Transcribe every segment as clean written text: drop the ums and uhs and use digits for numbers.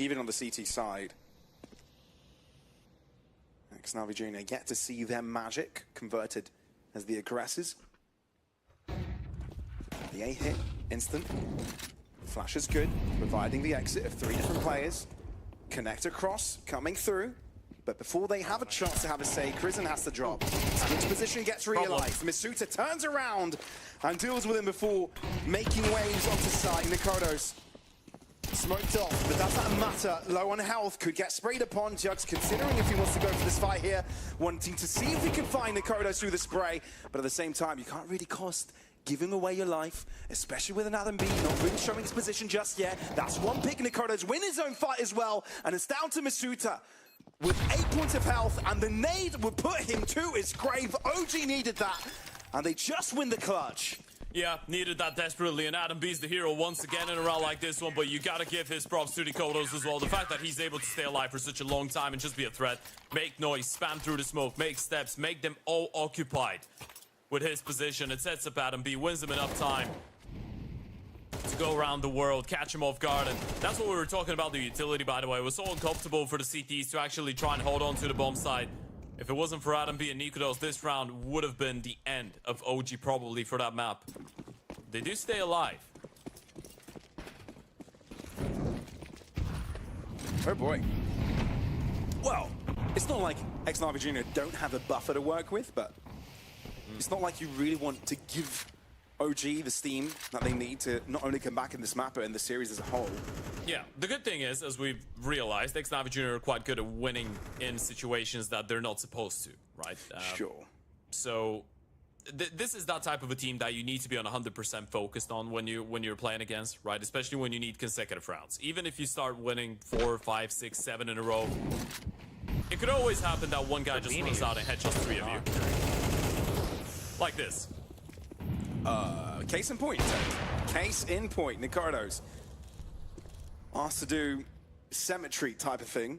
even on the CT side. Xnavi Jr. get to see their magic converted as the aggressors. The A hit, instant. Flash is good, providing the exit of 3 different players. Connect across, coming through. But before they have a chance to have a say, Crizin has to drop. Switch position gets realized. Misuta turns around and deals with him before making waves onto site. Nikodos smoked off, but does that matter? Low on health, could get sprayed upon. Jugs considering if he wants to go for this fight here, wanting to see if he can find Nikodos through the spray. But at the same time, you can't really cost giving away your life, especially with an Adam B not really showing his position just yet. That's one pick. Nikodos win his own fight as well, and it's down to Misuta with 8 points of health, and the nade would put him to his grave. OG needed that, and they just win the clutch. Yeah, needed that desperately, and Adam B's the hero once again in a round like this one, but you gotta give his props to Nikodos as well. The fact that he's able to stay alive for such a long time and just be a threat, make noise, spam through the smoke, make steps, make them all occupied with his position. It sets up Adam B, wins him enough time to go around the world, catch him off guard, and that's what we were talking about, the utility, by the way. It was so uncomfortable for the CTs to actually try and hold on to the bomb site. If it wasn't for Adam B and Nikodos, this round would have been the end of OG probably for that map. They do stay alive. Oh boy. Well, it's not like Xnavi Jr. don't have a buffer to work with, but it's not like you really want to give OG the steam that they need to not only come back in this map, but in the series as a whole. Yeah, the good thing is, as we've realized, Xnavi Jr. are quite good at winning in situations that they're not supposed to, right? Sure. So this is that type of a team that you need to be on 100% focused on when you're playing against, right? Especially when you need consecutive rounds. Even if you start winning 4, 5, 6, 7 in a row, it could always happen that one guy just runs out and headshots 3 of you. Like this. Case in point. Case in point. Nikodos asked to do cemetery type of thing.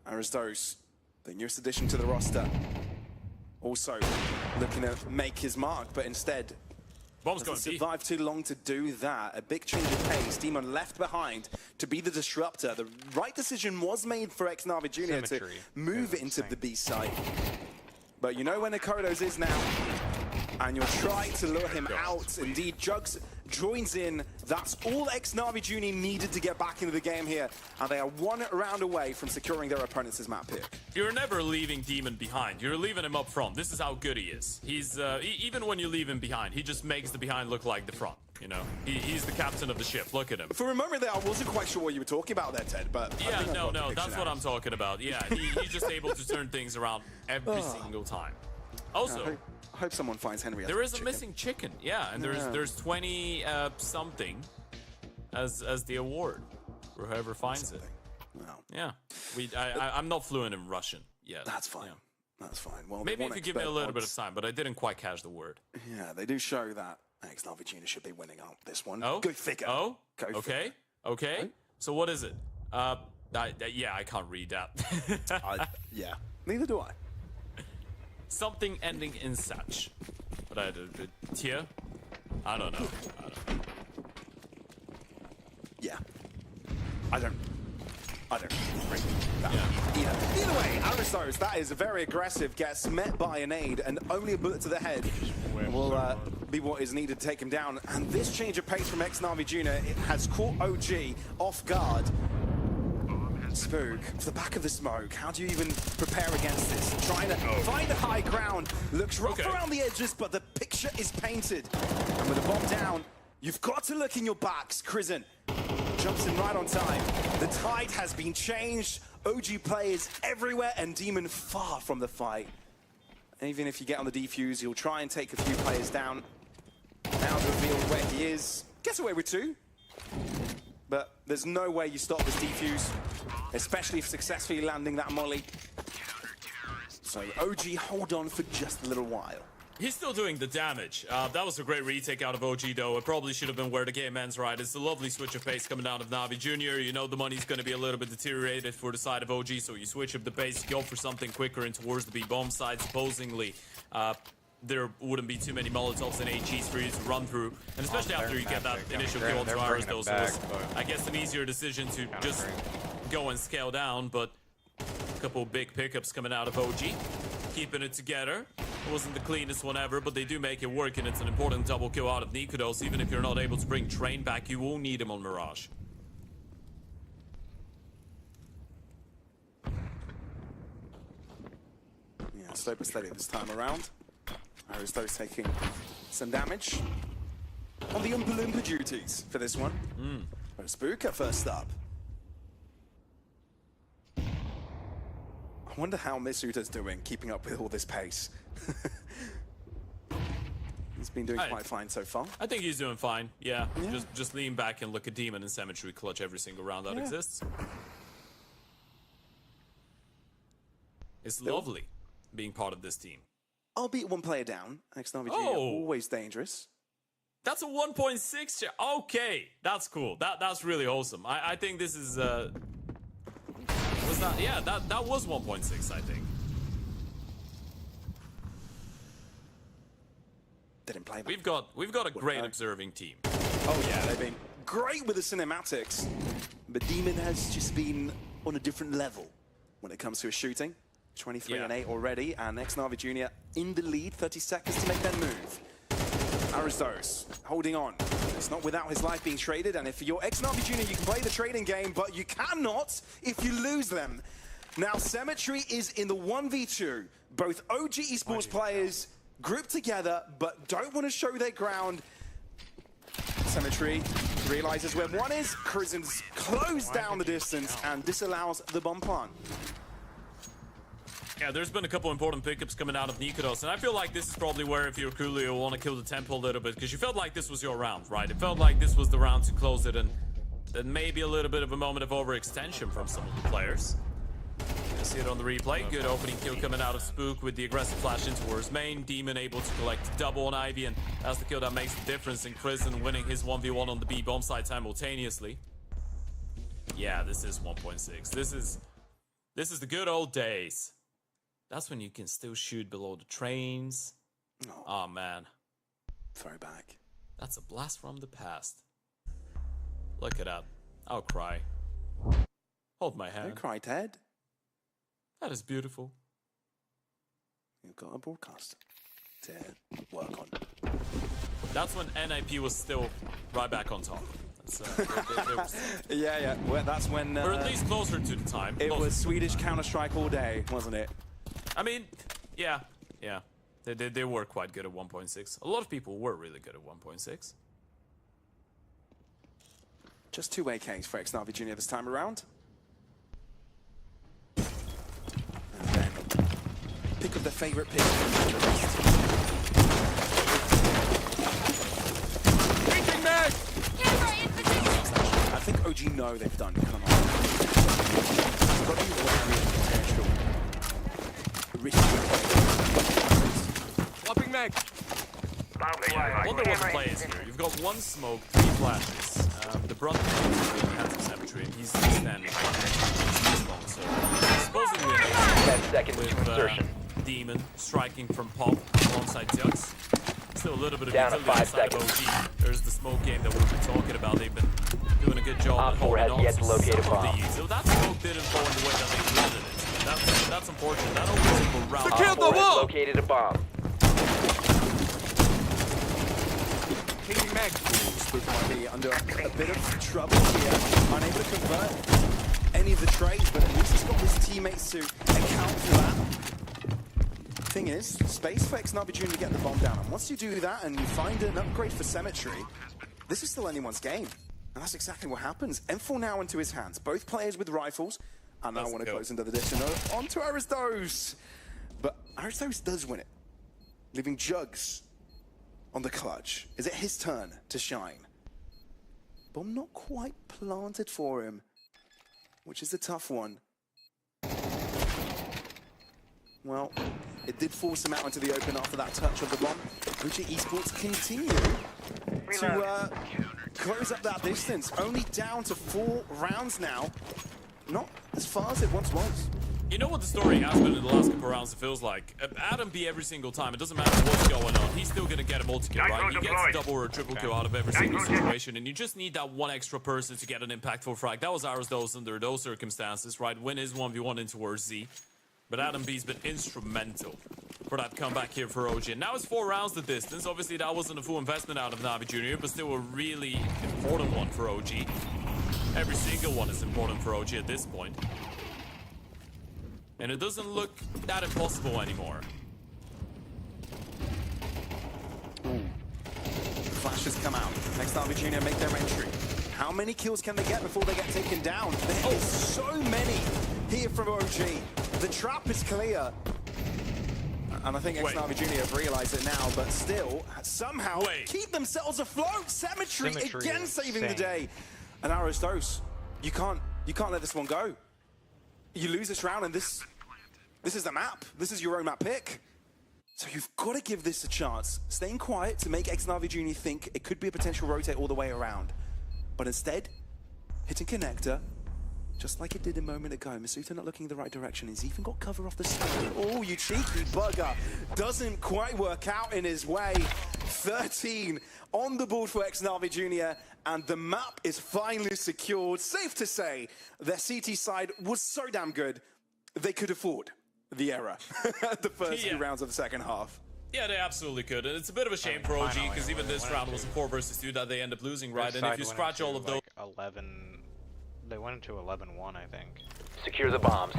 Aristos, the newest addition to the roster, also looking to make his mark, but instead doesn't survive too long to do that. A big change of pace. Demon left behind to be the disruptor. The right decision was made for Xnavi Jr. to move into the B site. But you know where Nikodos is now, and you're trying to lure him out. Indeed, Jugs joins in. That's all Xnavi Jr. needed to get back into the game here, and they are 1 round away from securing their opponent's map pick. You're never leaving Demon behind. You're leaving him up front. This is how good he is. He's even when you leave him behind, he just makes the behind look like the front. You know, he's the captain of the ship. Look at him. For a moment there, I wasn't quite sure what you were talking about there, Ted, but yeah, no, that's what I'm talking about. Yeah, he's just able to turn things around every single time. Also, I hope someone finds Henry. There is a missing chicken. Yeah, and there's 20 something as the award for whoever finds it. Wow. Yeah, I'm not fluent in Russian yet. That's fine. Yeah. That's fine. Well, maybe if you give me a little bit of time, but I didn't quite catch the word. Yeah, they do show that Xnavi Jr. should be winning out this one. Oh, go figure. Oh, go okay, figure. Okay. Right? So what is it? Yeah, I can't read that. Yeah, neither do I. Something ending in such. But I did tier. I don't know. Yeah, I don't read that either way. Aristos, that is very aggressive. Gets met by an aid, and only a bullet to the head will be what is needed to take him down. And this change of pace from Xnavi Jr. it has caught OG off guard. Spook, to the back of the smoke. How do you even prepare against this? Trying to find a high ground. Looks rough around the edges, but the picture is painted. And with the bomb down, you've got to look in your backs. Crizin jumps in right on time. The tide has been changed. OG players everywhere, and Demon far from the fight. Even if you get on the defuse, he'll try and take a few players down. Now to reveal where he is. Gets away with 2. But there's no way you stop this defuse, especially if successfully landing that molly. So OG hold on for just a little while. He's still doing the damage. That was a great retake out of OG, though. It probably should have been where the game ends, right? It's a lovely switch of pace coming out of Navi Jr. You know the money's going to be a little bit deteriorated for the side of OG, so you switch up the pace, go for something quicker and towards the B-bomb side, supposedly. there wouldn't be too many Molotovs and HEs for you to run through, and especially after you get that initial kill onto Aristos, so it was, I guess, an easier decision to just go and scale down, but a couple of big pickups coming out of OG, keeping it together. It wasn't the cleanest one ever, but they do make it work, and it's an important double kill out of Nikodos. Even if you're not able to bring Train back, you will need him on Mirage. Yeah, slow but steady this time around. Aristos taking some damage on the Oompa Loompa duties for this one. Spooker first up. I wonder how Misuta's doing, keeping up with all this pace. He's been doing quite fine so far. I think he's doing fine, yeah. Just lean back and look at Demon and Cemetery clutch every single round that exists. It's lovely being part of this team. Albeit one player down. XNRVG are always dangerous. That's a 1.6 share. Okay, that's cool. That's really awesome. I think this is was that? Yeah, that was 1.6. I think. Didn't play that. We've got a great observing team. Oh yeah, they've been great with the cinematics, but Demon has just been on a different level when it comes to his shooting. 23 and 8 already, and XNRV Jr. in the lead, 30 seconds to make that move. Aristos holding on. It's not without his life being traded, and if you're XNRV Jr., you can play the trading game, but you cannot if you lose them. Now, Cemetery is in the 1v2. Both OG esports players grouped together, but don't want to show their ground. Cemetery realizes where one is. Cruisen's closed down the distance and disallows the bomb plant. Yeah, there's been a couple important pickups coming out of Nikodos, and I feel like this is probably where, if you're Coolio, you want to kill the tempo a little bit, because you felt like this was your round, right? It felt like this was the round to close it, and then maybe a little bit of a moment of overextension from some of the players. You see it on the replay. Good opening kill coming out of Spook with the aggressive flash in towards main. Demon able to collect double on Ivy, and that's the kill that makes the difference in Crimson winning his 1v1 on the B bomb side simultaneously. Yeah, this is 1.6. This is the good old days. That's when you can still shoot below the trains. Oh man. Throwback. That's a blast from the past. Look at that. I'll cry. Hold my hand. Don't cry, Ted. That is beautiful. You've got a broadcast to work on. That's when NIP was still right back on top. Yeah. Well, that's when... or at least closer to the time. It was Swedish Counter-Strike all day, wasn't it? I mean, yeah. They were quite good at 1.6. A lot of people were really good at 1.6. Just 2 AKs for XNRV Jr. this time around. And then pick up the favorite pick. Thinking mag! I think OG know they've done it. Come on. Got to be wary of potential. Flopping mag! I wonder what the play is here. You've got 1 smoke, 3 flashes. The brother has a Cemetery, and he's standing long, so supposedly 10 seconds to insertion. Demon striking from Pop alongside Jux. Still a little bit of Down to utility 5 outside of OG. There's the smoke game that we've been talking about. They've been doing a good job at holding on to locate a some of bomb. these. So that smoke didn't fall in the way that they wanted it. That's unfortunate. That opens up a round. Op 4 has located a bomb. King Meg. Spook might be under a bit of trouble here. Unable to convert any of the trades, but at least he's got his teammates to account for that. Thing is, space for XNRV Jr. to get the bomb down. And once you do that and you find an upgrade for Cemetery, this is still anyone's game. And that's exactly what happens. M4 now into his hands. Both players with rifles. And now want to close into the distance. Onto Aristos. But Aristos does win it, leaving Jugs on the clutch. Is it his turn to shine? Bomb not quite planted for him, which is a tough one. Well, it did force him out into the open after that touch of the bomb. OG Esports continue to close up that distance. Only down to 4 rounds now. Not as far as it once was. You know what the story has been in the last couple rounds? It feels like Adam B every single time. It doesn't matter what's going on. He's still gonna get a multi-kill, right? He gets a double or a triple kill out of every single situation, and you just need that one extra person to get an impactful frag. That was ours, those under those circumstances, right? Win is 1v1 in towards Z, but Adam B's been instrumental for that comeback here for OG. And now it's 4 rounds the distance. Obviously, that wasn't a full investment out of Navi Jr., but still a really important one for OG. Every single one is important for OG at this point. And it doesn't look that impossible anymore. Flashes come out. Next Navi Jr. make their entry. How many kills can they get before they get taken down? There's so many here from OG. The trap is clear. And I think Navi Jr. have realized it now, but still, somehow keep themselves afloat. Symmetry again saving the day. And NeroStark, you can't let this one go. You lose this round, and this is the map. This is your own map pick. So you've got to give this a chance. Staying quiet to make Navi Jr. think it could be a potential rotate all the way around. But instead, hitting connector, just like it did a moment ago. Masuta not looking in the right direction. He's even got cover off the side. Oh, you cheeky bugger. Doesn't quite work out in his way. 13 on the board for Navi Jr. And the map is finally secured. Safe to say, their CT side was so damn good, they could afford the error the first few rounds of the second half. Yeah, they absolutely could. And it's a bit of a shame for OG, because even this round was a 4 versus 2 that they end up losing, right? And if you scratch all of those... Like 11... They went into 11-1, I think. Secure the bombs.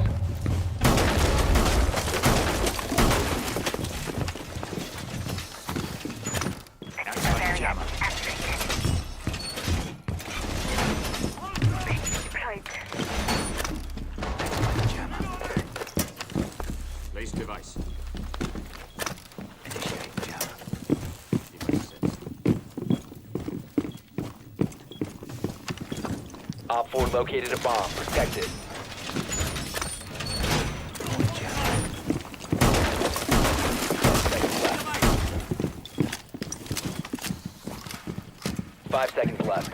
Place device. Op 4 located a bomb. Protect it. Five seconds left.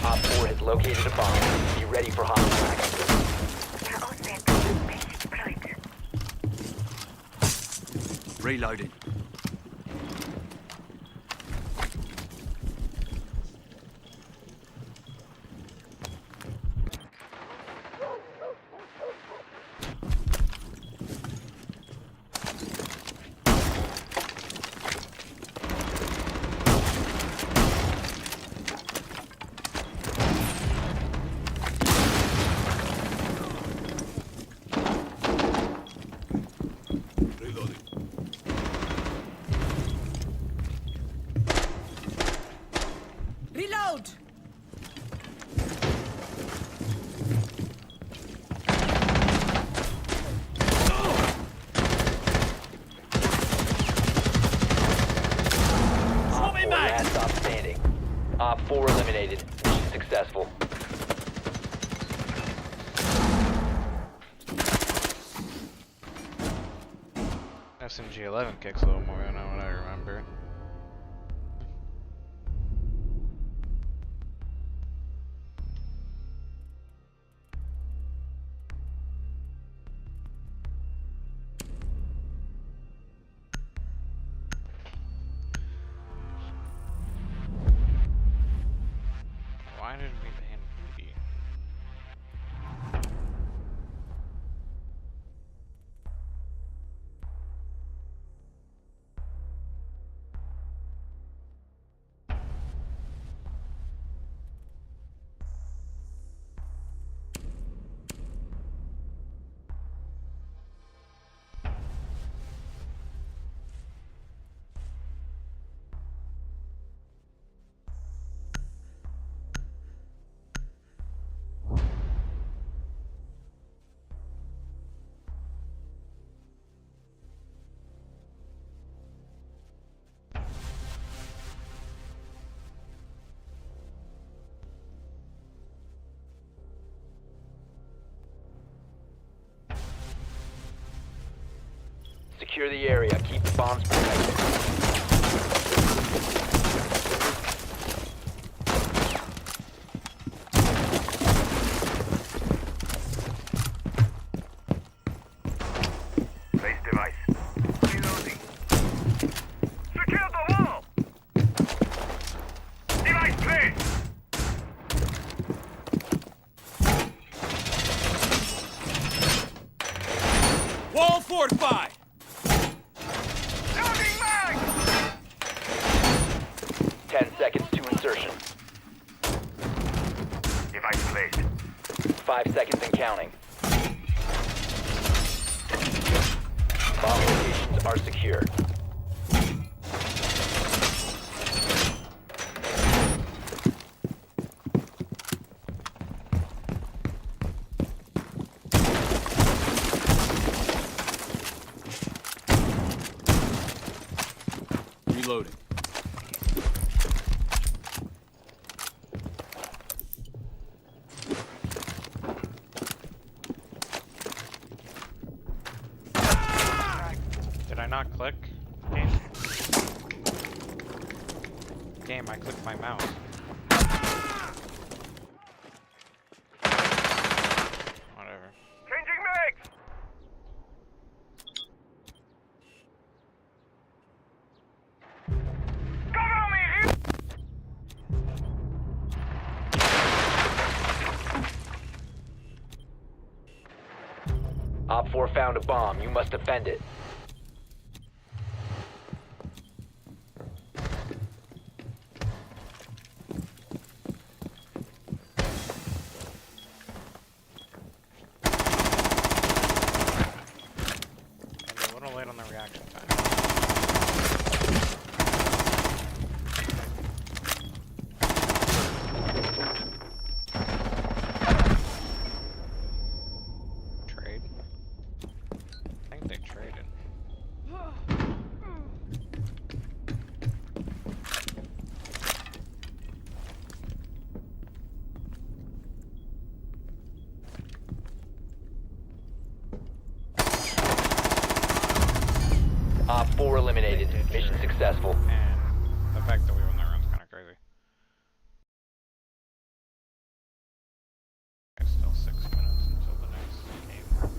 Op 4 has located a bomb. Be ready for hot attack. Reloading. Reload! 4 eliminated. Mission successful. SMG-11 kicks a little more than what I remember. Why did we ban Booty? Secure the area. Keep the bombs protected. Fortify! 10 seconds to insertion. Device placed. 5 seconds and counting. Bomb locations are secure. Reloading. Did I not click? Game. Game, I clicked my mouse. Whatever. Changing mags! Cover me! Op 4 found a bomb. You must defend it. And a little late on the reaction time. Trade? I think they traded. Op 4 eliminated. Mission successful. And the fact that we won that round's kind of crazy. There's still 6 minutes until the next game.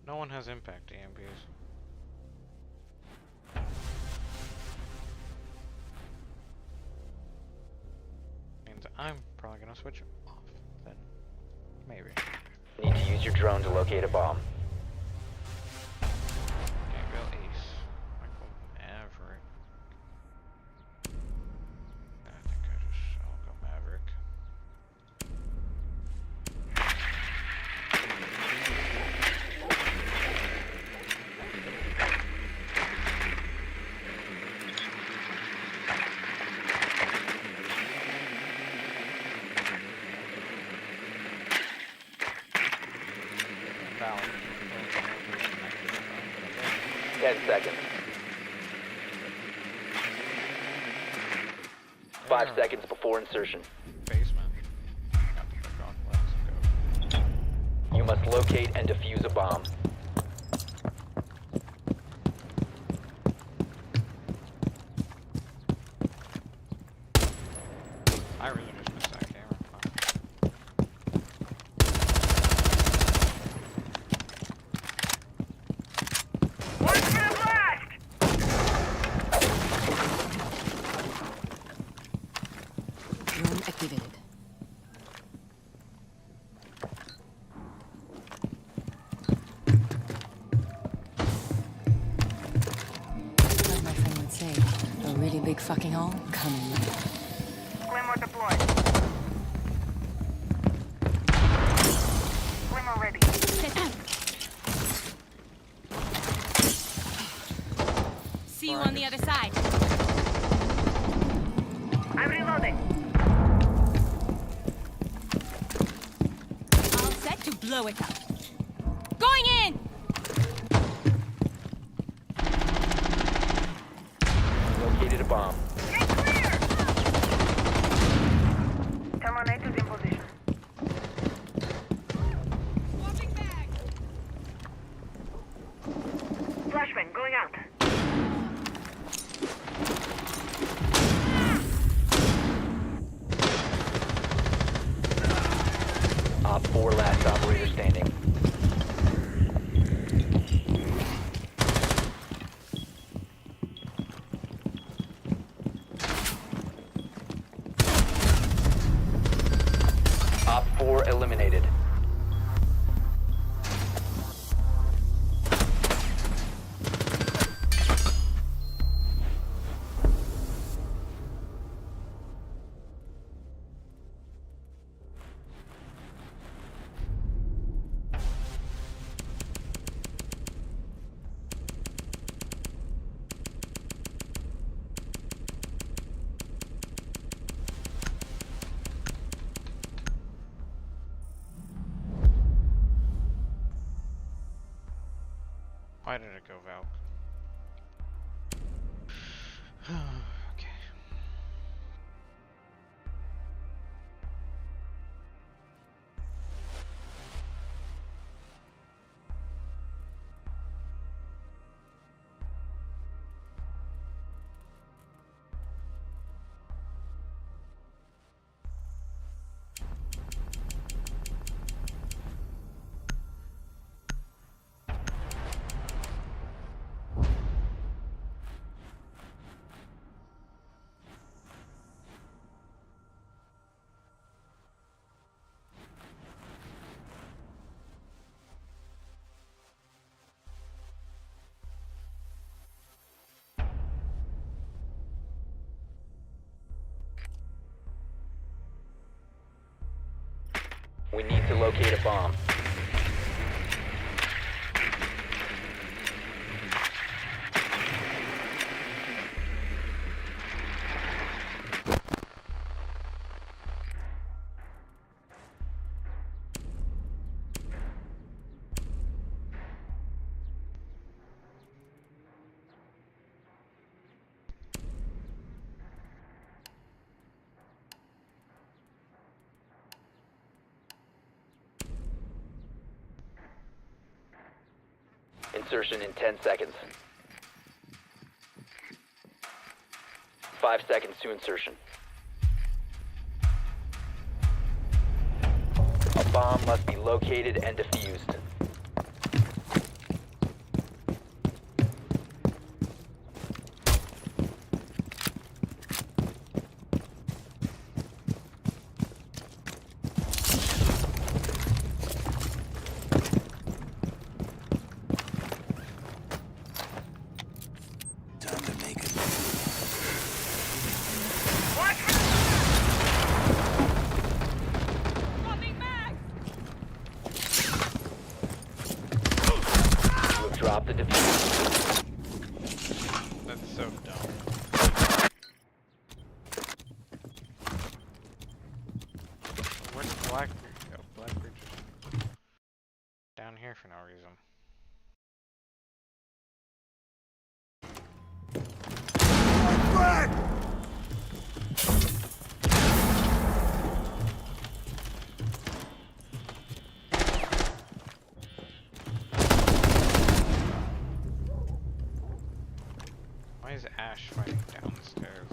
No one has impact EMPs. Means I'm probably gonna switch it off then. Maybe. Need to use your drone to locate a bomb. Gabriel Ace. Michael Maverick. I think I'll go Maverick. Down. 10 seconds. 5 seconds before insertion. Basement. Got the fuck off, let's go. You must locate and defuse a bomb. I really just missed that camera. Fuck. What's your last? Drone activated. As my friend would say, a really big fucking hole coming. Glimmer deployed. Glimmer ready. the other side. I'm reloading. All set to blow it up. Going in! Located a bomb. Get clear! Terminators in position. Flashbang going out. Op 4 last operator standing. Op 4 eliminated. Why did it go Valk? Okay. We need to locate a bomb. Insertion in 10 seconds. 5 seconds to insertion. A bomb must be located and defused. Time to make it. Watch for Swapping back! You have dropped the diffuser. That's so dumb. Where did Blackbeard go? Blackbeard just down here for no reason. Why is Ash fighting downstairs?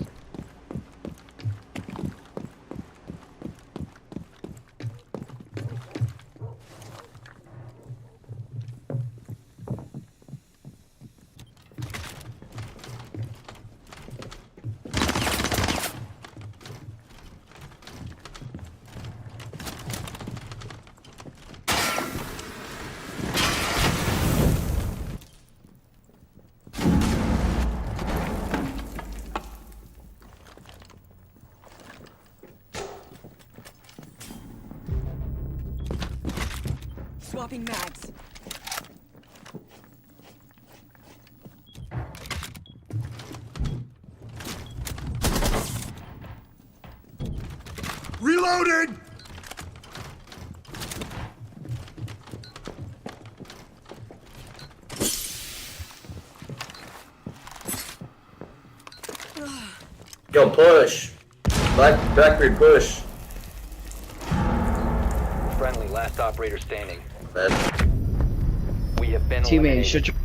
Swapping mags. Reloaded! Yo, push. Blackbeard, push. Friendly, last operator standing. Bad. We have been Teammate, eliminated. shut your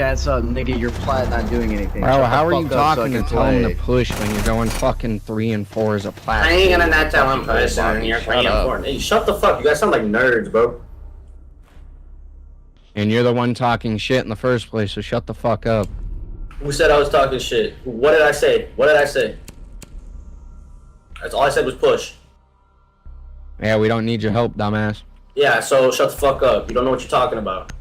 ass up, nigga. You're flat not doing anything. Bro, Shut the how are you fuck up so talking I to can tell him play. to push when you're going fucking 3 and 4 as a plat? I ain't gonna not tell him push, and you're playing important. Hey, shut the fuck. You guys sound like nerds, bro. And you're the one talking shit in the first place, so shut the fuck up. Who said I was talking shit? What did I say? What did I say? That's all I said was push. Yeah, we don't need your help, dumbass. Yeah, so shut the fuck up. You don't know what you're talking about.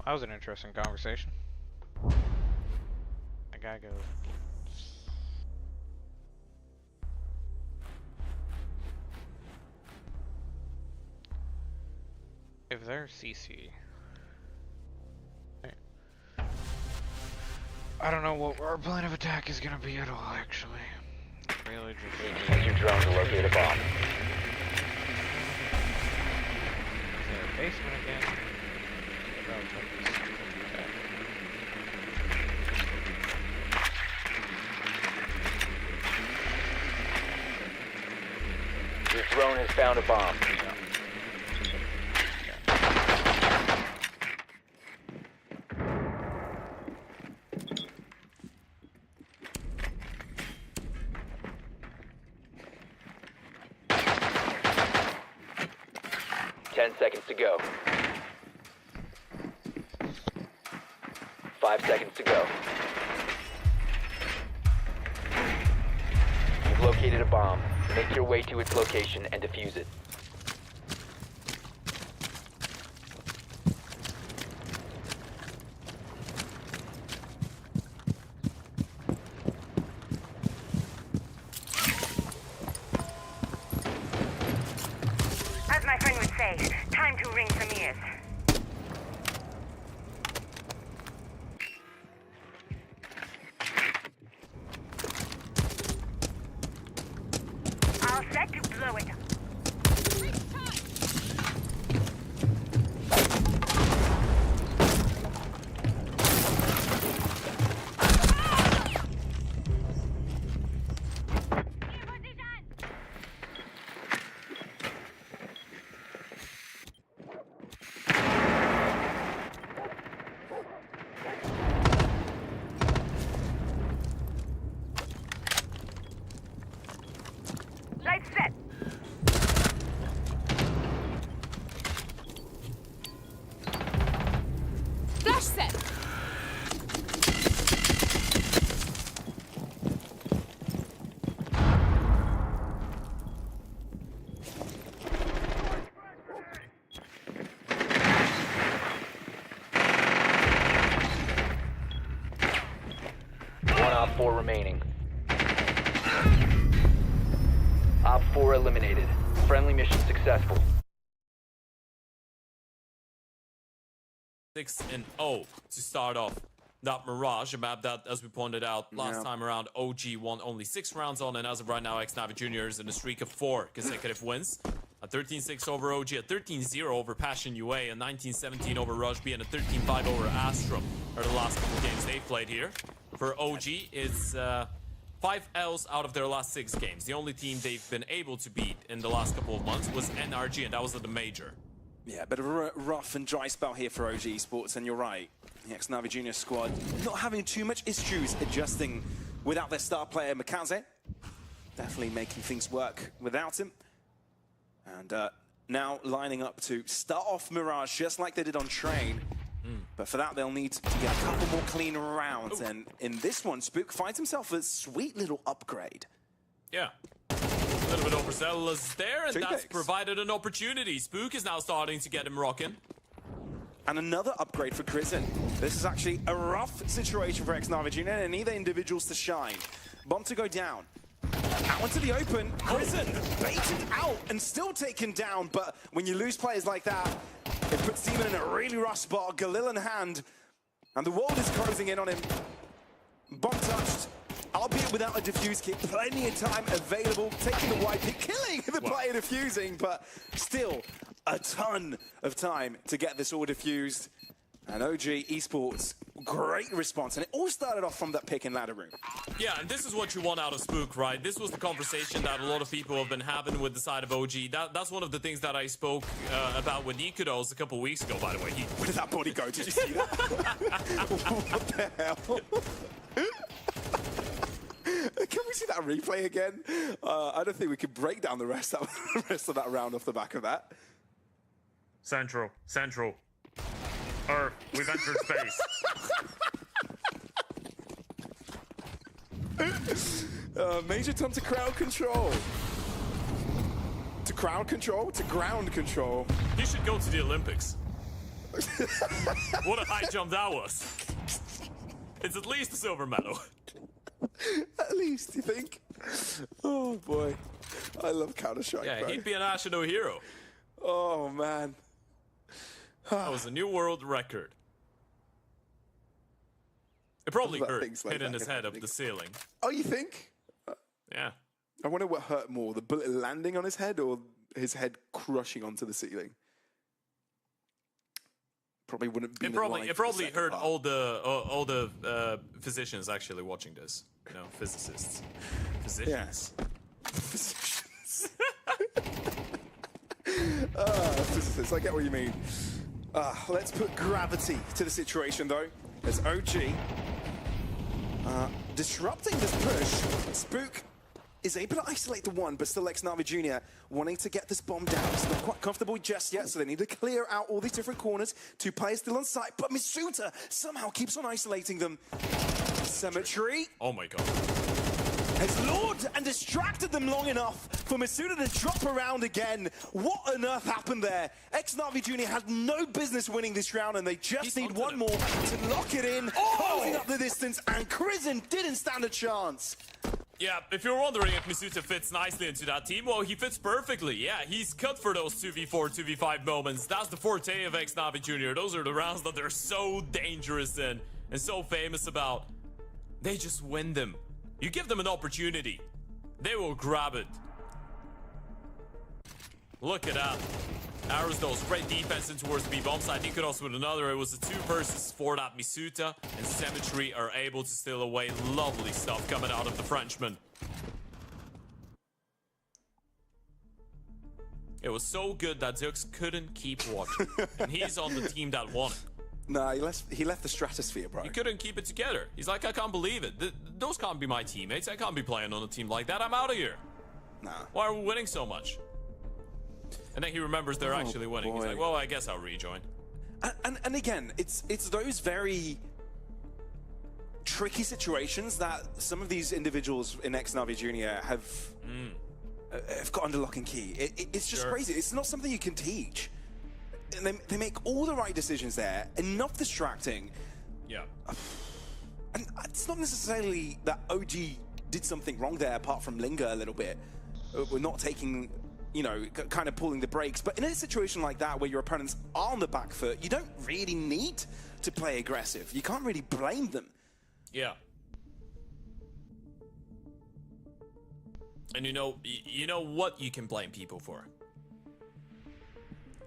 That was an interesting conversation. That guy goes. If they're CC, I don't know what our plan of attack is gonna be at all. Actually, really just Need to use your drone to locate a bomb. is there a basement again? Relatively stupid attack. Your drone has found a bomb. 10 seconds to go. 5 seconds to go. You've located a bomb. Make your way to its location and defuse it. As my friend would say, time to ring some ears. All set to blow it. Lights set. Flash set. One Op 4 remaining. Op 4 eliminated. Friendly mission successful. 6-0 to start off. That Mirage, a map that, as we pointed out last time around, OG won only 6 rounds on, and as of right now, X-Navi Jr. is in a streak of 4 consecutive wins. A 13-6 over OG, a 13-0 over Passion UA, a 19-17 over Rush B, and a 13-5 over Astro are the last couple games they've played here. For OG, it's 5 L's out of their last 6 games. The only team they've been able to beat in the last couple of months was NRG, and that was at the major. Yeah, a bit of a rough and dry spell here for OG Sports, and you're right. The X-Navi Junior squad not having too much issues adjusting without their star player, Makaze. Definitely making things work without him. And now lining up to start off Mirage just like they did on Train. But But for that, they'll need to get a couple more clean rounds. And in this one, Spook finds himself a sweet little upgrade. Yeah. A little bit overzealous there, and Three that's picks. provided an opportunity. Spook is now starting to get him rocking. And another upgrade for Crizin. This is actually a rough situation for X-Navi Junior, and need their individuals to shine. Bomb to go down. Out into the open. Crizin baited out and still taken down, but when you lose players like that, it puts Demon in a really rough spot. Galil in hand, and the world is closing in on him. Bomb touched, albeit without a defuse kit. Plenty of time available, taking the white pick, killing the player defusing, but still a ton of time to get this all defused. And OG Esports, great response. And it all started off from that pick and ladder room. Yeah, and this is what you want out of Spook, right? This was the conversation that a lot of people have been having with the side of OG. That's one of the things that I spoke about with Nikudos a couple weeks ago, by the way. Where did that body go? Did you see that? What the hell? Can we see that replay again? I don't think we could break down the rest of that round off the back of that. Central. Earth, we've entered space. Major time to crowd control. To crowd control? To ground control. He should go to the Olympics. What a high jump that was. It's at least a silver medal. At least, you think? Oh boy. I love Counter-Strike. Yeah, bro. he'd be a national hero. Oh man. That was a new world record. It probably That hurt thing's like hitting that, his you know, head up big- the ceiling. Oh, you think? Yeah. I wonder what hurt more, the bullet landing on his head or his head crushing onto the ceiling. Probably wouldn't be. It probably hurt all the physicians actually watching this. You know, physicists. Physicians. Physicists. Physicists. I get what you mean. Let's put gravity to the situation, though. As OG disrupting this push, Spook is able to isolate the one, but still X-Navi Jr. wanting to get this bomb down. It's not quite comfortable just yet, so they need to clear out all these different corners. 2 players still on site, but Misuta somehow keeps on isolating them. Cemetery Oh my god. has lured and distracted them long enough for Masuda to drop around again. What on earth happened there? X-Navi Jr. had no business winning this round, and they just He's need onto one them. more to lock it in, closing up the distance, and Crizin didn't stand a chance. Yeah, if you're wondering if Misuta fits nicely into that team, well, he fits perfectly. Yeah, he's cut for those 2v4, 2v5 moments. That's the forte of X-Navi Jr. Those are the rounds that they're so dangerous in and so famous about. They just win them. You give them an opportunity, they will grab it. Look at that. Arizdo's great defense in towards the B-bomb side. Nikudos with another. It was a 2 versus 4 that Misuta and Cemetery are able to steal away. Lovely stuff coming out of the Frenchman. It was so good that Zux couldn't keep watching. And he's on the team that won it. Nah, he left the stratosphere, bro. He couldn't keep it together. He's like, I can't believe it. Those can't be my teammates. I can't be playing on a team like that. I'm out of here. Nah. Why are we winning so much? And then he remembers they're actually winning. He's boy. like, well, I guess I'll rejoin. And again, it's those very tricky situations that some of these individuals in X-Navi Jr. have got under lock and key. It's just crazy. It's not something you can teach. And they make all the right decisions there, enough distracting. Yeah. And it's not necessarily that OG did something wrong there, apart from linger a little bit. We're not taking, you know, kind of pulling the brakes. But in a situation like that, where your opponents are on the back foot, you don't really need to play aggressive. You can't really blame them. Yeah. And you know what you can blame people for.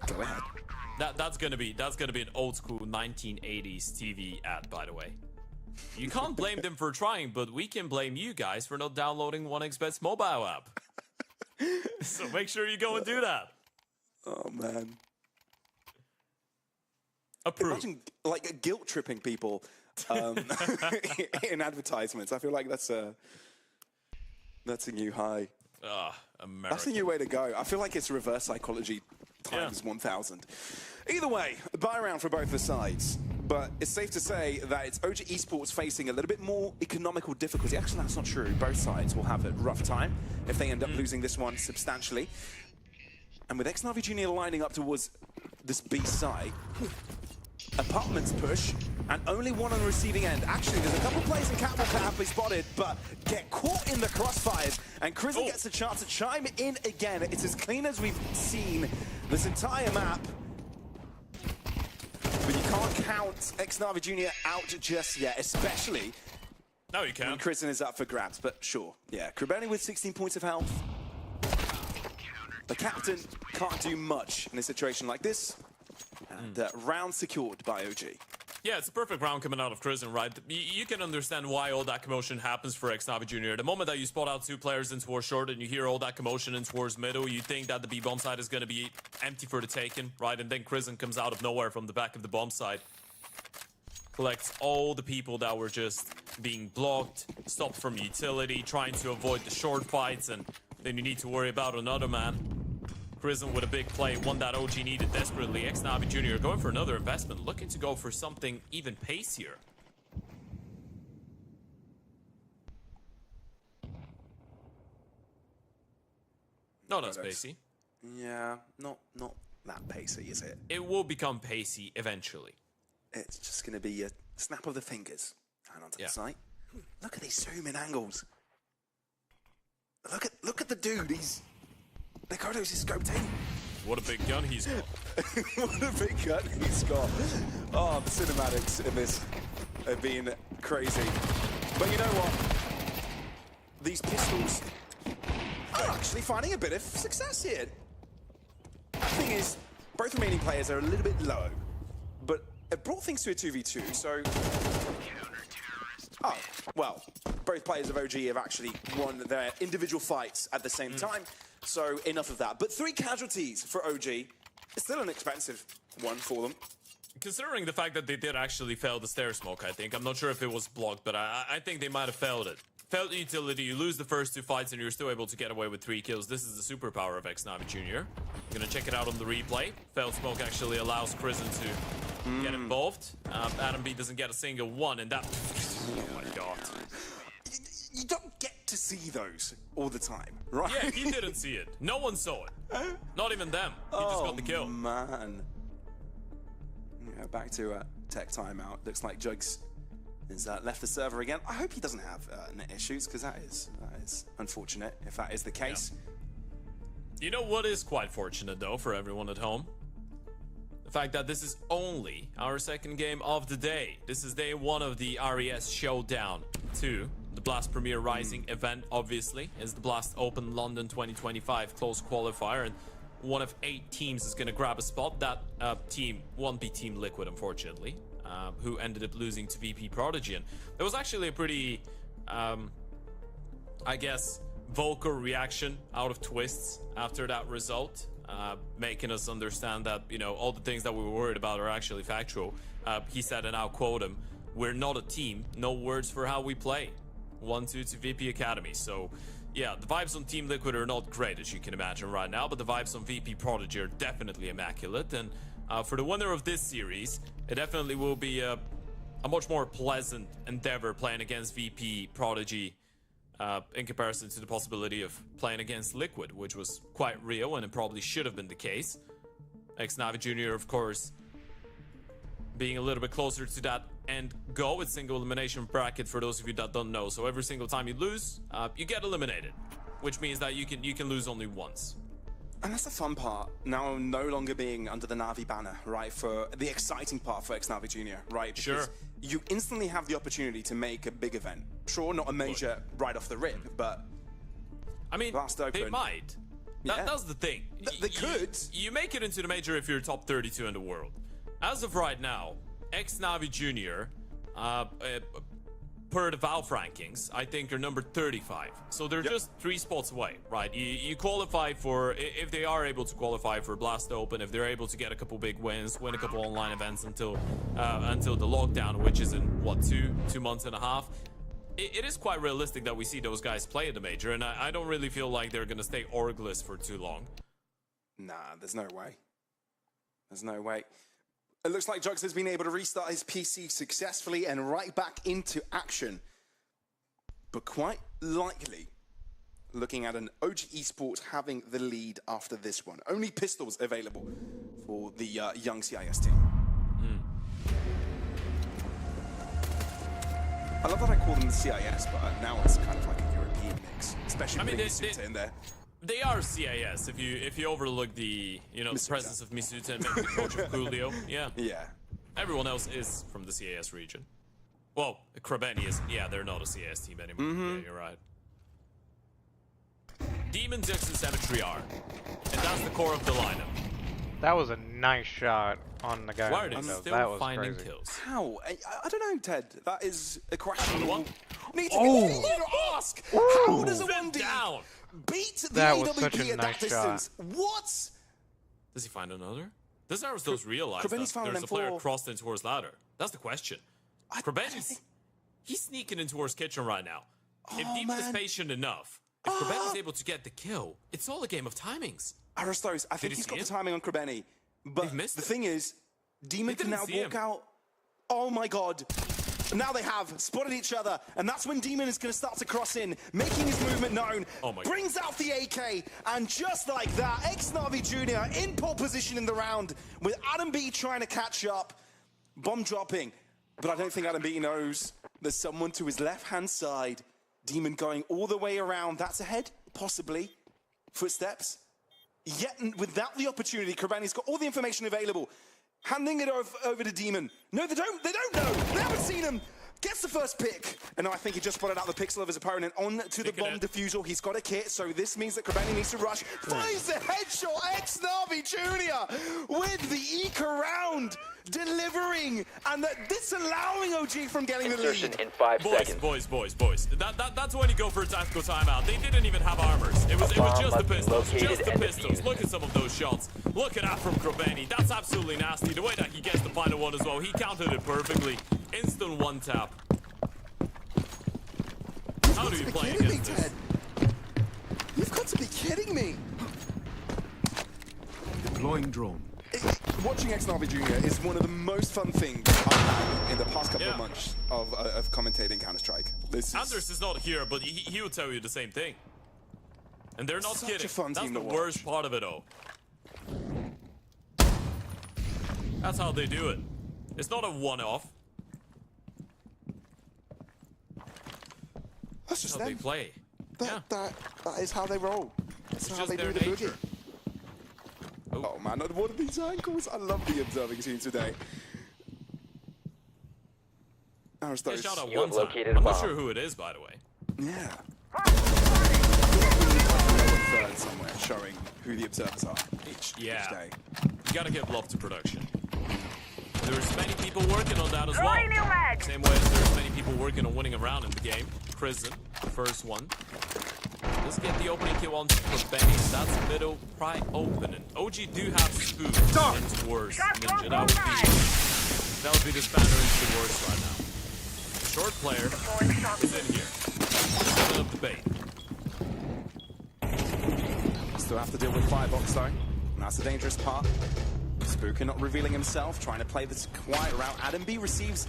Go ahead. That's gonna be an old school 1980s TV ad, by the way. You can't blame them for trying, but we can blame you guys for not downloading 1xBet's mobile app. So make sure you go and do that. Oh man. Approve. Imagine like guilt tripping people in advertisements. I feel like that's a new high. America. That's a new way to go. I feel like it's reverse psychology times 1,000. Either way, buy round for both the sides. but it's safe to say that it's OG Esports facing a little bit more economical difficulty. Actually, that's not true. Both sides will have a rough time if they end up losing this one substantially. And with Xnavi Jr. lining up towards this B side, apartments push, and only one on the receiving end. Actually, there's a couple players in Catwalk that have been spotted, but get caught in the crossfires, and Crizzy gets a chance to chime in again. It's as clean as we've seen this entire map. But you can't count Xnavi Jr. out just yet, especially No, you can't. when Crizzy is up for grabs. But sure, yeah. Kribeni with 16 points of health. The captain can't do much in a situation like this. And round secured by OG. Yeah, it's a perfect round coming out of Crizzy, right? You can understand why all that commotion happens for Xnavi Jr. The moment that you spot out 2 players in towards short and you hear all that commotion in towards middle, you think that the B bomb side is going to be empty for the taking, right? And then Crizzy comes out of nowhere from the back of the bomb side. Collects all the people that were just being blocked, stopped from utility, trying to avoid the short fights, and then you need to worry about another man. Crizzy with a big play, one that OG needed desperately. Xnavi Jr. going for another investment, looking to go for something even pacier. No, that's pacey. Yeah, not that pacey, is it? It will become pacey eventually. It's just going to be a snap of the fingers and onto the site. Look at these zoom-in angles. Look at the dude. Ricardo's is scoped in. What a big gun he's got. What a big gun he's got. Oh, the cinematics in this have been crazy. But you know what? These pistols are actually finding a bit of success here. The thing is, both remaining players are a little bit low, but it brought things to a 2v2, so... Oh, well, both players of OG have actually won their individual fights at the same time, so enough of that. But 3 casualties for OG is still an expensive one for them. Considering the fact that they did actually fail the stair smoke, I think. I'm not sure if it was blocked, but I think they might have failed it. Failed the utility, you lose the first 2 fights and you're still able to get away with 3 kills. This is the superpower of Xnavi Jr. Gonna check it out on the replay. Failed smoke actually allows Crizzy to get involved. Adam B doesn't get a single one, and that... Oh my god. You don't get to see those all the time, right? Yeah, he didn't see it. No one saw it. Not even them. He just got the kill. Man. Yeah, back to tech timeout. Looks like Jugs is left the server again. I hope he doesn't have net issues, because that is unfortunate if that is the case. You know what is quite fortunate, though, for everyone at home? The fact that this is only our second game of the day. This is day 1 of the RES Showdown 2. The Blast Premier Rising event, obviously, is the Blast Open London 2025 close qualifier, and one of 8 teams is going to grab a spot. That team won't be Team Liquid, unfortunately, who ended up losing to VP Prodigy. And there was actually a pretty, I guess, vocal reaction out of Twists after that result, making us understand that, you know, all the things that we were worried about are actually factual. He said, and I'll quote him, "We're not a team, no words for how we play. 1-2 to VP Academy." So yeah, the vibes on Team Liquid are not great, as you can imagine right now, but the vibes on VP Prodigy are definitely immaculate. And for the winner of this series, it definitely will be a much more pleasant endeavor playing against VP Prodigy in comparison to the possibility of playing against Liquid, which was quite real, and it probably should have been the case. Xnavi Jr., of course, being a little bit closer to that end goal with single elimination bracket, for those of you that don't know. So every single time you lose, you get eliminated, which means that you can lose only once. And that's the fun part, now no longer being under the Navi banner, right? For the exciting part for Xnavi Jr., right? Because sure. You instantly have the opportunity to make a big event. Sure, not a major right off the rip, but... I mean, they might. That's the thing. They could. You make it into the major if you're top 32 in the world. As of right now, Xnavi Jr., per the Valve rankings, I think are number 35. So they're just 3 spots away, right? You qualify for, if they are able to qualify for Blast Open, if they're able to get a couple big wins, win a couple online events until the lockdown, which is in, what, 2 months and a half, it is quite realistic that we see those guys play at the major, and I don't really feel like they're going to stay orgless for too long. Nah, there's no way. There's no way. It looks like Jugs has been able to restart his PC successfully and right back into action. But quite likely, looking at an OG Esports having the lead after this one. Only pistols available for the young CIS team. I love that I call them the CIS, but now it's kind of like a European mix, especially with Misuta in there. They are CIS if you overlook the the presence of Misuta and maybe the coach of Coolio. Yeah. Yeah. Everyone else is from the CIS region. Well, Krabeni is. Yeah, they're not a CIS team anymore. Yeah, you're right. Demon, Zix, and Symmetry are, and that's the core of the lineup. That was a nice shot on the guy. Why are they still that was finding crazy. kills? How? I don't know, Ted. That is a question. What? Need to ask. How does a Sit 1D down. beat the That was AWP such a at nice that distance? What? Does he find another? Does Aristos realize Krabeni's that found there's them a player for- crossed in towards ladder? That's the question. Krabeni's he's sneaking in towards kitchen right now. If Demon is patient enough, if Krabeni's able to get the kill, it's all a game of timings. Aristos, I think he he's see got the it? timing on Krabeni. But They've missed the it. thing is, Demon They can didn't now see walk him. out. Oh my god. Now they have spotted each other, and that's when Demon is going to start to cross in, making his movement known, Oh my brings out the AK, and just like that, X-Navi Jr. in pole position in the round, with Adam B trying to catch up, bomb dropping. But I don't think Adam B knows there's someone to his left-hand side. Demon going all the way around. That's ahead, possibly. Footsteps. Yet without the opportunity, Krabeni's got all the information available. Handing it over to Demon. No, they don't know. They haven't seen him. Gets the first pick. And now I think he just spotted out the pixel of his opponent on to the bomb diffusal. He's got a kit, so this means that Krabeni needs to rush. Finds the headshot, X-Navi Jr. with the Eka round. Delivering and disallowing OG from getting the Insertion lead. in 5 seconds. Boys. That's when you go for a tactical timeout. They didn't even have armors. It was bomb just the must be pistols. located Just the and pistols. defused. Look at some of those shots. Look at that from Krabeni. That's absolutely nasty. The way that he gets the final one as well. He counted it perfectly. Instant one tap. How do you play Kidding me, against this? Ted? You've got to be kidding me. Deploying drone. Watching X-Navi Jr. is one of the most fun things I've had in the past couple of months of commentating Counter-Strike. Anders is not here, but he would tell you the same thing. And they're not Such a kidding. fun That's team the to worst part of it all. That's how they do it. It's not a one-off. That's just That's how they them. play. That is how they roll. That's It's how just they their do the nature. boogie. Oh man, what are these ankles? I love the observing team today. They Aristos. shot out You one have time. located a I'm not bomb. sure who it is, by the way. Yeah. I feel like we need like another third somewhere showing who the observers are each day. You gotta give love to production. There's many people working on that as well. Throwing new mag. Same way as there's many people working on winning a round in the game. Prison, the first one. Let's get the opening kill on for Benny. That's middle, pry open. And OG do have spook into worse. Ninja. That would be the spanner into worse right now. Short player is in here. Setting up the bait. Still have to deal with Firebox though, and that's the dangerous part. Spooker not revealing himself, trying to play this quiet route. Adam B receives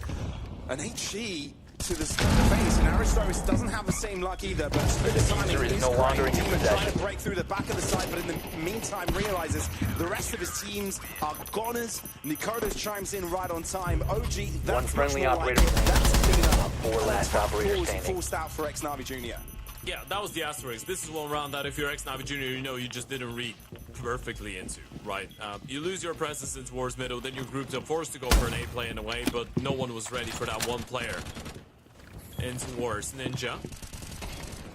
an HE to the face, and Aristos doesn't have the same luck either, but Spooker's timing diffuser is is no longer great. in Demon possession. trying to break through the back of the side, but in the meantime realizes the rest of his teams are goners. Nikodas chimes in right on time. OG, that's One friendly much more operator like it. That's clean up. 4 last And operator pause standing. forced out for X-Navi Jr. Yeah, that was the asterisk. This is one round that if you're X-Navi Jr., you know you just didn't read perfectly into, right? You lose your presence in towards middle, then you're grouped up, forced to go for an A play in a way, but no one was ready for that one player. In towards Ninja.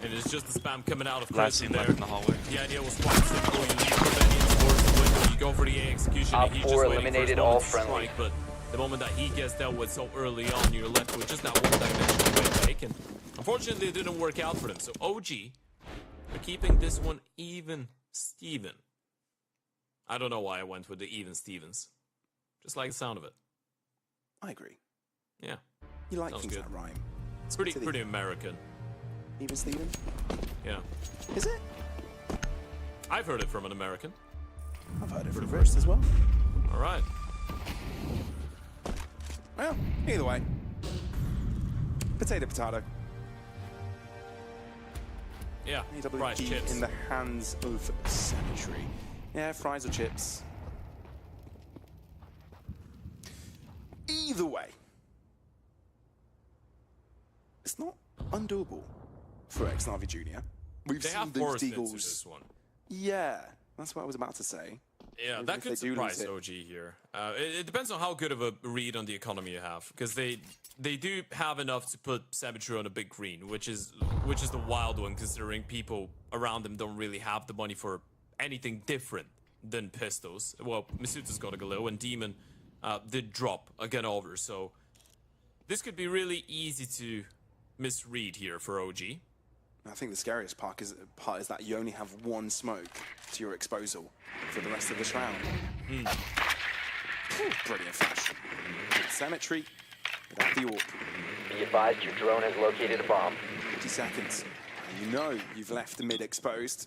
And it's just the spam coming out of Chris in there. in the hallway. The idea was quite simple. You leave Krabeni towards the window, you go for the A execution, and Op he's 4 just waiting eliminated for his all moment to friendly. strike, but the moment that he gets dealt with so early on, you're left with just that one-dimensional way take, and unfortunately it didn't work out for them. So OG are keeping this one even Steven. I don't know why I went with the even Stevens. Just like the sound of it. I agree. Yeah. You like Sounds things good. that rhyme. It's pretty American. Even Steven? Yeah. Is it? I've heard it from an American. I've heard it from Chris as well. All right. Well, either way. Potato, potato. Yeah, fries, AWP chips. in the hands of Cemetery. Yeah, fries or chips. Either way, it's not undoable for Xnavi Jr. We've They seen have those forced into Deagles. this one. Yeah, that's what I was about to say. Yeah, Even that if could they do lose surprise it. OG here. It depends on how good of a read on the economy you have, because they do have enough to put Saboteur on a big green, which is the wild one, considering people around them don't really have the money for anything different than pistols. Well, Misuta's got a Galil, and Demon did drop a gun over, so this could be really easy to misread here for OG. I think the scariest part is that you only have one smoke to your exposal for the rest of this round. Ooh, brilliant flash. Good Cemetery without the AWP. Be advised your drone has located a bomb. 50 seconds. And you know you've left the mid exposed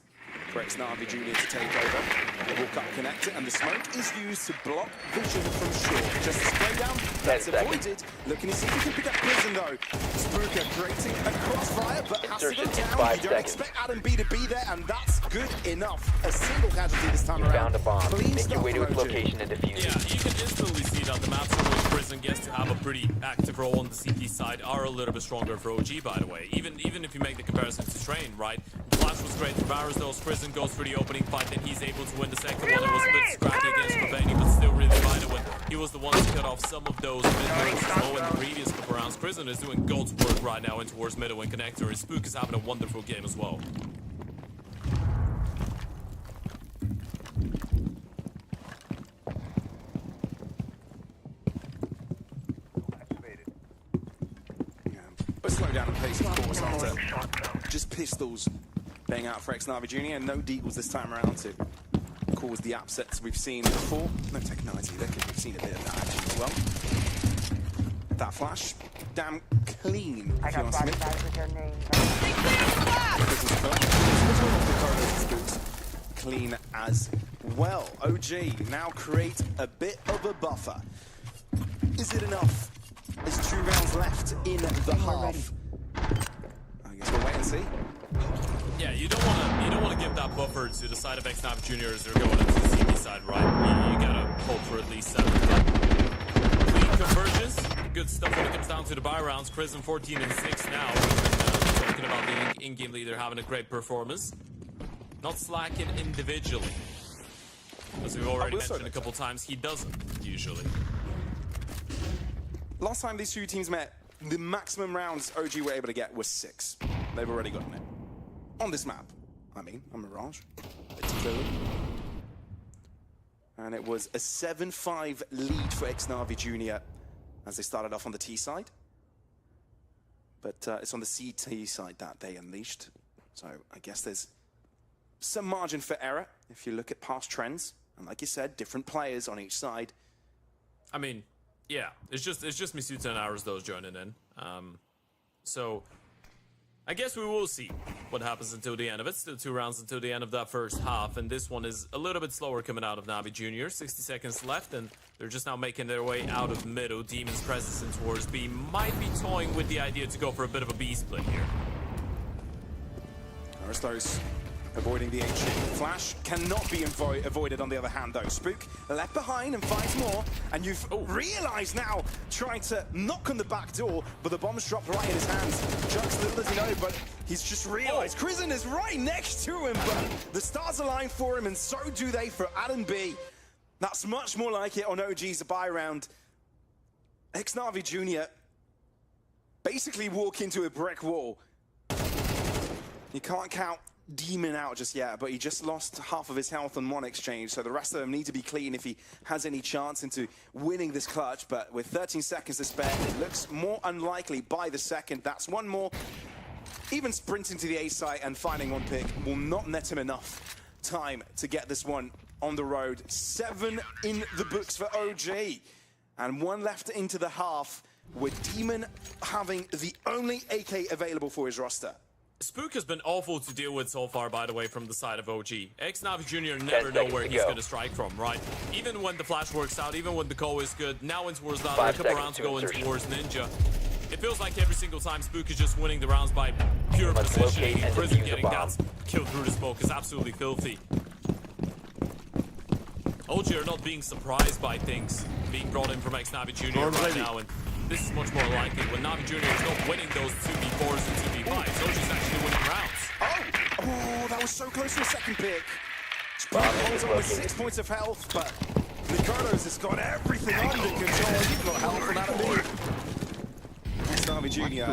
for Xnavi Jr. to take over. The walk up connector, and the smoke is used to block vision from short. Just a spray down, that's avoided. Looking to see if he can pick up Prison though. Spooker creating a crossfire, but has to go Insertion in down. 5 You don't seconds. expect Adam B to be there, and that's good enough. A single casualty this time You around. found a bomb. Clean Make your stuff way to from its OG. location and defuse Yeah, it. you can instantly see that the maps in which Prison gets to have a pretty active role on the CT side are a little bit stronger for OG, by the way. Even if you make the comparison to Train, right? Flash was great for Varus, though. Prison goes for the opening fight, then he's able to win the second one. It was a bit scrappy against Proveni, but still really vital when he was the one to cut off some of those mid-range low in the previous couple rounds. Prison is doing God's work right now in towards middle and connector, and Spook is having a wonderful game as well. Yeah, but slow down the pace, of course, after just pistols being out for Xnavi Jr. and no Deagles this time around to cause the upsets we've seen before. No technology there, because we've seen a bit of that action as well. That flash, damn clean, if you ask me. with your name. Clean as well. OG now create a bit of a buffer. Is it enough? There's 2 rounds left in the half. I guess we'll wait and see. Yeah, you don't want to give that buffer to the side of Xnavi Jr. as they're going into the CT side, right? You gotta hope for at least 7. Clean conversions, good stuff when it comes down to the buy rounds. Prison 14 and 6 now. We've been talking about the in-game leader having a great performance, not slacking individually, as we've already mentioned a couple times. He doesn't usually. Last time these 2 teams met, the maximum rounds OG were able to get was 6. They've already gotten it. On this map. I mean, on Mirage. Particularly. And it was a 7-5 lead for Xnavi Jr. as they started off on the T side. But it's on the CT side that they unleashed. So I guess there's some margin for error if you look at past trends. And like you said, different players on each side. I mean, yeah, it's just Misuta and ours those joining in. So I guess we will see what happens until the end of it. Still 2 rounds until the end of that first half, and this one is a little bit slower coming out of Navi Jr. 60 seconds left, and they're just now making their way out of middle. Demon's presence in towards B might be toying with the idea to go for a bit of a B split here. Aristos avoiding the H. Flash cannot be avoided on the other hand though. Spook left behind and finds more, and you've realized now trying to knock on the back door, but the bomb's dropped right in his hands. Chucks little does he know, but he's just realized Prison is right next to him, but the stars align for him, and so do they for Adam B. That's much more like it on OG's buy round. Xnavi Jr. basically walk into a brick wall. You can't count Demon out just yet, but he just lost half of his health on one exchange, so the rest of them need to be clean if he has any chance into winning this clutch. But with 13 seconds to spare, it looks more unlikely by the second. That's one more. Even sprinting to the A site and finding one pick will not net him enough time to get this one on the road. 7 in the books for OG, and 1 left into the half, with Demon having the only AK available for his roster. Spook has been awful to deal with so far, by the way, from the side of OG. Navi Jr. never know where he's going to strike from, right? Even when the flash works out, even when the call is good, now in towards that, a couple rounds ago in towards Ninja. It feels like every single time Spook is just winning the rounds by pure positioning. Prison getting that kill through the smoke is absolutely filthy. OG are not being surprised by things being brought in from Navi Jr. right now, and this is much more likely when Navi Jr. is not winning those 2v4s and 2v5s. OG's actually winning rounds. Oh, that was so close to a second pick. Spook holds on with 6 points of health, but Nicolos has got everything under control. He's got health on that move. Navi Jr.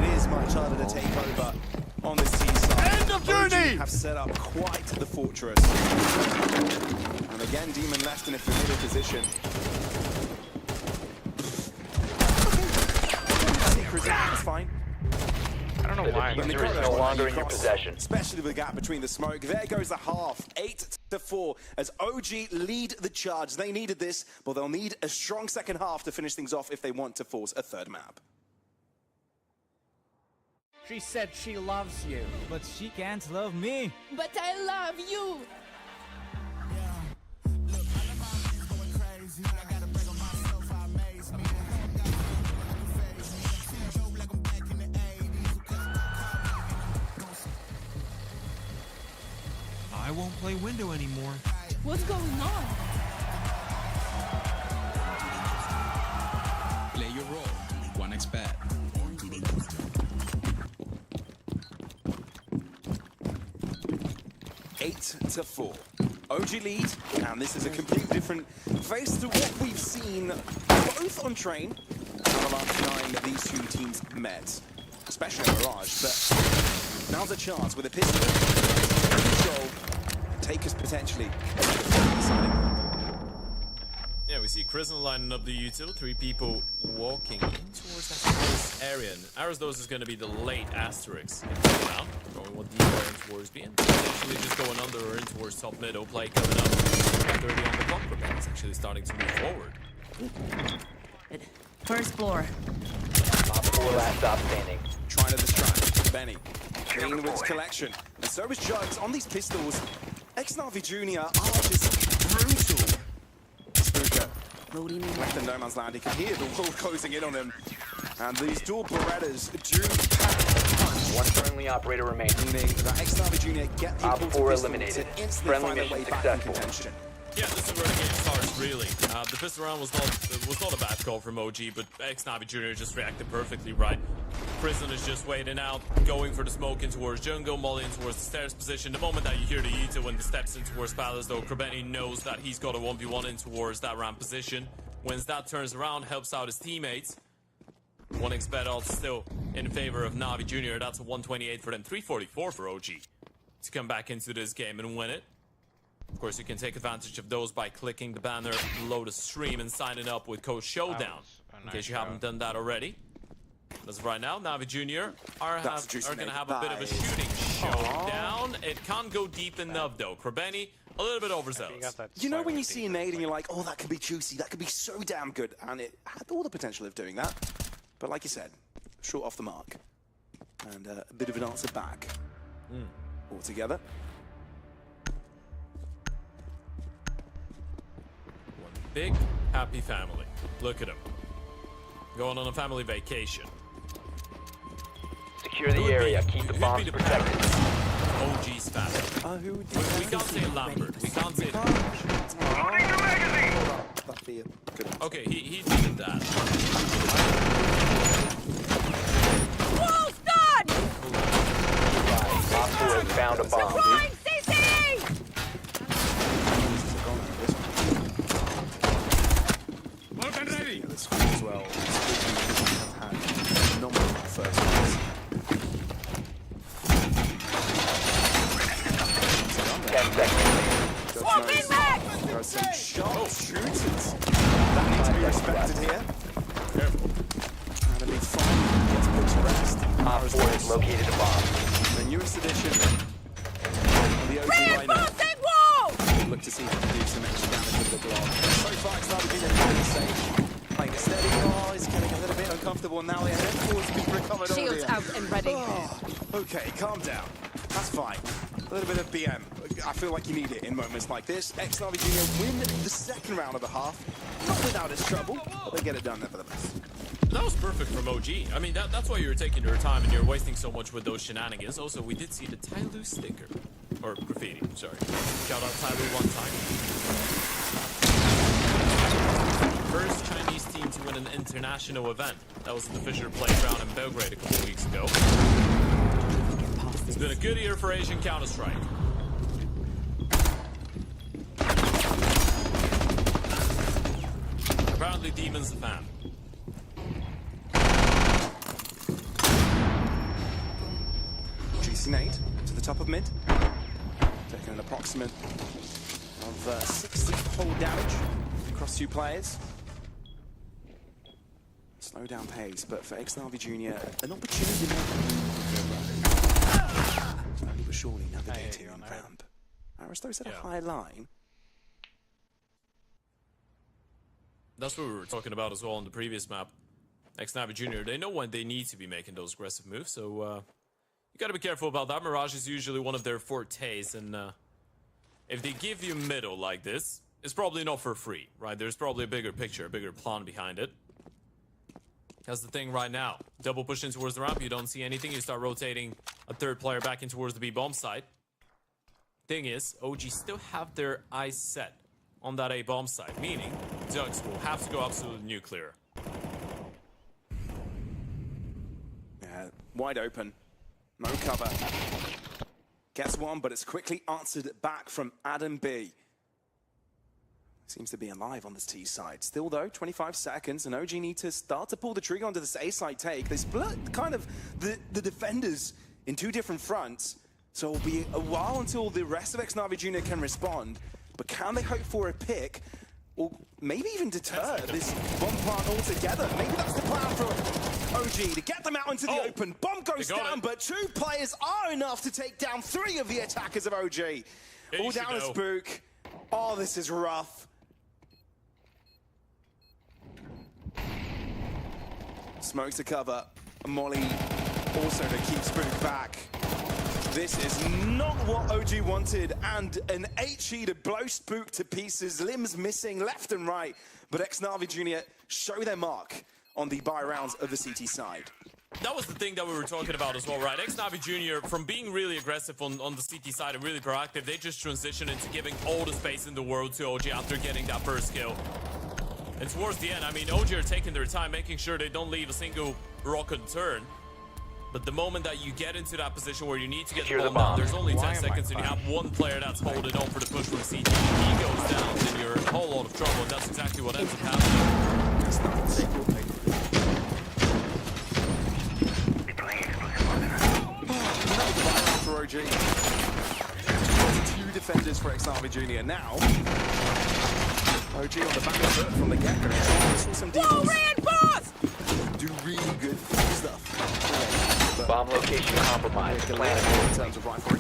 It is much harder to take over on this T side. End of journey! Have set up quite the fortress. And again, Demon left in a familiar position. It's fine. I don't know why. The diffuser is no longer in your possession. Especially with the gap between the smoke. There goes the half. 8-4 as OG lead the charge. They needed this, but they'll need a strong second half to finish things off if they want to force a third map. She said she loves you, but she can't love me. But I love you. I won't play window anymore. What's going on? Play your role. 1xbet. Eight to 4. OG lead, and this is a completely different face to what we've seen both on Train and the last time that these two teams met, especially on Mirage. But now's a chance with a pistol control, take us potentially. Yeah, we see Chrisen lining up the util, 3 people walking in towards that close area. And Arizdos is going to be the late asterisk. Now, going what the area towards B, and potentially just going under or in towards top middle. Play coming up 30 on the clock, but it's actually starting to move forward. First floor. Top 4 last stop standing. Trying to distract Benny. Clean with his collection. And so is Jugs on these pistols. Navi Jr. are just brutal. Spooker left in no man's land. He can hear the wall closing in on him. And these dual Berettas do pack a punch. One friendly operator remaining. Meaning that Navi Jr. get the Top important 4 pistol eliminated. to instantly Friendly find their mission way back in successful. contention. Yeah, this is where the game starts, really. The pistol round was not a bad call from OG, but Navi Jr. just reacted perfectly right. Prison is just waiting out, going for the smoke in towards jungle, Molly in towards the stairs position. The moment that you hear the Yuta when the steps in towards Palace, though, Krabeni knows that he's got a 1v1 in towards that ramp position. When that turns around, helps out his teammates. 1xbet odds still in favor of Navi Jr. That's a 128 for them, 344 for OG to come back into this game and win it. Of course, you can take advantage of those by clicking the banner below the stream and signing up with Code Showdown, in case you haven't done that already. As of right now, Navi Jr. are going to have a bit of a shooting showdown. It can't go deep enough, though. Krabeni, a little bit overzealous. You know when you see a nade and you're like, oh, that could be juicy, that could be so damn good. And it had all the potential of doing that. But like you said, short off the mark. And a bit of an answer back. Altogether. Big, happy family. Look at them. Going on a family vacation. Secure the area. Keep the bombs protected. OG's family. We can't say Lambert. We can't say that. Okay, he did that. Wall's done! Op 4 has found a bomb. Deploying CC! Welcome ready. This as well. Had phenomenal first pass. 10 seconds. Swapping back! There are some sharp shooters that need to be respected here. Careful. And a big fight gets put to rest. Op 4 has located a bomb. The newest edition of the OG right now. Reinforcing wall! Look to see if he can do some extra damage with the Glock. So far, it's not been a good save. Playing it steady. Oh, he's getting a little bit uncomfortable. Now they head towards being recovered. Shields earlier. out and ready. Oh, Okay, calm down. That's fine. A little bit of BM. I feel like you need it in moments like this. XNavi Jr. win the second round of the half. Not without its trouble, but they get it done nevertheless. That was perfect from OG. I mean, that's why you're taking your time and you're wasting so much with those shenanigans. Also, we did see the Tyloo sticker. Or graffiti, sorry. Shout out Tyloo one time. First Chinese team to win an international event. That was at the Fisher Playground in Belgrade a couple of weeks ago. It's been a good year for Asian Counter-Strike. Apparently Demon's a fan. GC nade to the top of mid. Taking an approximate of 60 hold damage across two players. Slow down pace, but for XNavi Jr., an opportunity slowly but surely navigating on ramp. Aristo's at a high line. That's what we were talking about as well on the previous map. XNavi Jr., they know when they need to be making those aggressive moves, so you gotta be careful about that. Mirage is usually one of their fortes, and if they give you middle like this, it's probably not for free, right? There's probably a bigger picture, a bigger plan behind it. That's the thing right now. Double push in towards the ramp, you don't see anything, you start rotating a third player back in towards the B-bomb site. Thing is, OG still have their eyes set on that A-bomb site, meaning Ducks will have to go absolutely nuclear. Yeah, wide open. No cover. Gets one, but it's quickly answered back from Adam B. Seems to be alive on this T side. Still though, 25 seconds, and OG need to start to pull the trigger onto this A side take. They split kind of the defenders in two different fronts, so it'll be a while until the rest of XNavi Jr. can respond. But can they hope for a pick, or maybe even deter this bomb plant altogether? Maybe that's the plan for OG, to get them out into the open. Bomb goes down, but two players are enough to take down three of the attackers of OG. All down a spook. Oh, this is rough. Smoke to cover. Molly also to keep Spook back. This is not what OG wanted, and an HE to blow Spook to pieces. Limbs missing left and right, but XNavi Jr. show their mark on the buy rounds of the CT side. That was the thing that we were talking about as well, right? XNavi Jr., from being really aggressive on the CT side and really proactive, they just transitioned into giving all the space in the world to OG after getting that first kill. And towards the end, I mean, OG are taking their time, making sure they don't leave a single rock and turn. But the moment that you get into that position where you need to get the bomb down, there's only 10 seconds and you have one player that's holding on for the push from CT. He goes down, then you're in a whole lot of trouble, and that's exactly what ends up happening. It's not for OG. 2 defenders for XNavi Jr. Now, OG on the back foot from the get-go. Saw some defense. Do really good stuff. But bomb location compromised. Plan in terms of rifle.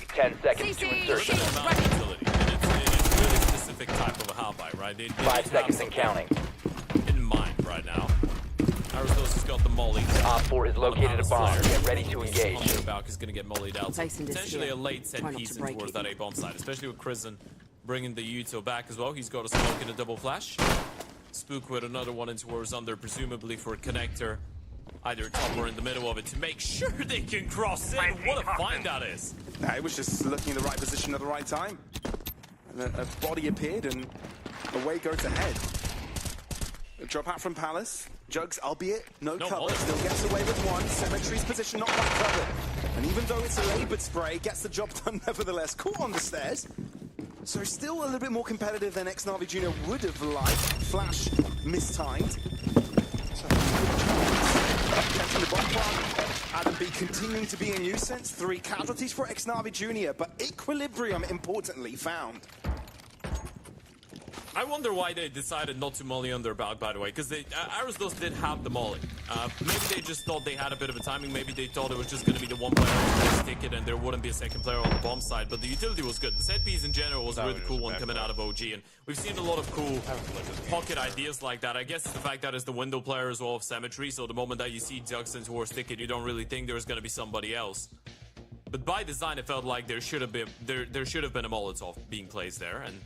10 seconds to insertion. It's really specific type of a half-buy, right? 5 seconds and counting. In mind right now. Aristos has got the molly. Op 4 is located a bomb. Get ready to engage. Balk is going to get mollied out. Potentially a late set piece in towards that A-bomb side, especially with Kristen bringing the Yuto back as well. He's got a smoke and a double flash. Spook with another one in towards under, presumably for a connector. Either top or in the middle of it to make sure they can cross in. What a find that is. Nah, it was just looking in the right position at the right time. And a body appeared and away goes ahead. A drop out from Palace. Jugs, albeit no cover, still gets away with one. Symmetry's position not quite covered. And even though it's a labored spray, gets the job done nevertheless. Caught on the stairs. So still a little bit more competitive than XNavi Jr. would have liked. Flash mistimed. So catching the bomb plant. Adam B continuing to be a nuisance. 3 casualties for XNavi Jr., but equilibrium importantly found. I wonder why they decided not to molly on their back, by the way, because Aristos did have the molly. Maybe they just thought they had a bit of a timing. Maybe they thought it was just going to be the one player who would stick it and there wouldn't be a second player on the bomb side. But the utility was good. The set piece in general was a really cool one coming out of OG. And we've seen a lot of cool pocket ideas like that. I guess it's the fact that it's the window player as well of Symmetry. So the moment that you see Juxin towards stick it, you don't really think there's going to be somebody else. But by design, it felt like there should have been a Molotov being placed there. And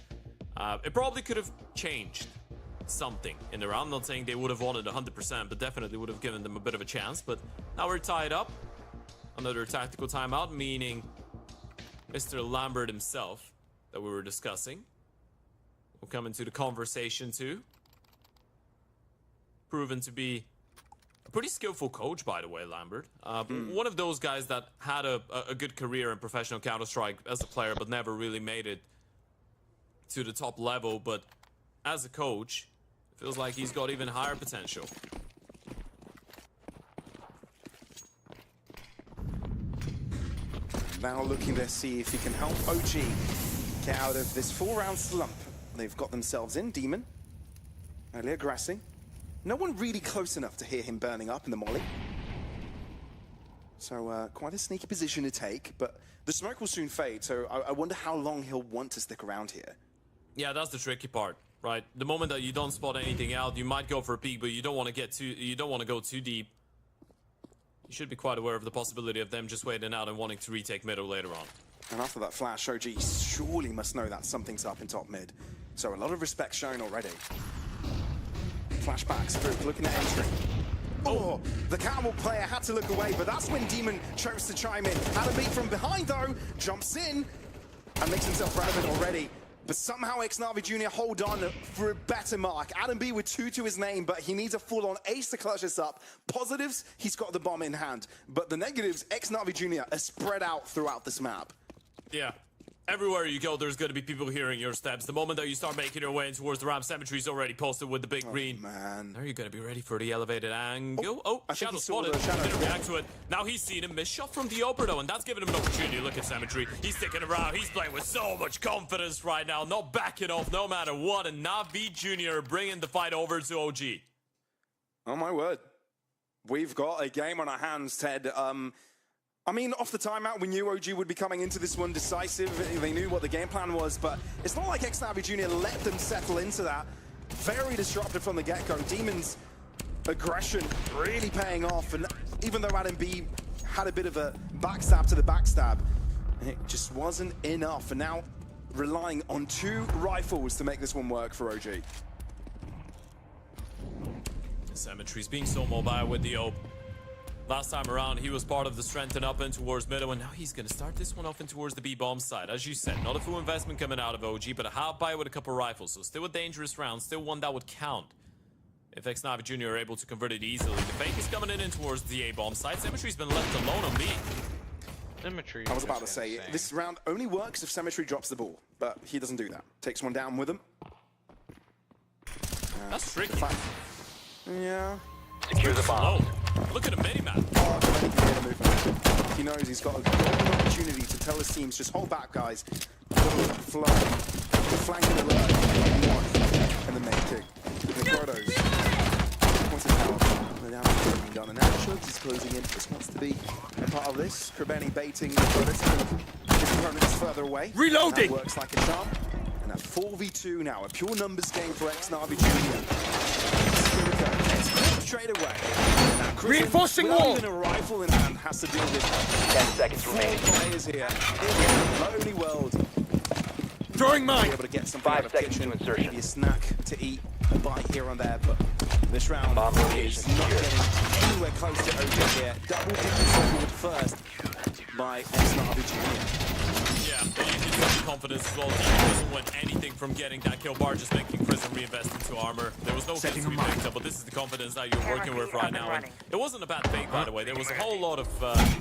it probably could have changed something in the round. I'm not saying they would have won it 100%, but definitely would have given them a bit of a chance. But now we're tied up. Another tactical timeout, meaning Mr. Lambert himself that we were discussing will come into the conversation too. Proven to be a pretty skillful coach, by the way, Lambert. One of those guys that had a good career in professional Counter-Strike as a player, but never really made it to the top level, but as a coach, it feels like he's got even higher potential. Now looking to see if he can help OG get out of this 4-round slump they've got themselves in. Demon, earlier grassing. No one really close enough to hear him burning up in the molly. So quite a sneaky position to take, but the smoke will soon fade, so I wonder how long he'll want to stick around here. Yeah, that's the tricky part, right? The moment that you don't spot anything out, you might go for a peek, but you don't want to go too deep. You should be quite aware of the possibility of them just waiting out and wanting to retake middle later on. And after that flash, OG surely must know that something's up in top mid. So a lot of respect shown already. Flashbacks, Spook looking at entry. Oh, the Catwalk player had to look away, but that's when Demon chose to chime in. Adam B from behind though, jumps in and makes himself relevant already. But somehow Xnavi Jr. hold on for a better mark. Adam B with 2 to his name, but he needs a full-on ace to clutch this up. Positives, he's got the bomb in hand. But the negatives, Xnavi Jr. are spread out throughout this map. Yeah. Everywhere you go, there's going to be people hearing your steps. The moment that you start making your way in towards the ramp, Symmetry's already posted with the big green. Man. Are you going to be ready for the elevated angle? Oh, Shadow saw spotted. the Shadow, Didn't react to it. Now he's seen him. Missed shot from the upper though, and that's giving him an opportunity. Look at Symmetry. He's sticking around. He's playing with so much confidence right now. Not backing off no matter what. And Navi Jr. bringing the fight over to OG. Oh my word. We've got a game on our hands, Ted. I mean, off the timeout, we knew OG would be coming into this one decisive. They knew what the game plan was, but it's not like Xnavi Jr. let them settle into that. Very disruptive from the get-go. Demon's aggression really paying off, and even though Adam B had a bit of a backstab to the backstab, it just wasn't enough. And now relying on 2 rifles to make this one work for OG. Symmetry's being so mobile with the ope. Last time around, he was part of the strengthen up in towards middle, and now he's going to start this one off in towards the B-bomb side. As you said, not a full investment coming out of OG, but a half buy with a couple rifles, so still a dangerous round, still one that would count if Xnavi Jr. are able to convert it easily. The fake is coming in towards the A-bomb side. Symmetry's been left alone on B. Symmetry. I was about to say, this round only works if Symmetry drops the ball, but he doesn't do that. Takes one down with him. That's tricky. Yeah. Secure the bomb. Look at the mini-map. He knows he's got a golden opportunity to tell his teams, just hold back, guys. Flow. Flanking the left. And then make kick. The Protos. Wants his power. The damage is being done. And now Chugs is closing in. Just wants to be a part of this. Krabeni baiting the Protos. His opponent is further away. Reloading! That works like a charm. And a 4v2 now. A pure numbers game for Xnavi Jr. Straight away. Reinforcing wall! Even a rifle in hand has to deal with 10 seconds 4 remaining. players here. In a lonely world. Throwing mine! Be able to get some 5 seconds kitchen, to insertion. maybe a snack to eat, a bite here and there, but this round Bomb is location not secured. getting anywhere close to OG here. Double digits forward first by Xnavi Jr. Yeah, but you can see the confidence as well. He doesn't want anything from getting that kill bar, just making prison reinvest into armor. There was no kills to be picked up, but this is the confidence that you're working with right now. And it wasn't a bad fake, by the way. There was a whole lot of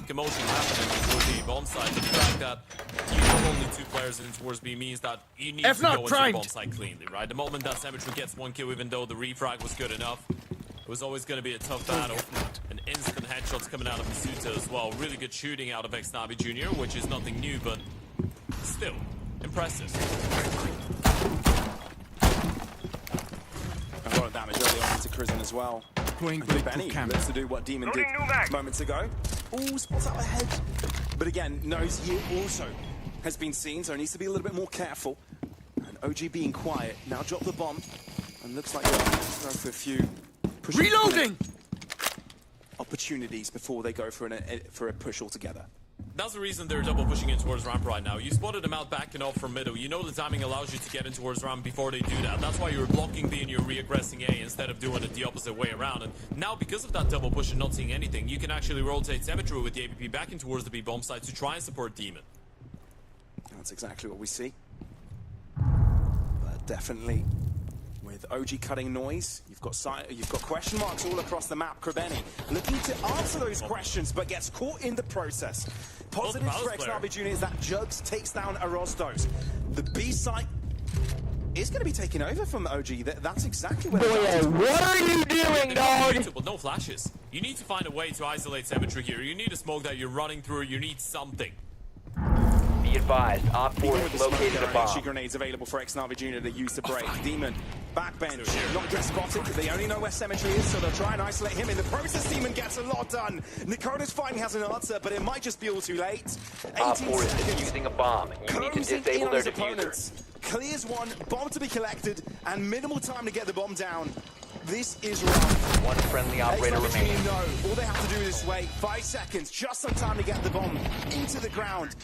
commotion happening towards the bomb side, but the fact that you have only 2 players in towards B means that you need to go into the bomb side cleanly, right? The moment that Symmetry gets 1 kill, even though the refrag was good enough, it was always going to be a tough battle. And instant headshots coming out of Masuta as well. Really good shooting out of Xnavi Jr., which is nothing new, but still impressive. damage early on into Crimson as well. Benny looks to do what Demon did moments ago. Ooh, spots out ahead. But again, knows he also has been seen, so he needs to be a little bit more careful. And OG being quiet, now drop the bomb. And looks like they'll go for a few reloading opportunities before they go for a push altogether. That's the reason they're double pushing in towards ramp right now. You spotted them out backing off from middle. You know the timing allows you to get in towards ramp before they do that. That's why you're blocking B and you're reaggressing A instead of doing it the opposite way around. And now, because of that double push and not seeing anything, you can actually rotate Symmetry with the APP back in towards the B bomb site to try and support Demon. That's exactly what we see. But definitely, with OG cutting noise, you've got question marks all across the map. Krebeni looking to answer those questions, but gets caught in the process. Positives for XNRB Jr. is that Jugs takes down Arostos. The B site is going to be taken over from OG. That's exactly where. What are you doing, dog? Well, no flashes. You need to find a way to isolate Symmetry here. You need a smoke that you're running through. You need something. Be advised, Op 4 has located a bomb. Grenades available for XNRB Jr. to use to break. Demon, backbench, not get spotted. They only know where Symmetry is, so they'll try and isolate him. In the process, Demon gets a lot done. Nakota's finally has an answer, but it might just be all too late. Op 4 is defusing a bomb. You need to disable their diffuser. Clears one, bomb to be collected, and minimal time to get the bomb down. This is rough. One friendly operator remaining. No, all they have to do is wait 5 seconds, just some time to get the bomb into the ground.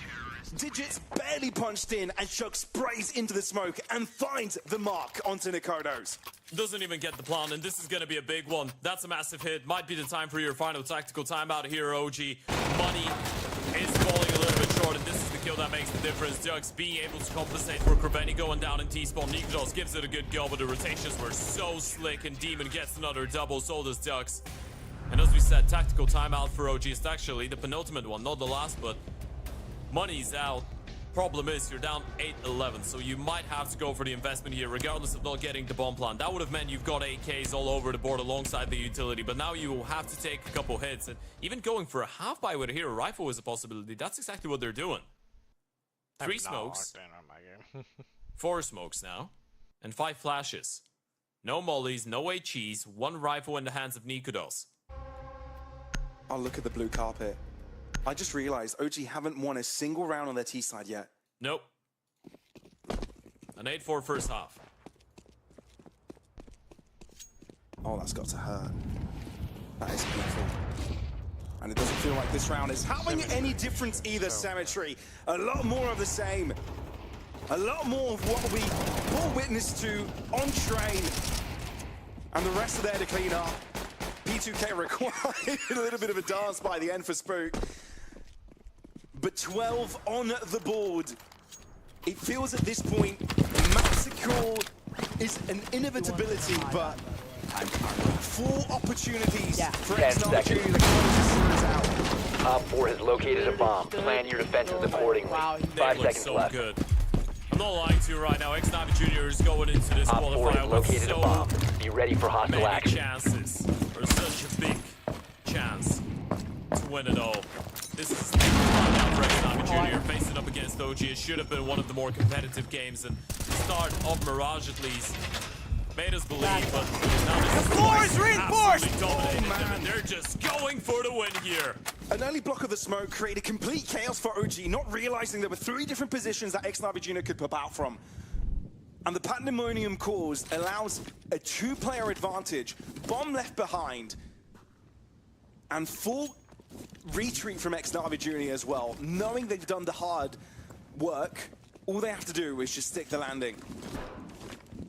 Digits barely punched in, and Shug sprays into the smoke and finds the mark onto Nikodos. Doesn't even get the plan, and this is going to be a big one. That's a massive hit. Might be the time for your final tactical timeout here, OG. Money is falling a little bit short, and this is the kill that makes the difference. Jugs being able to compensate for Krebeni going down in T-spawn. Nikodos gives it a good go, but the rotations were so slick, and Demon gets another double, so does Jugs. And as we said, tactical timeout for OG is actually the penultimate one, not the last, but money's out. Problem is, you're down 8-11, so you might have to go for the investment here, regardless of not getting the bomb plan. That would have meant you've got AKs all over the board alongside the utility, but now you will have to take a couple hits, and even going for a half-buy with a hero rifle is a possibility. That's exactly what they're doing. 3 smokes, 4 smokes now, and 5 flashes. No mollies, no HEs, 1 rifle in the hands of Nikodos. Oh, look at the blue carpet. I just realized OG haven't won a single round on their T side yet. Nope. An 8-4 first half. Oh, that's got to hurt. That is painful. And it doesn't feel like this round is having any difference either, Symmetry. A lot more of the same. A lot more of what we bore witness to on train. And the rest are there to clean up. P2K required a little bit of a dance by the end for Spook. But 12 on the board. It feels at this point, Massacre is an inevitability, but 4 opportunities for 10 XNRB seconds. to close the series out. Op 4 has located a bomb. Plan your defenses accordingly. 5 seconds so left. Good. I'm not lying to you right now. XNRB Jr. is going into this Op 4 qualifier has with located a bomb. so Be ready for hostile many action. chances, or such a big chance to win it all. This is right now for XNRB Jr. facing up against OG. It should have been one of the more competitive games, and the start of Mirage at least made us believe, but now this floor is reinforced! absolutely dominated them, and they're just going for the win here. An early block of the smoke created complete chaos for OG, not realizing there were 3 different positions that XNRB Jr. could pop out from. And the Pandemonium cause allows a 2-player advantage, bomb left behind, and full retreat from XNRB Jr. as well. Knowing they've done the hard work, all they have to do is just stick the landing.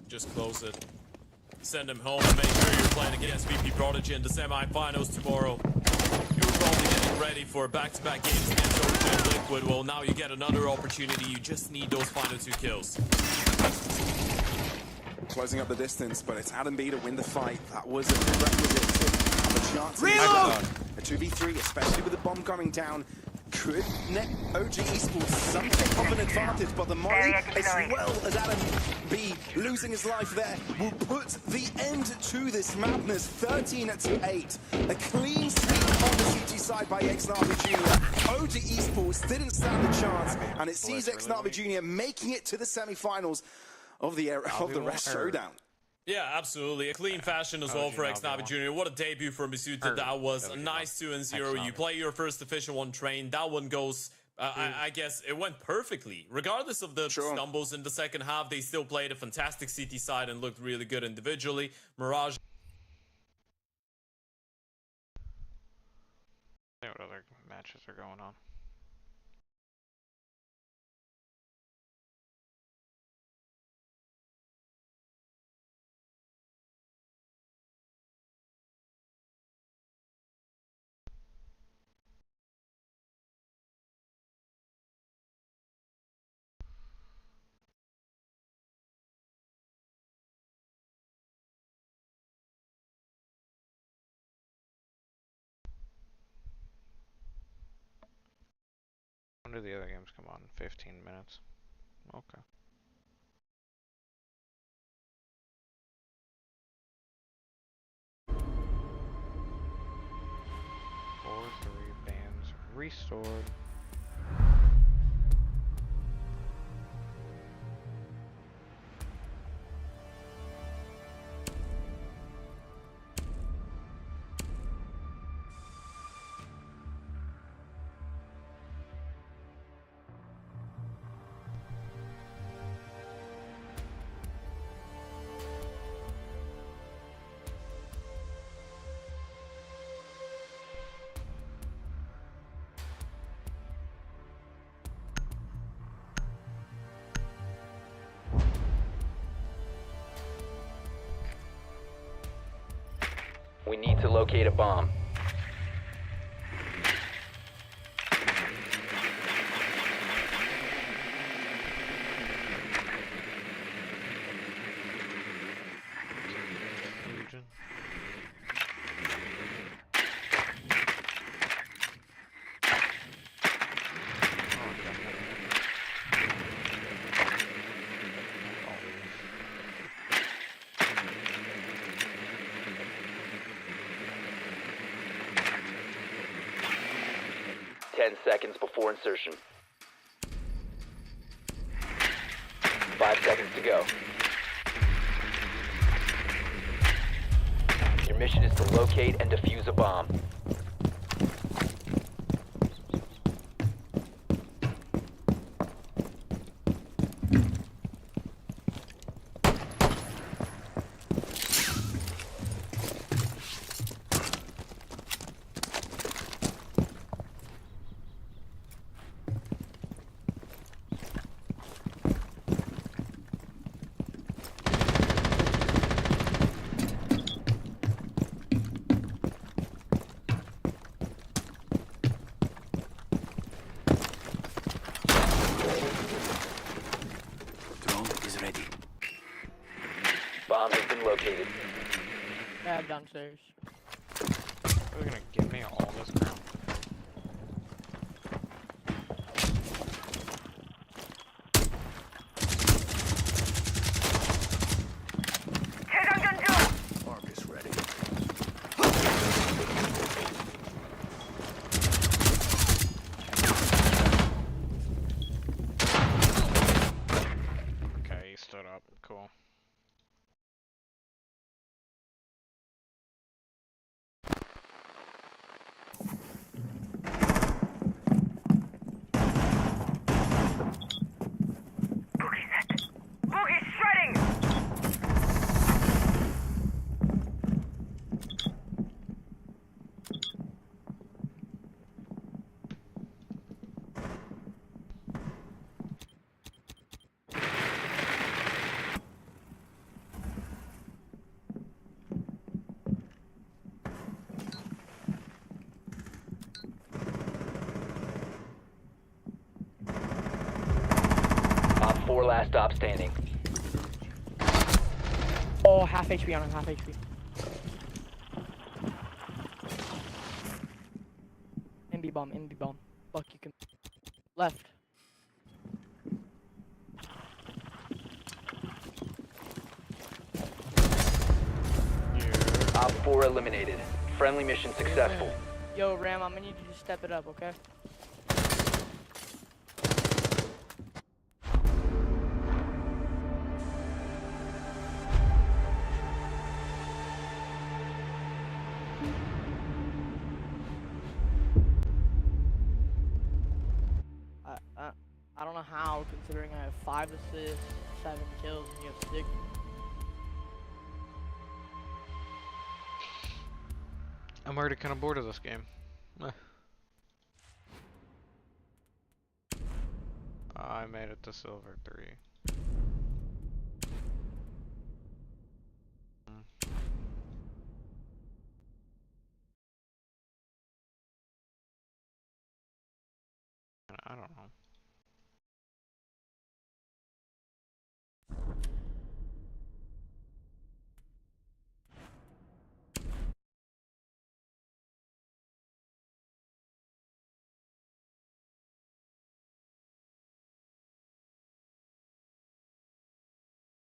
Just close it. Send him home and make sure you're playing against VP Prodigy in the semi-finals tomorrow. You were probably getting ready for back-to-back games against OG and Liquid. Well, now you get another opportunity. You just need those final 2 kills. Closing up the distance, but it's Adam B to win the fight. That was a prerequisite to have a chance. Reload! A 2v3, especially with the bomb coming down, could net OG Esports something of an advantage, but the Molly, as well as Adam B losing his life there, will put the end to this madness. 13-8. A clean sweep on the CG side by XNRB Jr. OG Esports didn't stand a chance, and it sees XNRB Jr. making it to the semi-finals of the Rest Showdown. Yeah, absolutely. A clean fashion as well for Xnavi Jr. What a debut for Misuta. That was a nice 2-0. You play your first official one train. That one goes, I guess it went perfectly. Regardless of the stumbles in the second half, they still played a fantastic CT side and looked really good individually. Mirage. What other matches are going on? When do the other games come on? 15 minutes. Okay. Four, three bands restored. We need to locate a bomb. Legion. Ten seconds before insertion. 5 seconds to go. Your mission is to locate and defuse a bomb. Bomb has been located. Yeah, downstairs. Are they gonna give me all this ground? Marcus ready. Okay, he stood up. Cool. Boogie shredding! Op 4 last stop standing. Oh, half HP on him, half HP. MB bomb, MB bomb. Fuck, you can. Left. Op 4 eliminated. Friendly mission successful. Yo, Ram, I'm gonna need you to step it up, okay? don't know how, considering I have 5 assists, 7 kills, and you have 6. I'm already kind of bored of this game. I made it to silver 3. I don't know.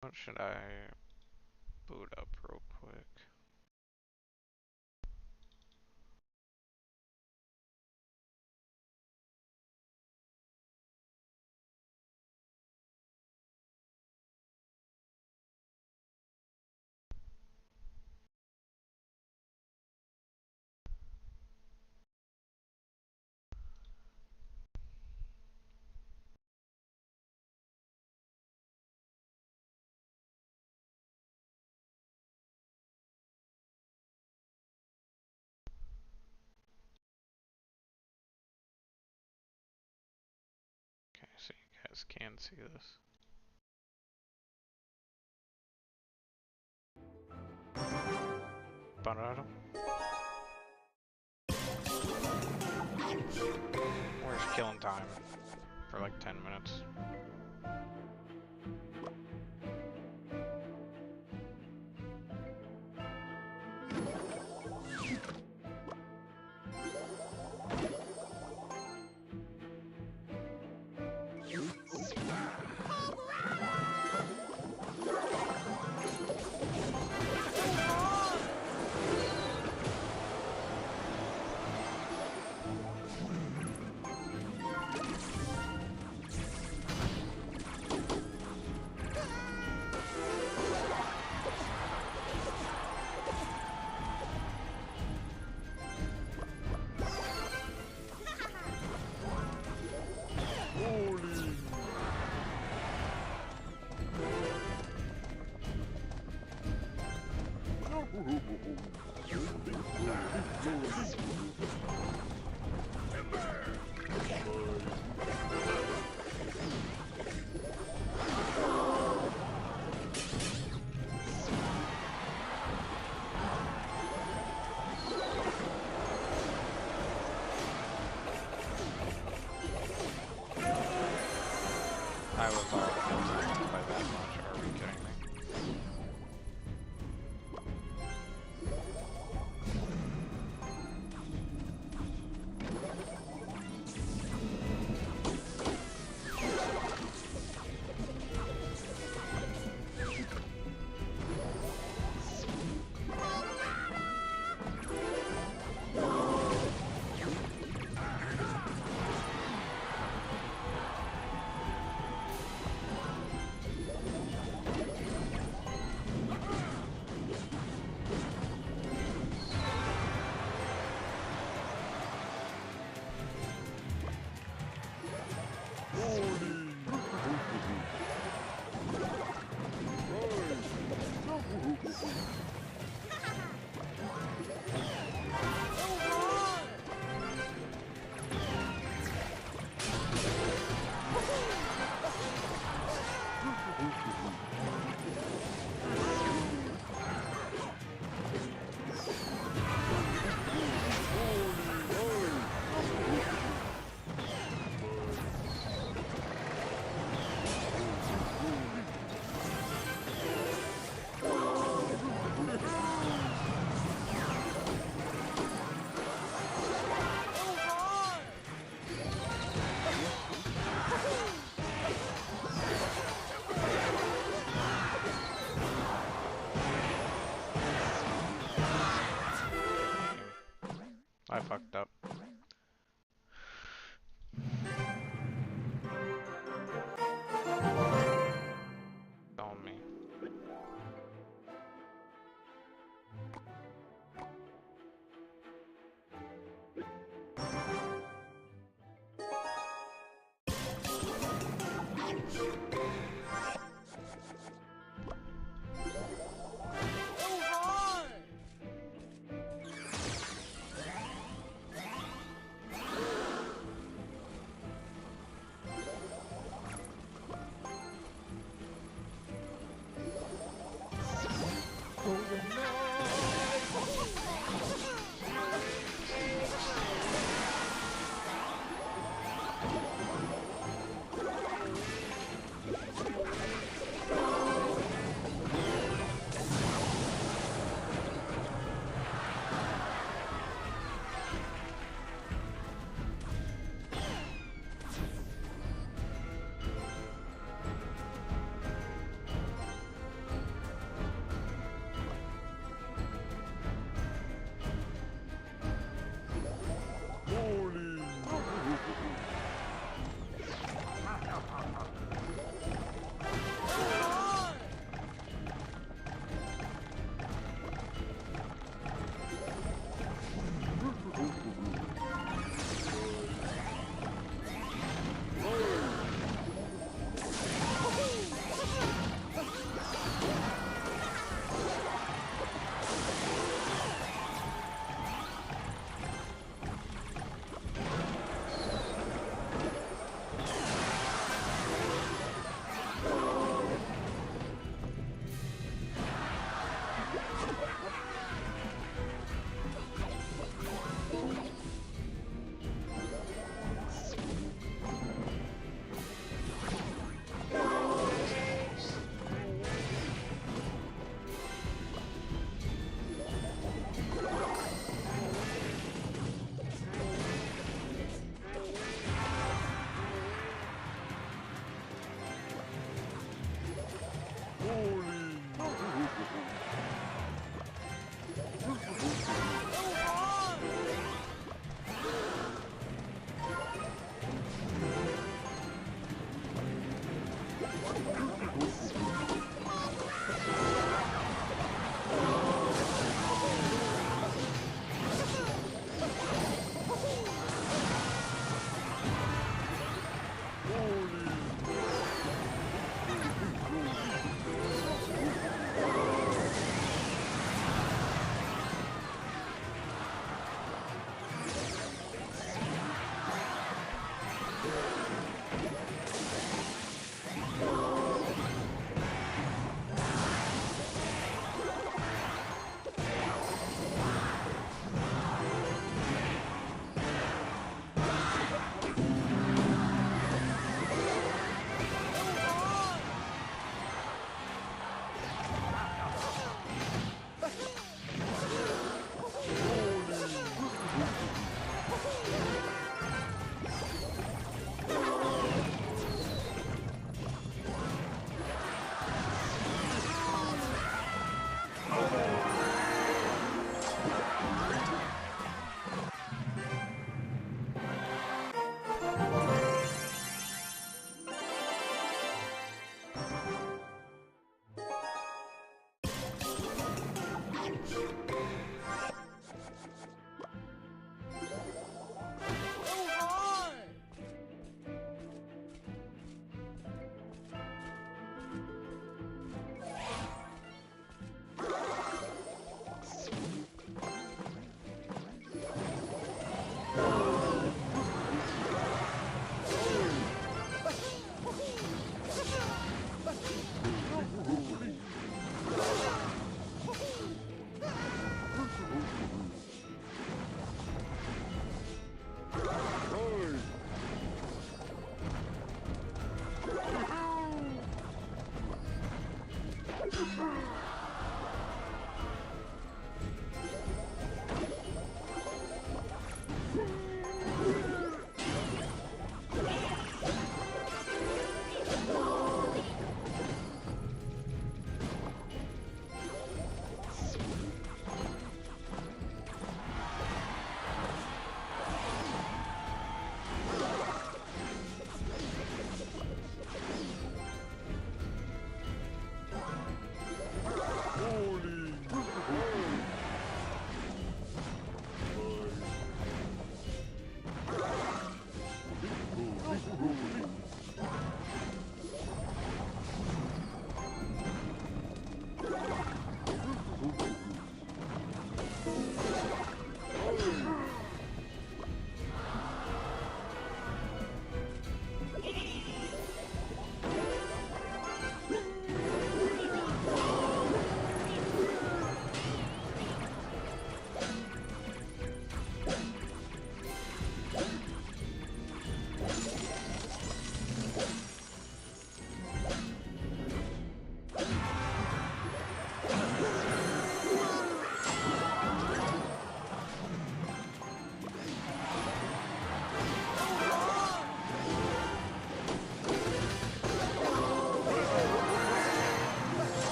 What should I boot up real quick? Okay, so you guys can see this. Parado. We're just killing time for like 10 minutes. I was all killed by that much. Are we kidding me?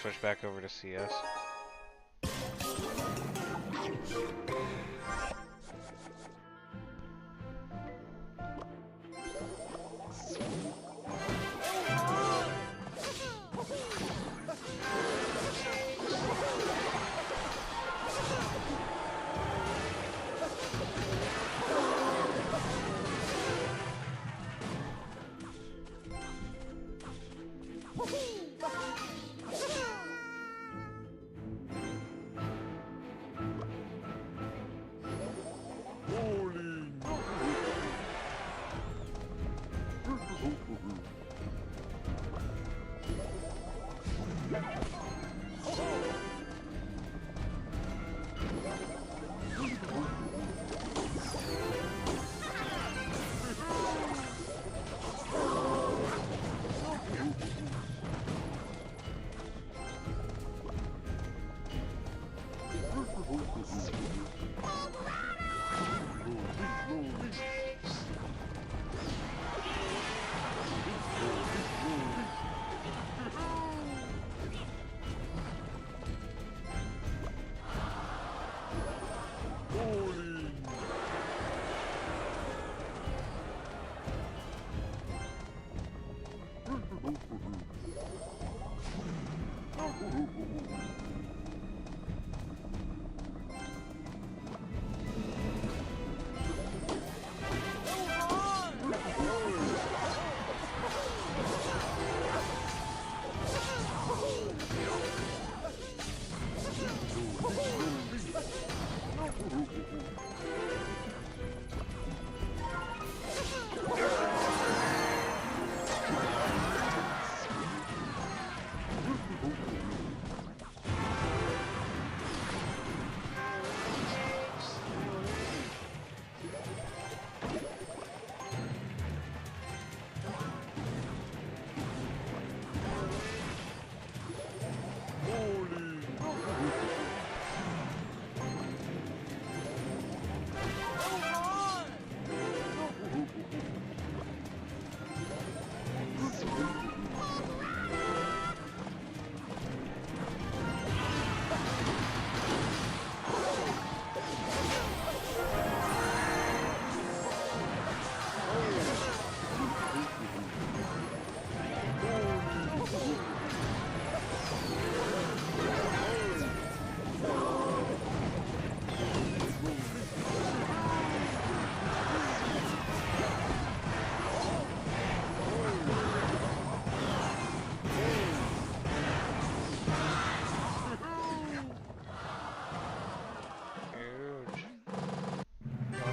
switch back over to CS.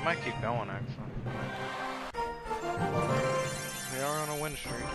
Might keep going, actually. We are on a win streak.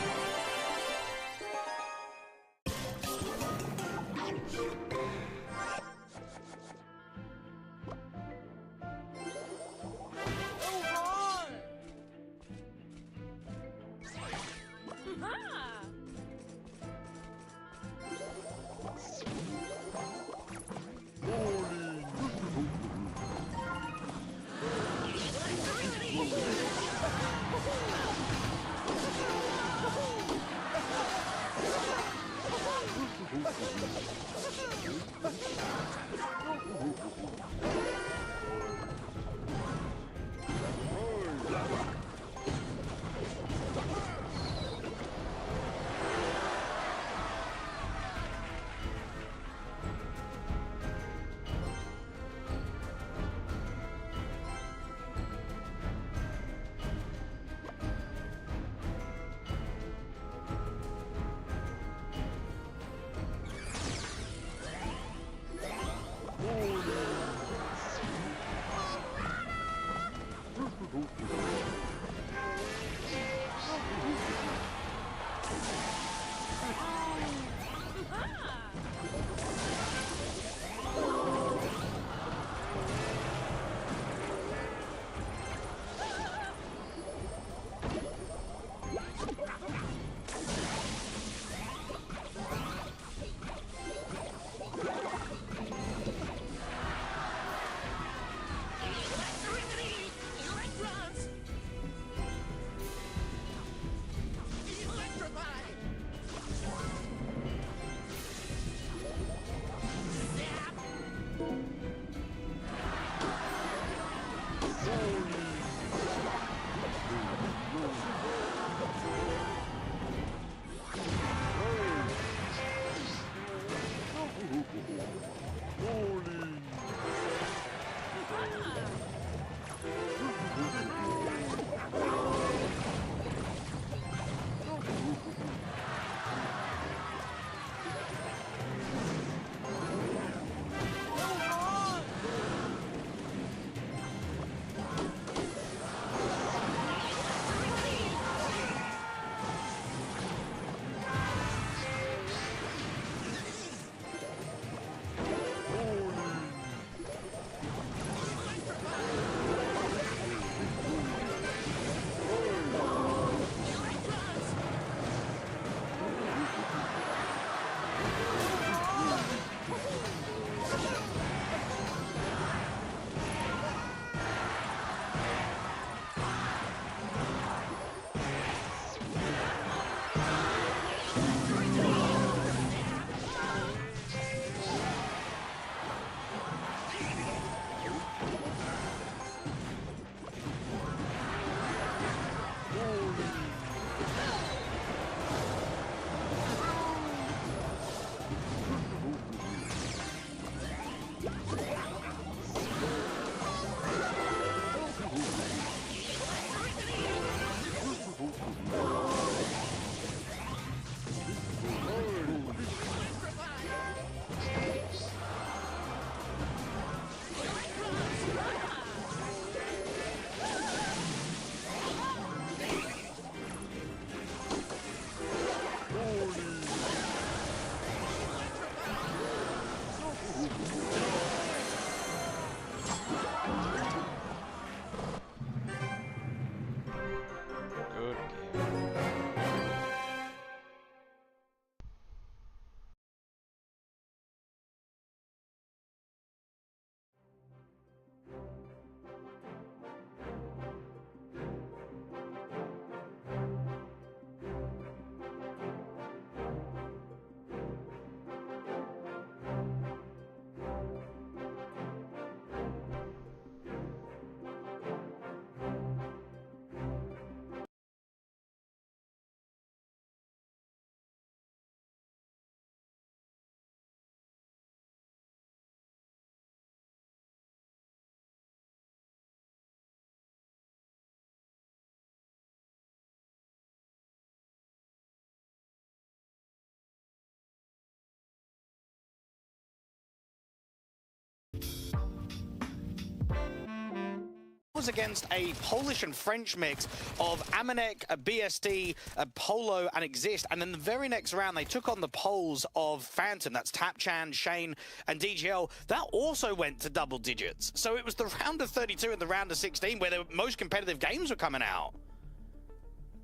was against a Polish and French mix of Amanek, a BSD, a Polo, and Exist. And then the very next round, they took on the Poles of Phantom. That's Tapchan, Shane, and DGL. That also went to double digits. So it was the round of 32 and the round of 16 where the most competitive games were coming out.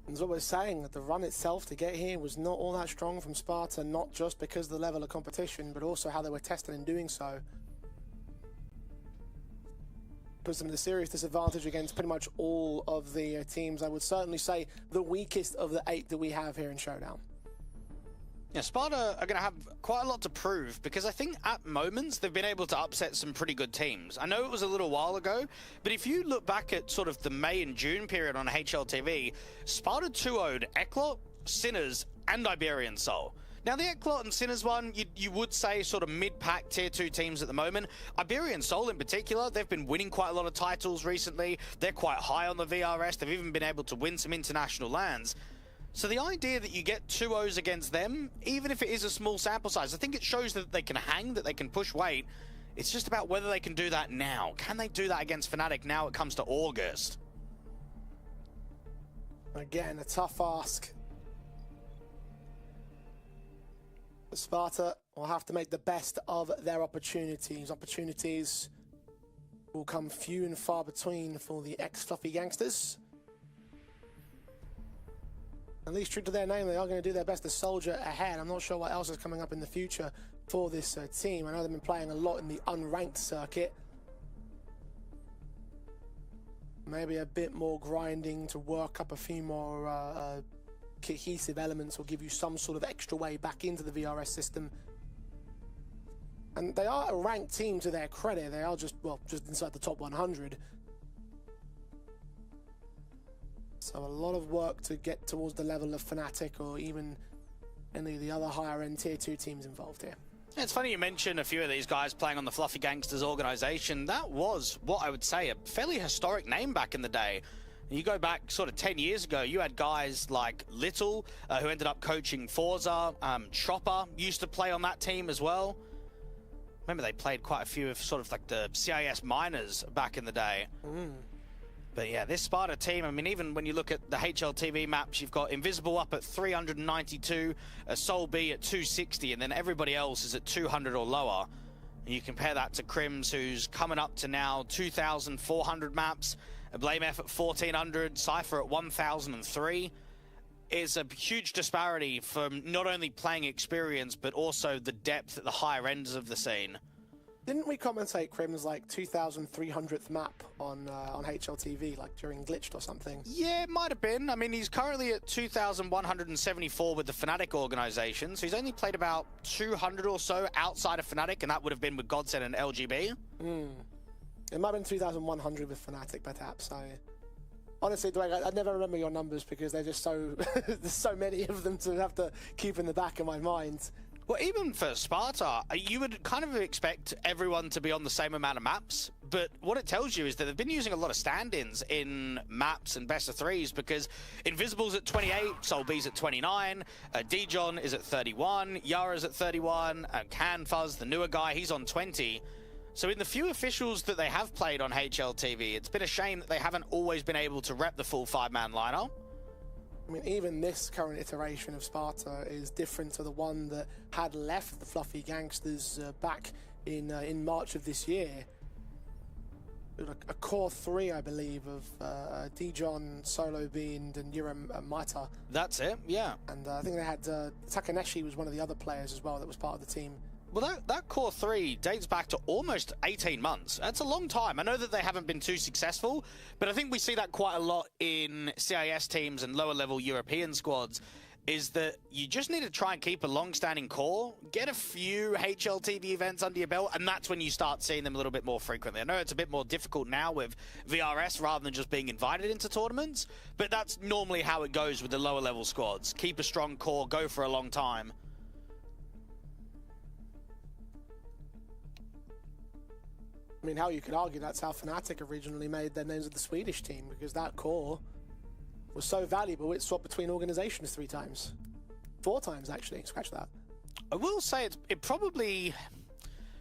That's what we're saying, that the run itself to get here was not all that strong from Sparta, not just because of the level of competition, but also how they were tested in doing so. Puts them at a serious disadvantage against pretty much all of the teams. I would certainly say the weakest of the 8 that we have here in Showdown. Yeah, Sparta are going to have quite a lot to prove because I think at moments they've been able to upset some pretty good teams. I know it was a little while ago, but if you look back at sort of the May and June period on HLTV, Sparta 2-0'd Eklot, Sinners, and Iberian Soul. Now, the Eklot and Sinners one, you would say sort of mid-pack tier 2 teams at the moment. Iberian Soul in particular, they've been winning quite a lot of titles recently. They're quite high on the VRS. They've even been able to win some international lands. So the idea that you get 2-0s against them, even if it is a small sample size, I think it shows that they can hang, that they can push weight. It's just about whether they can do that now. Can they do that against Fnatic now it comes to August? Again, a tough ask. Sparta will have to make the best of their opportunities. Opportunities will come few and far between for the ex-Fluffy Gangsters. At least true to their name, they are going to do their best to soldier ahead. I'm not sure what else is coming up in the future for this team. I know they've been playing a lot in the unranked circuit. Maybe a bit more grinding to work up a few more cohesive elements will give you some sort of extra way back into the VRS system. And they are a ranked team to their credit. They are just inside the top 100. So a lot of work to get towards the level of Fnatic or even any of the other higher end tier 2 teams involved here. It's funny you mention a few of these guys playing on the Fluffy Gangsters organization. That was what I would say a fairly historic name back in the day. You go back sort of 10 years ago, you had guys like Little, who ended up coaching Forza. Chopper used to play on that team as well. Remember they played quite a few of sort of like the CIS minors back in the day. But yeah, this Sparta team, I mean, even when you look at the HLTV maps, you've got Invisible up at 392, Soul B at 260, and then everybody else is at 200 or lower. And you compare that to Crims, who's coming up to now 2,400 maps, Blame F at 1,400, Cypher at 1,003. It's a huge disparity from not only playing experience, but also the depth at the higher ends of the scene. Didn't we commentate Crim's like 2,300th map on HLTV, like during Glitched or something? Yeah, it might have been. I mean, he's currently at 2,174 with the Fnatic organization, so he's only played about 200 or so outside of Fnatic, and that would have been with Godsend and LGB. It might have been 2,100 with Fnatic, perhaps. Honestly, Dwayne, I never remember your numbers because they're just so... there's so many of them to have to keep in the back of my mind. Well, even for Sparta, you would kind of expect everyone to be on the same amount of maps, but what it tells you is that they've been using a lot of stand-ins in maps and best of threes because Invisible's at 28, Soul B's at 29, Dijon is at 31, Yara's at 31, Canfuzz, the newer guy, he's on 20. So in the few officials that they have played on HLTV, it's been a shame that they haven't always been able to rep the full 5-man lineup. I mean, even this current iteration of Sparta is different to the one that had left the Fluffy Gangsters back in March of this year. A core 3, I believe, of Dijon, Solo B, and Yura Maita. That's it, yeah. And I think they had Takaneshi was one of the other players as well that was part of the team. Well, that core 3 dates back to almost 18 months. That's a long time. I know that they haven't been too successful, but I think we see that quite a lot in CIS teams and lower-level European squads, is that you just need to try and keep a long-standing core, get a few HLTV events under your belt, and that's when you start seeing them a little bit more frequently. I know it's a bit more difficult now with VRS rather than just being invited into tournaments, but that's normally how it goes with the lower-level squads. Keep a strong core, go for a long time. I mean, how you could argue that's how Fnatic originally made their names with the Swedish team, because that core was so valuable it swapped between organizations 3 times. 4 times, actually. Scratch that. I will say it probably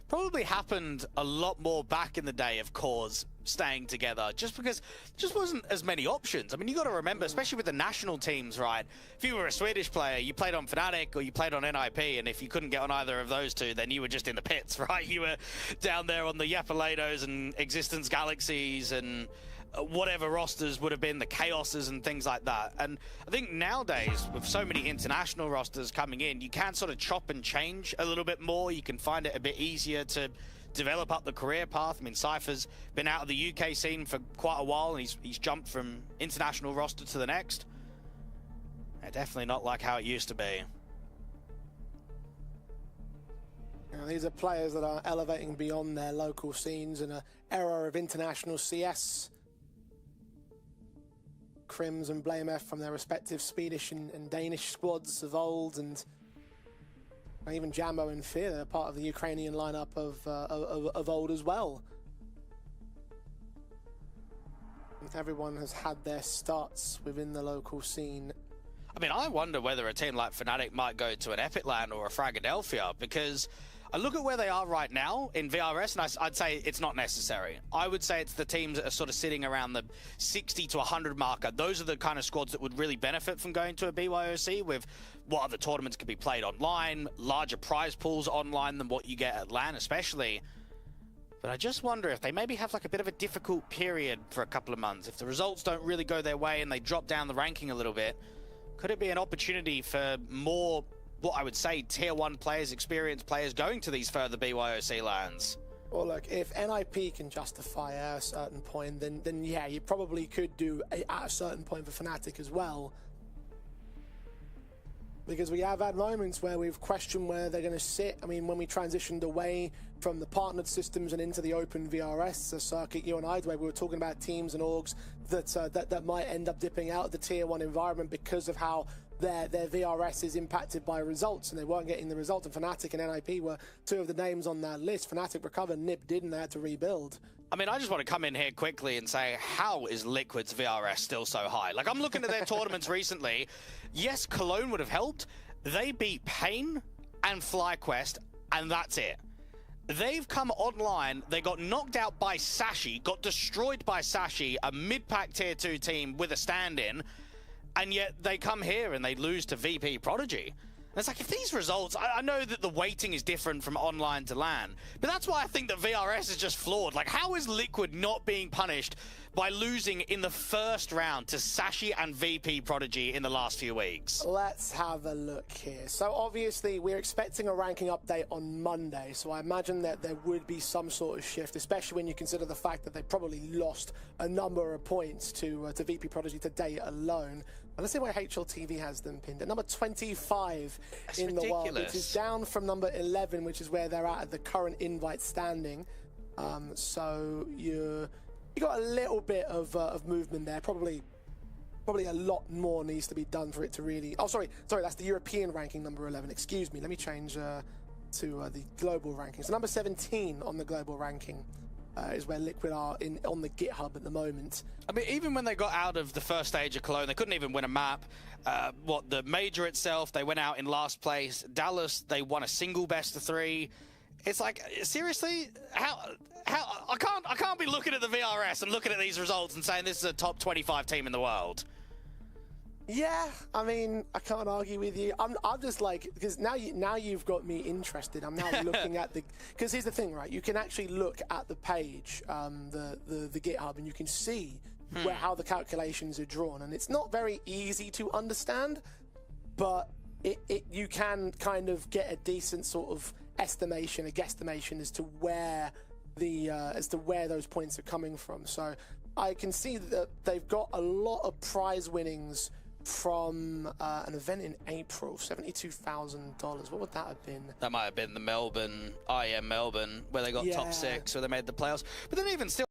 probably happened a lot more back in the day of cores staying together, just because there just wasn't as many options. I mean, you got to remember, especially with the national teams, right? If you were a Swedish player, you played on Fnatic or you played on NIP, and if you couldn't get on either of those two, then you were just in the pits, right? You were down there on the Yapalados and Existence Galaxies and whatever rosters would have been, the Chaoses and things like that. And I think nowadays, with so many international rosters coming in, you can sort of chop and change a little bit more. You can find it a bit easier to develop up the career path. I mean, Cypher's been out of the UK scene for quite a while, and he's jumped from international roster to the next. Definitely not like how it used to be. You know, these are players that are elevating beyond their local scenes in an era of international CS. Crims and Blamef from their respective Swedish and Danish squads of old, and even Jambo and Fear, they're part of the Ukrainian lineup of old as well. Everyone has had their starts within the local scene. I mean, I wonder whether a team like Fnatic might go to an Epic Land or a Fragadelphia, because I look at where they are right now in VRS, and I'd say it's not necessary. I would say it's the teams that are sort of sitting around the 60 to 100 marker. Those are the kind of squads that would really benefit from going to a BYOC, with what other tournaments can be played online, larger prize pools online than what you get at LAN especially. But I just wonder if they maybe have like a bit of a difficult period for a couple of months. If the results don't really go their way and they drop down the ranking a little bit, could it be an opportunity for more, what I would say, tier 1 players, experienced players going to these further BYOC lands? Well, look, if NIP can justify at a certain point, then yeah, you probably could do at a certain point for Fnatic as well. Because we have had moments where we've questioned where they're going to sit. I mean, when we transitioned away from the partnered systems and into the open VRS circuit, you and I, Dwayne, we were talking about teams and orgs that might end up dipping out of the tier 1 environment because of how their VRS is impacted by results, and they weren't getting the results. And Fnatic and NIP were two of the names on that list. Fnatic recovered, NIP didn't, they had to rebuild. I mean, I just want to come in here quickly and say, how is Liquid's VRS still so high? Like, I'm looking at their tournaments recently. Yes, Cologne would have helped. They beat Pain and FlyQuest, and that's it. They've come online, they got knocked out by Sashi, got destroyed by Sashi, a mid-pack tier 2 team with a stand-in, and yet they come here and they lose to VP Prodigy. And it's like, if these results, I know that the weighting is different from online to LAN, but that's why I think that VRS is just flawed. Like, how is Liquid not being punished by losing in the first round to Sashi and VP Prodigy in the last few weeks? Let's have a look here. So obviously we're expecting a ranking update on Monday, so I imagine that there would be some sort of shift, especially when you consider the fact that they probably lost a number of points to VP Prodigy today alone. And let's see where HLTV has them pinned at number 25 in the world, which is down from number 11, which is where they're at the current invite standing. So you got a little bit of movement there. Probably a lot more needs to be done for it to really. Oh, sorry, that's the European ranking, number 11. Excuse me. Let me change to the global ranking. So number 17 on the global ranking is where Liquid are on the GitHub at the moment. I mean, even when they got out of the first stage of Cologne, they couldn't even win a map. The major itself, they went out in last place. Dallas, they won a single best of 3. It's like, seriously, how I can't be looking at the VRS and looking at these results and saying this is a top 25 team in the world. Yeah, I mean, I can't argue with you. I'm just like, because now you've got me interested. I'm now looking at because here's the thing, right? You can actually look at the page, the GitHub, and you can see how the calculations are drawn, and it's not very easy to understand, but you can kind of get a decent sort of estimation, a guesstimation as to where those points are coming from. So I can see that they've got a lot of prize winnings from an event in April, $72,000. What would that have been? That might have been the Melbourne, Melbourne, where they got top 6, where they made the playoffs. But then even still,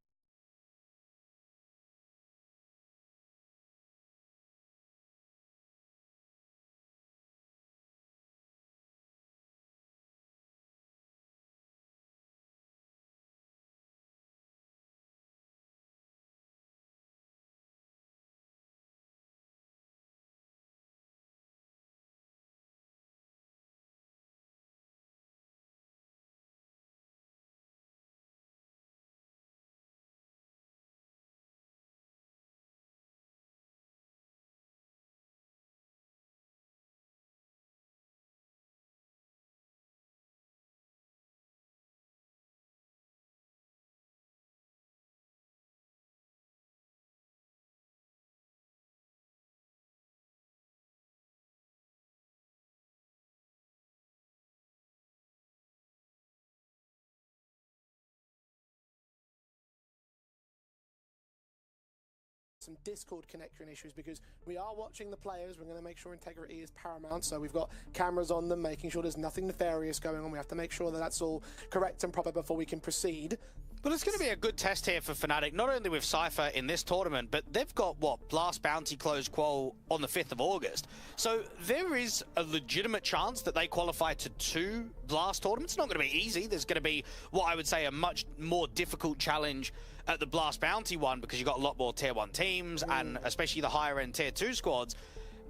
some Discord connection issues because we are watching the players. We're going to make sure integrity is paramount. So we've got cameras on them, making sure there's nothing nefarious going on. We have to make sure that that's all correct and proper before we can proceed. But it's going to be a good test here for Fnatic, not only with Cypher in this tournament, but they've got, what, Blast Bounty closed qual on the 5th of August. So there is a legitimate chance that they qualify to 2 Blast tournaments. It's not going to be easy. There's going to be, what I would say, a much more difficult challenge at the Blast Bounty one because you've got a lot more Tier 1 teams and especially the higher-end Tier 2 squads.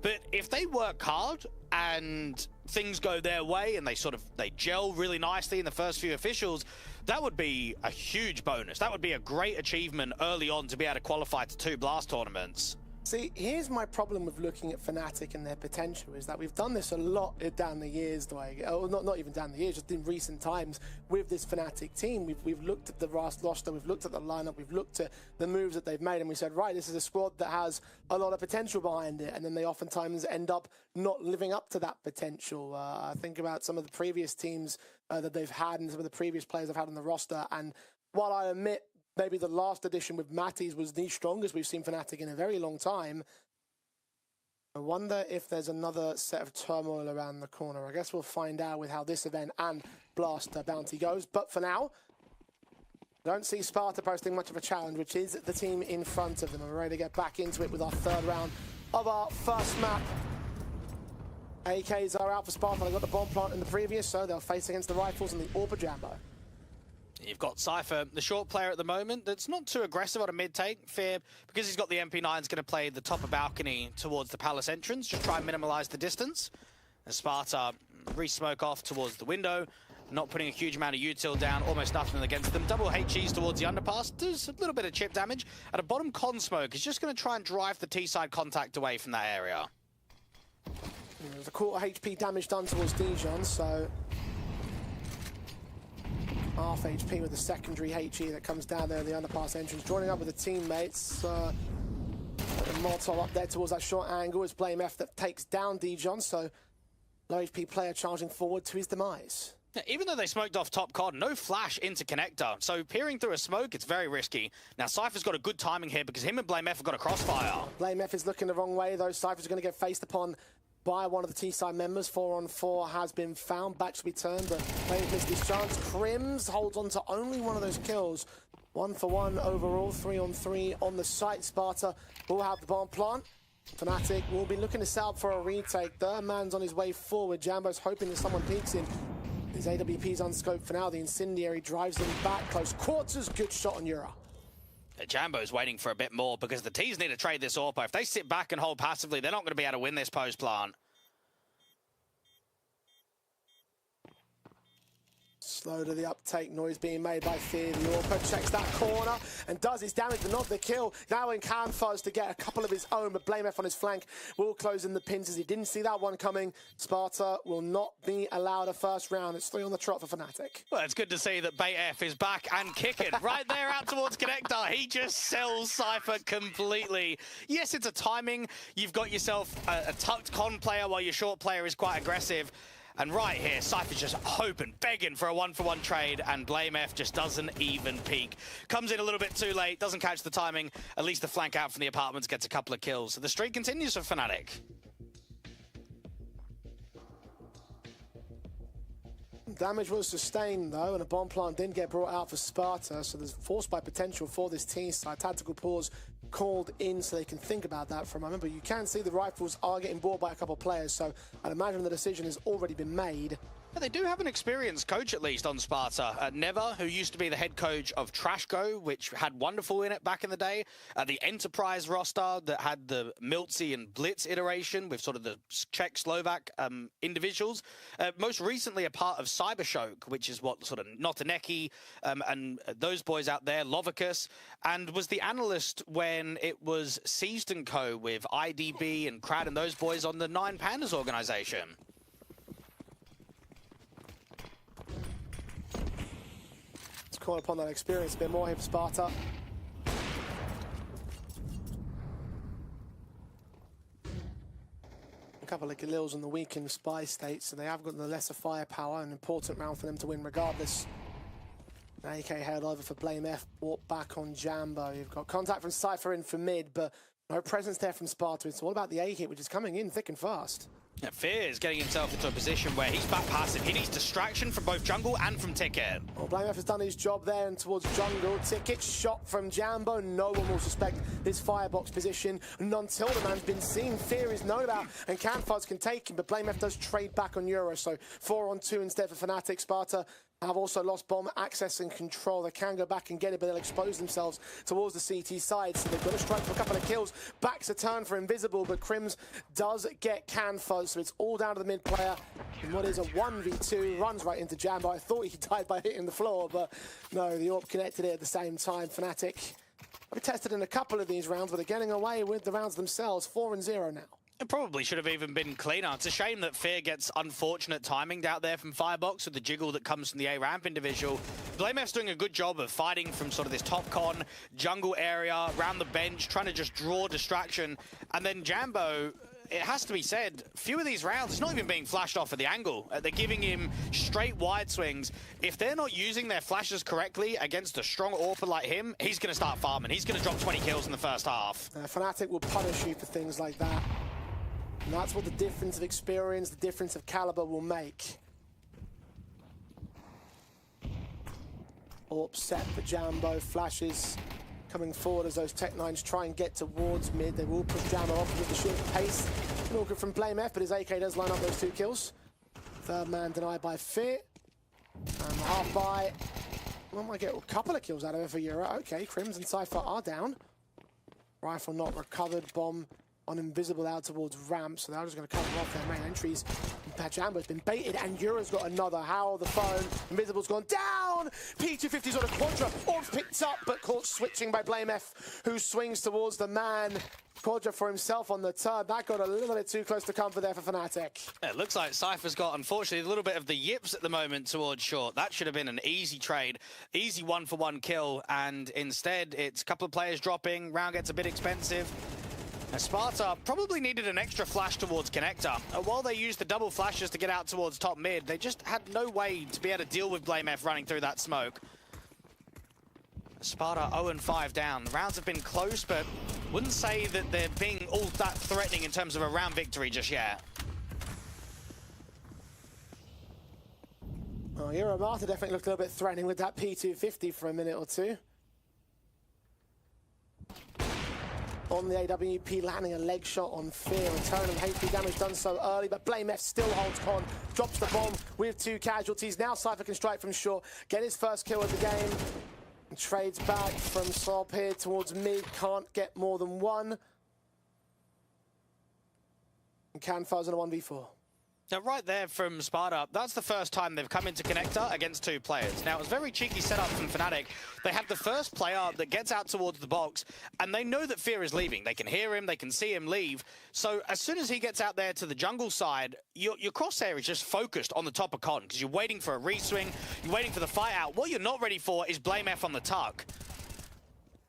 But if they work hard and things go their way and they gel really nicely in the first few officials, that would be a huge bonus. That would be a great achievement early on to be able to qualify to 2 Blast tournaments. See, here's my problem with looking at Fnatic and their potential is that we've done this a lot down the years, not even down the years, just in recent times with this Fnatic team. We've looked at the roster, we've looked at the lineup, we've looked at the moves that they've made, and we said, right, this is a squad that has a lot of potential behind it, and then they oftentimes end up not living up to that potential. I think about some of the previous teams that they've had and some of the previous players they've had on the roster, and while I admit maybe the last edition with Matties was the strongest we've seen Fnatic in a very long time, I wonder if there's another set of turmoil around the corner. I guess we'll find out with how this event and Blast Bounty goes. But for now, don't see Sparta posting much of a challenge, which is the team in front of them. And we're ready to get back into it with our 3rd round of our first map. AKs are out for Sparta. They got the bomb plant in the previous, so they'll face against the Rifles and the Orpa Jambo. You've got Cypher, the short player at the moment, that's not too aggressive on a mid-take. Fair, because he's got the MP9, is going to play the top of balcony towards the Palace entrance, just try and minimize the distance. As Sparta re-smoke off towards the window, not putting a huge amount of util down, almost nothing against them. Double HEs towards the underpass, does a little bit of chip damage. At a bottom con smoke, is just going to try and drive the T-side contact away from that area. There's a quarter HP damage done towards Dijon, so half HP with the secondary HE that comes down there in the underpass entrance. Joining up with the teammates. Molotov up there towards that short angle is Blame F that takes down Dijon, so low HP player charging forward to his demise. Even though they smoked off top cod, no flash into connector. So peering through a smoke, it's very risky. Now Cypher's got a good timing here because him and Blame F have got a crossfire. Blame F is looking the wrong way though. Cypher's going to get faced upon by one of the T-side members. 4-on-4 has been found. Back to be turned, but Blame F missed his chance. Crims holds on to only one of those kills. 1-for-1 overall, 3-on-3 on the site. Sparta will have the bomb plant. Fnatic will be looking to set up for a retake. Their man's on his way forward. Jambo's hoping that someone peeks in. His AWP's unscoped for now. The incendiary drives him back close quarters. Good shot on Yura. Jambo's waiting for a bit more because the T's need to trade this Orpo. If they sit back and hold passively, they're not going to be able to win this post plant. Slow to the uptake, noise being made by Fear. The Orpo checks that corner and does his damage, but not the kill. Now in Canfos to get a couple of his own, but Blame F on his flank will close in the pins as he didn't see that one coming. Sparta will not be allowed a first round. It's 3 on the trot for Fnatic. Well, it's good to see that Bait F is back and kicking right there out towards connector. He just sells Cypher completely. Yes, it's a timing. You've got yourself a tucked con player while your short player is quite aggressive. And right here, Cypher's just hoping, begging for a 1-for-1 trade, and Blame F just doesn't even peek. Comes in a little bit too late, doesn't catch the timing. At least the flank out from the apartments gets a couple of kills. So the streak continues for Fnatic. Damage was sustained though, and a bomb plant didn't get brought out for Sparta, so there's force by potential for this team side. Tactical pause called in so they can think about that for a moment, but you can see the Rifles are getting bored by a couple of players, so I'd imagine the decision has already been made. Yeah, they do have an experienced coach, at least, on Sparta. Never, who used to be the head coach of Trashgo, which had Wonderful in it back in the day. The Enterprise roster that had the Miltzy and Blitz iteration with sort of the Czech-Slovak individuals. Most recently a part of Cybershock, which is what sort of Notaneki and those boys out there, Lovicus, and was the analyst when it was Seized & Co. with IDB and Crad and those boys on the Nine Pandas organization. Call upon that experience a bit more here for Sparta. A couple of Galils on the weakened spy state, so they have got the lesser firepower, an important round for them to win regardless. AK held over for Blame F, brought back on Jambo. You've got contact from Cypher in for mid, but no presence there from Sparta. It's all about the A hit, which is coming in thick and fast. Yeah, Fear is getting himself into a position where he's back passive. He needs distraction from both jungle and from Ticket. Well, Blame F has done his job there and towards jungle. Ticket shot from Jambo. No one will suspect his firebox position until the man's been seen. Fear is known about, and Canfuz can take him, but Blame F does trade back on Euro, so 4-on-2 instead for Fnatic. Sparta have also lost bomb access and control. They can go back and get it, but they'll expose themselves towards the CT side, so they've got to strike for a couple of kills. Back's a turn for Invisible, but Crims does get Canfuz, so it's all down to the mid player. And what is a 1v2, runs right into Jambo. I thought he died by hitting the floor, but no, the AWP connected it at the same time. Fnatic have tested in a couple of these rounds, but they're getting away with the rounds themselves. 4-0 now. It probably should have even been cleaner. It's a shame that Fear gets unfortunate timing out there from Firebox with the jiggle that comes from the A ramp individual. BlameF's doing a good job of fighting from sort of this top con, jungle area, around the bench, trying to just draw distraction. And then Jambo, it has to be said, few of these rounds, it's not even being flashed off at the angle. They're giving him straight wide swings. If they're not using their flashes correctly against a strong AWPer like him, he's going to start farming. He's going to drop 20 kills in the first half. Fnatic will punish you for things like that. And that's what the difference of experience, the difference of caliber will make. AWP set for Jambo, flashes coming forward as those Tech-9s try and get towards mid. They will push Jambo off with the short pace. No good from Blame F, but his AK does line up those 2 kills. Third man denied by Fear. And half by, well, might get a couple of kills out of it for Euro. Okay, Crims and Cypher are down. Rifle not recovered, bomb on Invisible out towards ramp, so they're just going to cover off their main entries. Jambo's been baited, and Euro's got another. Howl the phone. Invisible's gone down! P250's on a quadra. Orbs picked up, but caught switching by Blame F, who swings towards the man. Quadra for himself on the turn. That got a little bit too close to comfort there for Fnatic. It looks like Cypher's got, unfortunately, a little bit of the yips at the moment towards short. That should have been an easy trade, easy 1-for-1 kill, and instead it's a couple of players dropping, round gets a bit expensive. And Sparta probably needed an extra flash towards Connector. While they used the double flashes to get out towards top mid, they just had no way to be able to deal with Blame F running through that smoke. Sparta 0-5 down. The rounds have been close, but wouldn't say that they're being all that threatening in terms of a round victory just yet. Oh, Euro Marta definitely looked a little bit threatening with that P250 for a minute or two. On the AWP, landing a leg shot on Fear. Return and HP damage done so early, but Blame F still holds con. Drops the bomb with 2 casualties. Now Cypher can strike from short, get his first kill of the game. And trades back from Slob here towards mid. Can't get more than 1. And Canfuz in a 1v4. Now, right there from Sparta, that's the first time they've come into Connector against 2 players. Now, it was very cheeky setup from Fnatic. They have the first player that gets out towards the box, and they know that Fear is leaving. They can hear him, they can see him leave. So as soon as he gets out there to the jungle side, your crosshair is just focused on the top of con, because you're waiting for a reswing, you're waiting for the fight out. What you're not ready for is Blame F on the tuck.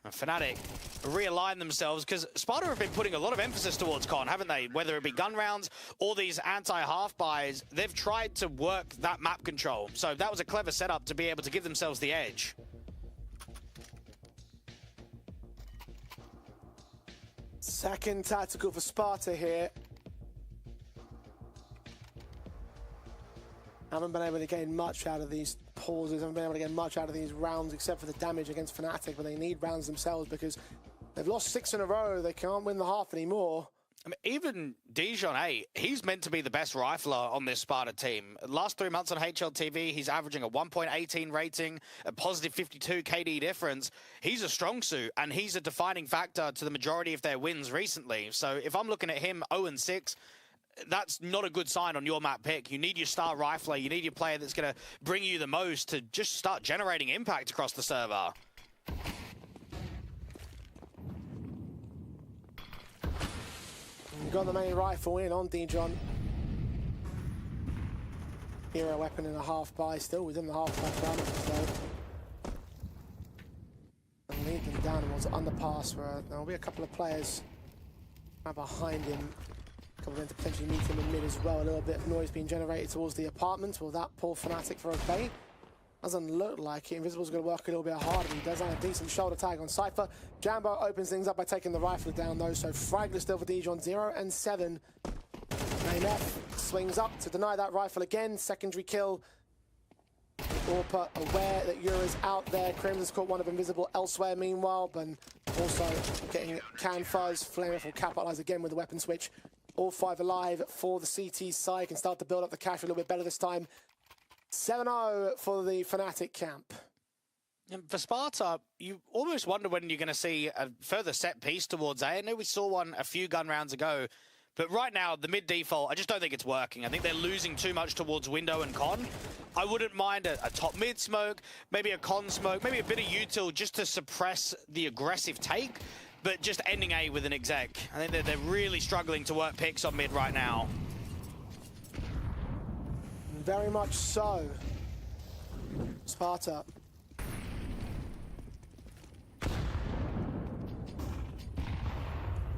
And Fnatic realign themselves, because Sparta have been putting a lot of emphasis towards con, haven't they? Whether it be gun rounds or these anti-half buys, they've tried to work that map control. So that was a clever setup to be able to give themselves the edge. Second tactical for Sparta here. Haven't been able to gain much out of these pauses, haven't been able to get much out of these rounds except for the damage against Fnatic, but they need rounds themselves because they've lost 6 in a row. They can't win the half anymore. I mean, even Dijon A, he's meant to be the best rifler on this Sparta team. Last 3 months on HLTV, he's averaging a 1.18 rating, a positive 52 KD difference. He's a strong suit, and he's a defining factor to the majority of their wins recently. So if I'm looking at him 0-6, that's not a good sign on your map pick. You need your star rifler. You need your player that's going to bring you the most to just start generating impact across the server. You've got the main rifle in on Dijon. Hero weapon in a half buy, still within the half back damage. So. And lead them down towards underpass where there will be a couple of players behind him. Coming in to potentially meet him in mid as well. A little bit of noise being generated towards the apartment. Will that pull Fnatic for a bait? Doesn't look like it. Invisible's going to work a little bit harder. He does have a decent shoulder tag on Cypher. Jambo opens things up by taking the rifle down, though. So Fragler still for Dijon, 0 and 7. AMF swings up to deny that rifle again. Secondary kill. Orpa aware that Yura's out there. Crims has caught one of Invisible elsewhere meanwhile, but also getting Can Fuzz. Flamer will capitalize again with the weapon switch. All 5 alive for the CT side. Can start to build up the cash a little bit better this time. 7-0 for the Fnatic camp. And for Sparta, you almost wonder when you're going to see a further set piece towards A. I know we saw one a few gun rounds ago, but right now, the mid default, I just don't think it's working. I think they're losing too much towards window and con. I wouldn't mind a top mid smoke, maybe a con smoke, maybe a bit of util just to suppress the aggressive take, but just ending A with an exec. I think they're really struggling to work picks on mid right now. Very much so. Sparta.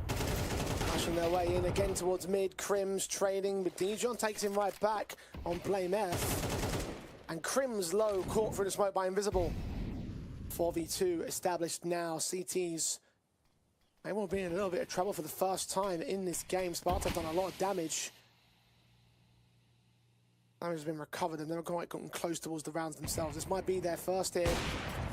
Pushing their way in again towards mid. Crims trading, but Dijon takes him right back on Blame F. And Crims low, caught through the smoke by Invisible. 4v2 established now. CTs, they will be in a little bit of trouble for the first time in this game. Sparta have done a lot of damage. Damage has been recovered and they're quite gotten close towards the rounds themselves. This might be their first here.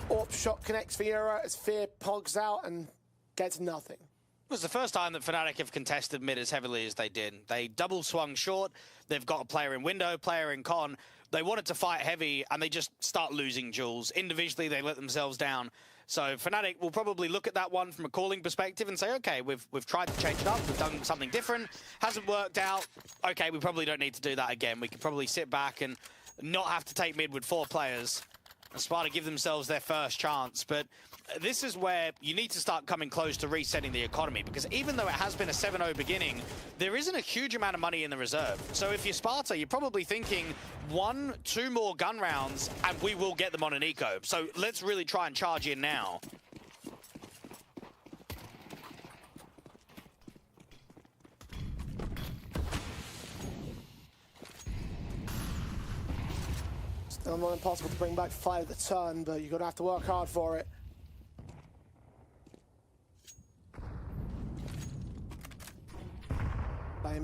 AWP shot connects for Euro as Fear pogs out and gets nothing. It was the first time that Fnatic have contested mid as heavily as they did. They double swung short. They've got a player in window, player in con. They wanted to fight heavy and they just start losing duels. Individually, they let themselves down. So Fnatic will probably look at that one from a calling perspective and say, okay, we've tried to change it up. We've done something different. Hasn't worked out. Okay, we probably don't need to do that again. We could probably sit back and not have to take mid with 4 players. And Sparta give themselves their first chance. But this is where you need to start coming close to resetting the economy, because even though it has been a 7-0 beginning, there isn't a huge amount of money in the reserve. So if you're Sparta, you're probably thinking 1, 2 more gun rounds and we will get them on an eco. So let's really try and charge in now. Still not impossible to bring back 5 at the turn, but you're going to have to work hard for it.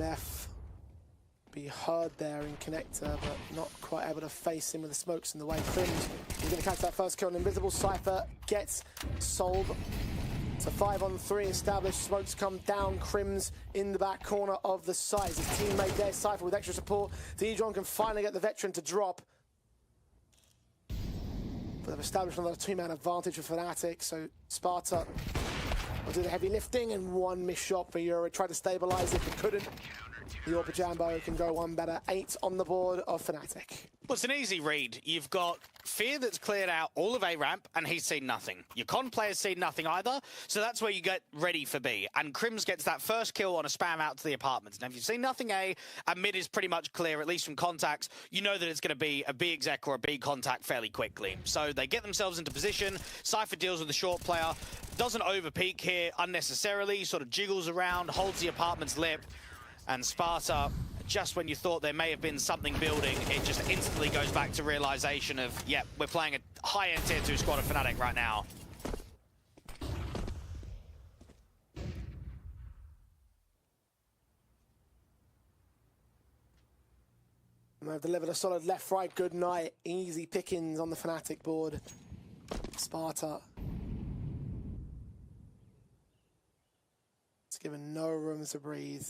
F be heard there in connector, but not quite able to face him with the smokes in the way. Crims, he's going to catch that first kill on Invisible. Cypher gets sold. So 5-on-3 established. Smokes come down. Crims in the back corner of the site. His teammate there, Cypher with extra support. Dijon can finally get the veteran to drop. But they've established another 2-man advantage for Fnatic, so Sparta will do the heavy lifting, and 1 missed shot for Euro. Tried to stabilize it, but couldn't. The Orpa Jambo can go one better. 8 on the board of Fnatic. Well, it's an easy read. You've got Fear that's cleared out all of A ramp, and he's seen nothing. Your con player's seen nothing either, so that's where you get ready for B. And Crims gets that first kill on a spam out to the apartments. Now, if you've seen nothing A, and mid is pretty much clear, at least from contacts, you know that it's going to be a B exec or a B contact fairly quickly. So they get themselves into position. Cypher deals with the short player. Doesn't over-peek here unnecessarily. Sort of jiggles around, holds the apartment's lip. And Sparta, just when you thought there may have been something building, it just instantly goes back to realization of, yep, we're playing a high-end tier 2 squad of Fnatic right now. And they've delivered a solid left-right good night. Easy pickings on the Fnatic board. Sparta. It's given no room to breathe.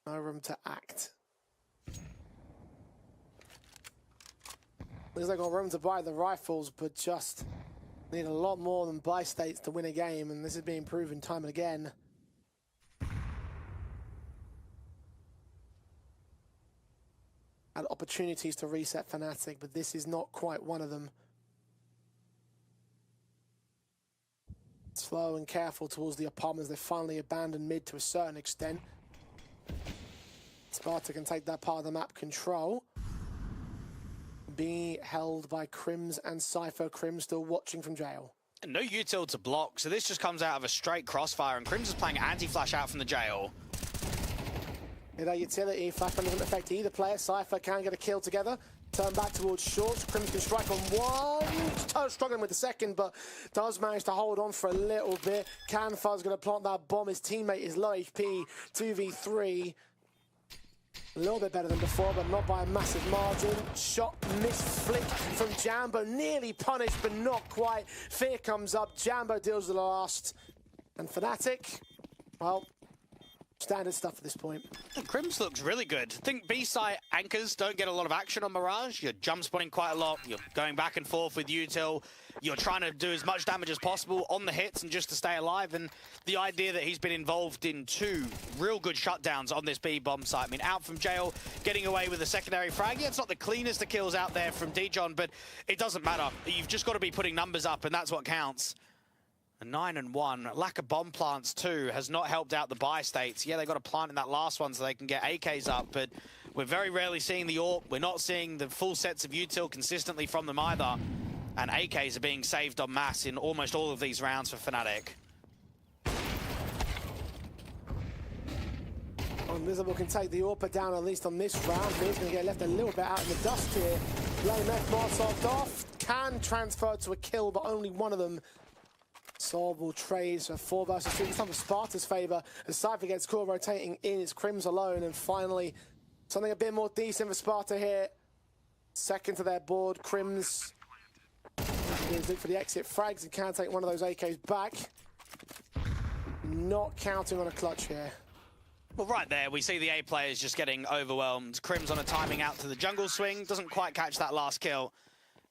No room to act. Looks like got room to buy the rifles, but just need a lot more than buy states to win a game, and this is being proven time and again. Had opportunities to reset Fnatic, but this is not quite one of them. Slow and careful towards the apartments. They finally abandoned mid to a certain extent. Sparta can take that part of the map control. B held by Crims and Cypher. Crims still watching from jail. No util to block, so this just comes out of a straight crossfire, and Crims is playing anti-flash out from the jail. That utility, Flashbang doesn't affect either player. Cypher can get a kill together. Turn back towards short. Crims can strike on one. Struggling with the second, but does manage to hold on for a little bit. Canfuzz going to plant that bomb. His teammate is low HP. 2v3. A little bit better than before, but not by a massive margin. Shot missed flick from Jambo. Nearly punished, but not quite. Fear comes up. Jambo deals the last. And Fnatic, well, standard stuff at this point. Crims looks really good. I think B-side anchors don't get a lot of action on Mirage. You're jump spotting quite a lot. You're going back and forth with Util. You're trying to do as much damage as possible on the hits and just to stay alive. And the idea that he's been involved in 2 real good shutdowns on this B-bomb site. I mean, out from jail, getting away with a secondary frag. Yeah, it's not the cleanest of kills out there from Dijon, but it doesn't matter. You've just got to be putting numbers up, and that's what counts. A 9-1. Lack of bomb plants too has not helped out the buy states. Yeah, they got a plant in that last one so they can get AKs up, but we're very rarely seeing the AWP. We're not seeing the full sets of util consistently from them either. And AKs are being saved en masse in almost all of these rounds for Fnatic. Invisible can take the AWP down at least on this round. He's going to get left a little bit out in the dust here. Blame F Molotov off. Can transfer to a kill, but only one of them. Solve will trade, so 4 versus 2. This time for Sparta's favour. As Cypher gets core rotating in, it's Crims alone. And finally, something a bit more decent for Sparta here. Second to their board, Crims. Look for the exit frags and can take one of those AKs back. Not counting on a clutch here. Well, right there, we see the A players just getting overwhelmed. Crims on a timing out to the jungle swing. Doesn't quite catch that last kill.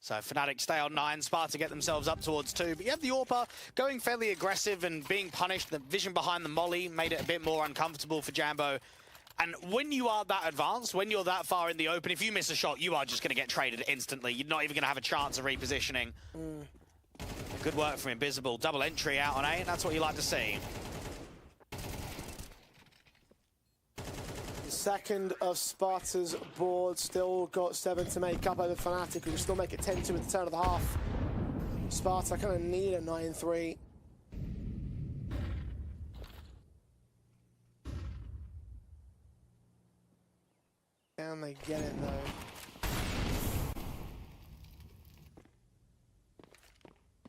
So Fnatic stay on 9, Sparta get themselves up towards 2. But you have the AWPer going fairly aggressive and being punished. The vision behind the molly made it a bit more uncomfortable for Jambo. And when you are that advanced, when you're that far in the open, if you miss a shot, you are just going to get traded instantly. You're not even going to have a chance of repositioning. Good work from Invisible. Double entry out on A, and that's what you like to see. Second of Sparta's board, still got 7 to make up over Fnatic, who can still make it 10-2 at the turn of the half. Sparta kind of need a 9-3. Can they get it though?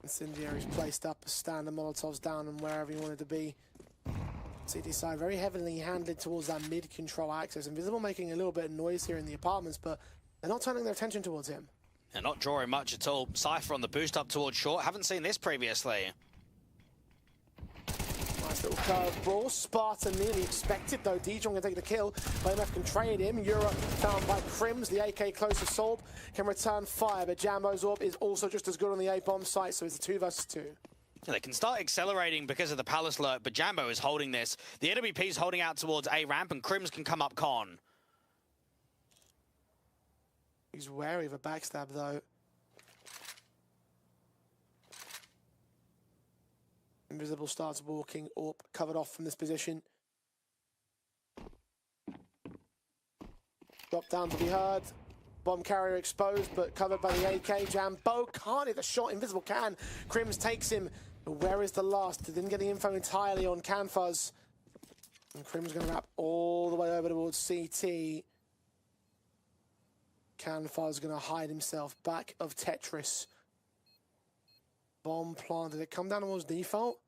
Incendiary's placed up a standard Molotovs down and wherever he wanted to be. CT side very heavily handled towards that mid-control access. Invisible making a little bit of noise here in the apartments, but they're not turning their attention towards him. They're not drawing much at all. Cypher on the boost up towards short. Haven't seen this previously. Nice little curveball. Sparta nearly expected though. Dijon can take the kill. BMF can trade him. Yura found by Crims. The AK close to Solb can return fire, but Jambo's AWP is also just as good on the A-bomb site, so it's a 2 versus 2. They can start accelerating because of the Palace lurk, but Jambo is holding this. The NWP is holding out towards A ramp, and Crims can come up con. He's wary of a backstab, though. Invisible starts walking up, covered off from this position. Drop down to be heard. Bomb carrier exposed, but covered by the AK. Jambo can't hit the shot. Invisible can. Crims takes him. But where is the last? Didn't get the info entirely on Canfuzz. And Crims going to wrap all the way over towards CT. Canfuzz going to hide himself back of Tetris. Bomb planted. Did it come down towards default?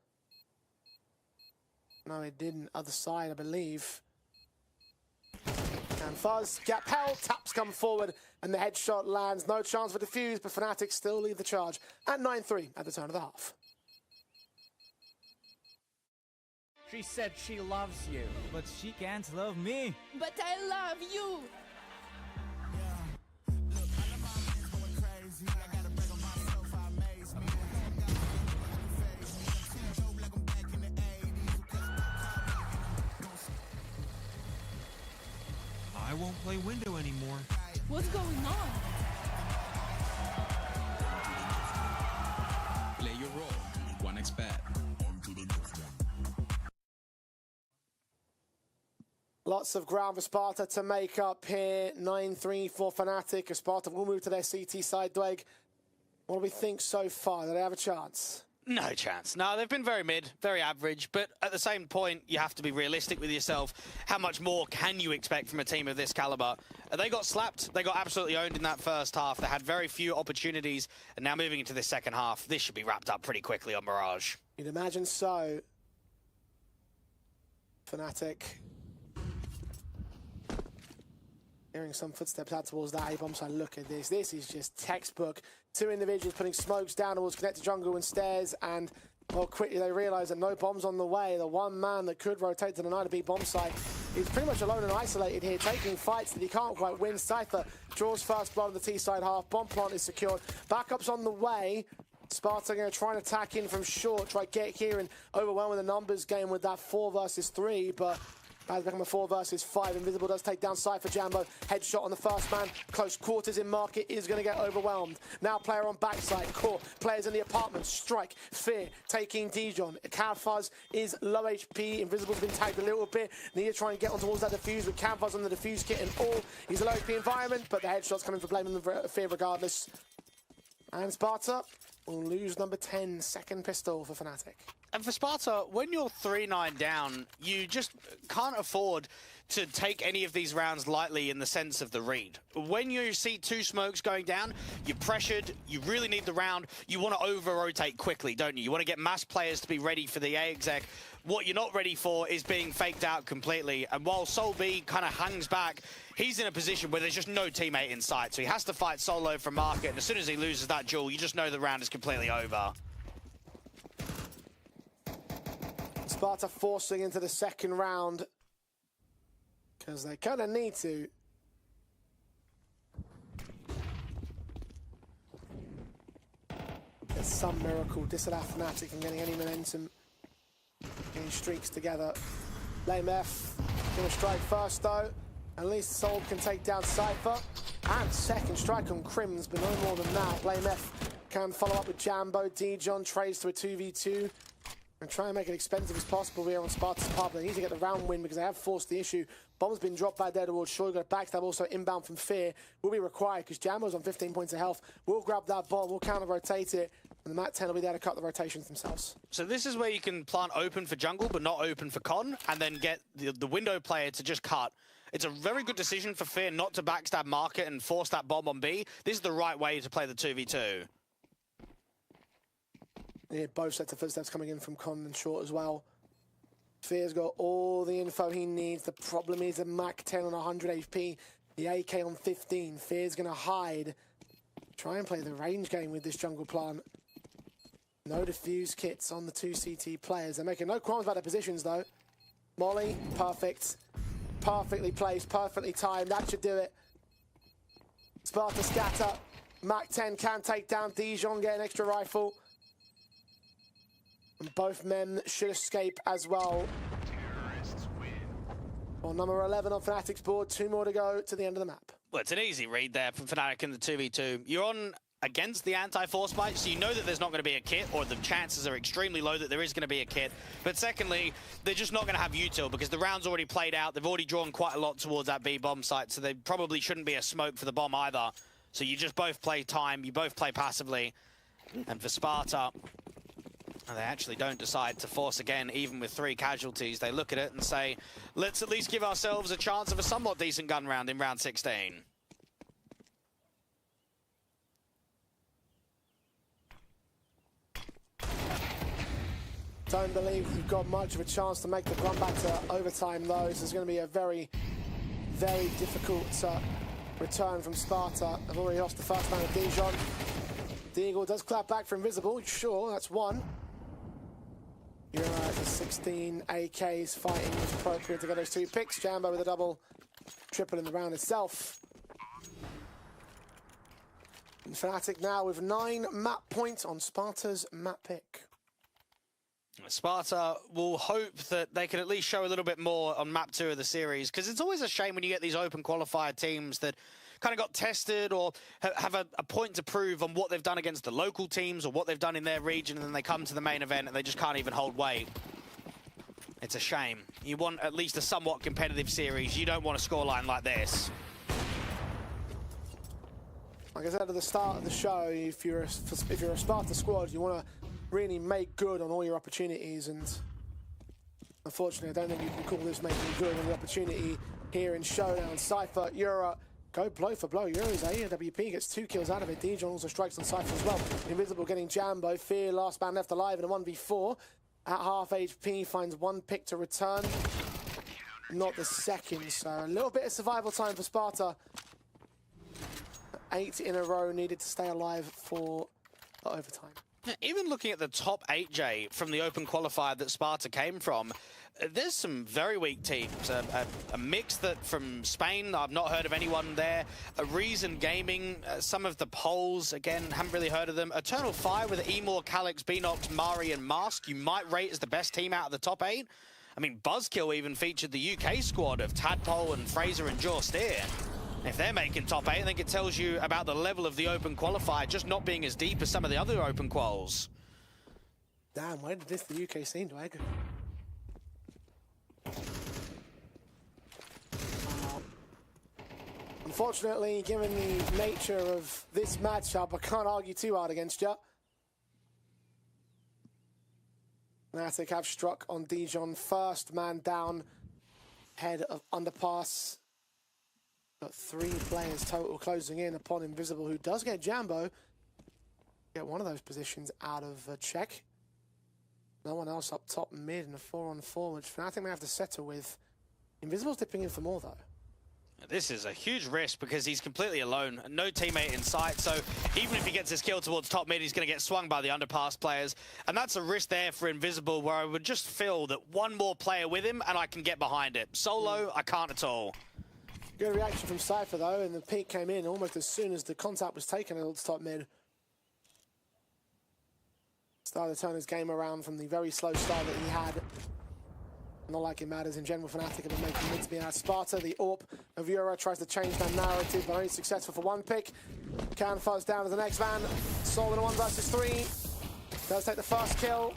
No, it didn't. Other side, I believe. Canfuzz, gap held, taps come forward, and the headshot lands. No chance for defuse, but Fnatic still lead the charge at 9-3 at the turn of the half. She said she loves you, but she can't love me. But I love you! I won't play window anymore. What's going on? Play your role. 1xBet. Lots of ground for Sparta to make up here. 9-3 for Fnatic. Sparta will move to their CT side. Dweg, what do we think so far? Do they have a chance? No chance. No, they've been very mid, very average, but at the same point, you have to be realistic with yourself. How much more can you expect from a team of this caliber? They got slapped. They got absolutely owned in that first half. They had very few opportunities, and now moving into the second half, this should be wrapped up pretty quickly on Mirage. You'd imagine so. Fnatic. Hearing some footsteps out towards that A-bomb side. Look at this. This is just textbook. Two individuals putting smokes down towards connected jungle and stairs, and well, quickly they realise that no bombs on the way. The one man that could rotate to the 9 B bomb site is pretty much alone and isolated here, taking fights that he can't quite win. Cypher draws first blood on the T side half. Bomb plant is secured. Backups on the way. Sparta going to try and attack in from short, try get here and overwhelm the numbers game with that 4 versus 3, but as become a 4 versus 5. Invisible does take down Cypher. Jambo, headshot on the first man. Close quarters in market is going to get overwhelmed. Now player on backside. Core players in the apartment. Strike. Fear taking Dijon. Canfuzz is low HP. Invisible's been tagged a little bit. Need to try and get on towards that defuse with Canfuzz on the defuse kit and all. He's a low HP environment, but the headshot's coming for blaming the Fear regardless. And Sparta will lose number 10, second pistol for Fnatic. And for Sparta, when you're 3-9 down, you just can't afford to take any of these rounds lightly in the sense of the read. When you see 2 smokes going down, you're pressured, you really need the round, you want to over-rotate quickly, don't you? You want to get mass players to be ready for the A exec. What you're not ready for is being faked out completely. And while Sol B kind of hangs back, he's in a position where there's just no teammate in sight. So he has to fight solo from market, and as soon as he loses that duel, you just know the round is completely over. Sparta forcing into the second round because they kind of need to. There's some miracle disallow Fnatic and getting any momentum, getting streaks together. Lame F gonna strike first though. At least Sol can take down Cypher. And second strike on Crims, but no more than that. Lame F can follow up with Jambo. Dijon trades to a 2v2. And try and make it expensive as possible here on Sparta's part. They need to get the round win because they have forced the issue. Bomb's been dropped by there towards Shore. Got a backstab also inbound from Fear. Will be required because Jambo's on 15 points of health. We'll grab that bomb, we'll counter-rotate it, and the Mat 10 will be there to cut the rotations themselves. So this is where you can plant open for jungle, but not open for con, and then get the window player to just cut. It's a very good decision for Fear not to backstab market and force that bomb on B. This is the right way to play the 2v2. Yeah, both sets of footsteps coming in from Con and Short as well. Fear's got all the info he needs. The problem is a Mac 10 on 100 HP, the AK on 15. Fear's going to hide. Try and play the range game with this jungle plant. No defuse kits on the 2 CT players. They're making no qualms about their positions though. Molly, perfect. Perfectly placed, perfectly timed. That should do it. Sparta scatter. Mac 10 can take down Dijon, get an extra rifle. And both men should escape as well. Well, number 11 on Fnatic's board. 2 more to go to the end of the map. Well, it's an easy read there from Fnatic in the 2v2. You're on against the anti-force bite, so you know that there's not going to be a kit, or the chances are extremely low that there is going to be a kit. But secondly, they're just not going to have util because the round's already played out. They've already drawn quite a lot towards that B bomb site, so they probably shouldn't be a smoke for the bomb either. So you just both play time, you both play passively. And for Sparta, they actually don't decide to force again, even with 3 casualties. They look at it and say, let's at least give ourselves a chance of a somewhat decent gun round in round 16. Don't believe you've got much of a chance to make the run back to overtime though. This is going to be a very, very difficult return from Sparta. They've already lost the first man of Dijon. The Eagle does clap back for Invisible. Sure, that's 1. You're for 16 AKs fighting was appropriate to get those 2 picks. Jambo with a double, triple in the round itself. And Fnatic now with 9 map points on Sparta's map pick. Sparta will hope that they can at least show a little bit more on map 2 of the series, because it's always a shame when you get these open qualifier teams that kind of got tested or have a point to prove on what they've done against the local teams or what they've done in their region, and then they come to the main event and they just can't even hold weight. It's a shame. You want at least a somewhat competitive series. You don't want a scoreline like this. Like I said at the start of the show, if you're a Sparta squad, you want to really make good on all your opportunities, and unfortunately, I don't think you can call this making good on the opportunity here in Showdown. Cypher, Euro, go blow for blow. Euro's AWP gets 2 kills out of it. Dijon also strikes on Cypher as well. Invisible getting Jambo. Fear, last man left alive in a 1v4. At half HP, finds 1 pick to return. Not the second, so a little bit of survival time for Sparta. 8 in a row needed to stay alive for the overtime. Even looking at the top 8J from the open qualifier that Sparta came from, there's some very weak teams. A mix that from Spain, I've not heard of anyone there. A Reason Gaming, some of the polls, again, haven't really heard of them. Eternal Fire with Emor, Calix, Beanox, Mari, and Mask, you might rate as the best team out of the top 8. I mean, Buzzkill even featured the UK squad of Tadpole and Fraser and Jaw Steer. If they're making top 8, I think it tells you about the level of the open qualifier just not being as deep as some of the other open quals. Damn, where did this the UK scene, Dwag? Unfortunately, given the nature of this matchup, I can't argue too hard against you. Fnatic have struck on Dijon. First man down, head of underpass. Got 3 players total closing in upon Invisible, who does get Jambo. Get one of those positions out of check. No one else up top mid in a 4-on-4, which Fnatic may have to settle with. Invisible's dipping in for more, though. This is a huge risk because he's completely alone. No teammate in sight, so even if he gets his kill towards top mid, he's going to get swung by the underpass players. And that's a risk there for Invisible, where I would just feel that one more player with him and I can get behind it. Solo, I can't at all. Good reaction from Cypher, though, and the peek came in almost as soon as the contact was taken at top mid. Started to turn his game around from the very slow start that he had. Not like it matters in general. Fnatic have been making mid to be out. Sparta, the AWP of Euro, tries to change that narrative, but only successful for 1 pick. Can fuzz down to the next man. Sol in a 1 versus 3. Does take the first kill,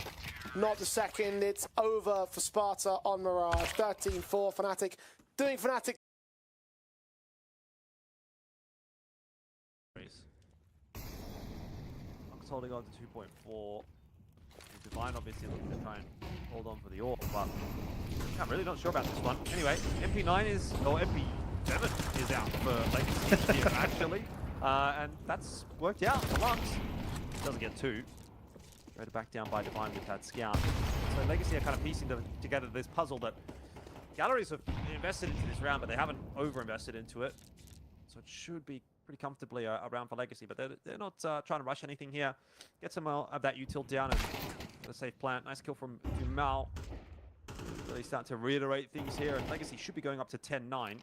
not the second. It's over for Sparta on Mirage. 13-4 Fnatic. Doing Fnatic. Knox holding on to 2.4. Divine obviously looking to try and hold on for the AWP, but I'm really not sure about this one. Anyway, MP9 is, or MP7 is out for Legacy here actually, and that's worked out for Lux. Doesn't get 2. Traded back down by Divine with that scout. So Legacy are kind of piecing together this puzzle that Galleries have invested into this round, but they haven't over-invested into it. So it should be pretty comfortably around for Legacy, but they're not trying to rush anything here. Get some of that util down and a safe plant. Nice kill from Dumal. Really starting to reiterate things here, and Legacy should be going up to 10-9.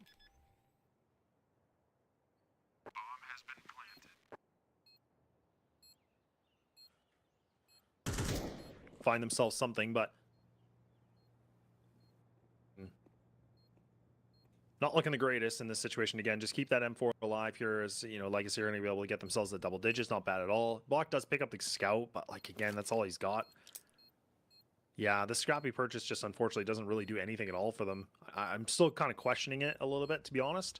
Find themselves something, but not looking the greatest in this situation. Again, just keep that M4 alive here, as you know, Legacy are going to be able to get themselves the double digits. Not bad at all. Block does pick up the scout, but like again, that's all he's got. Yeah, the scrappy purchase just unfortunately doesn't really do anything at all for them. I'm still kind of questioning it a little bit, to be honest.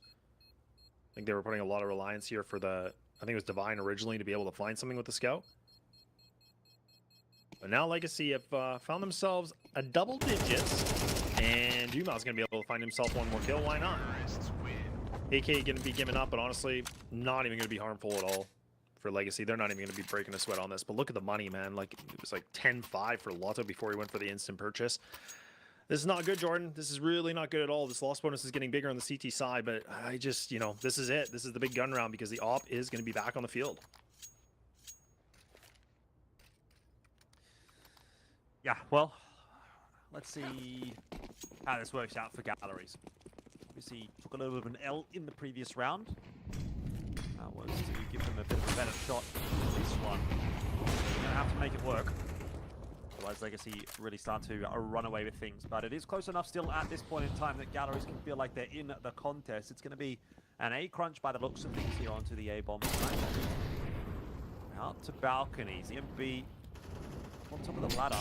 I think they were putting a lot of reliance here for the, I think it was Divine originally, to be able to find something with the scout. But now Legacy have found themselves a double digits, and Dumal's going to be able to find himself 1 more kill. Why not? AK going to be giving up, but honestly, not even going to be harmful at all for Legacy. They're not even going to be breaking a sweat on this. But look at the money, man. Like, it was like 10-5 for Lotto before he went for the instant purchase. This is not good, Jordan. This is really not good at all. This loss bonus is getting bigger on the CT side, but I just, you know, this is it. This is the big gun round because the AWP is going to be back on the field. Yeah, well, let's see how this works out for Galleries. Obviously, took a little bit of an L in the previous round. That was to give them a bit of a better shot in this one. They're going to have to make it work. Otherwise, Legacy really start to run away with things. But it is close enough still at this point in time that Galleries can feel like they're in the contest. It's going to be an A crunch by the looks of things here onto the A bomb side. Out to balconies. The MB on top of the ladder.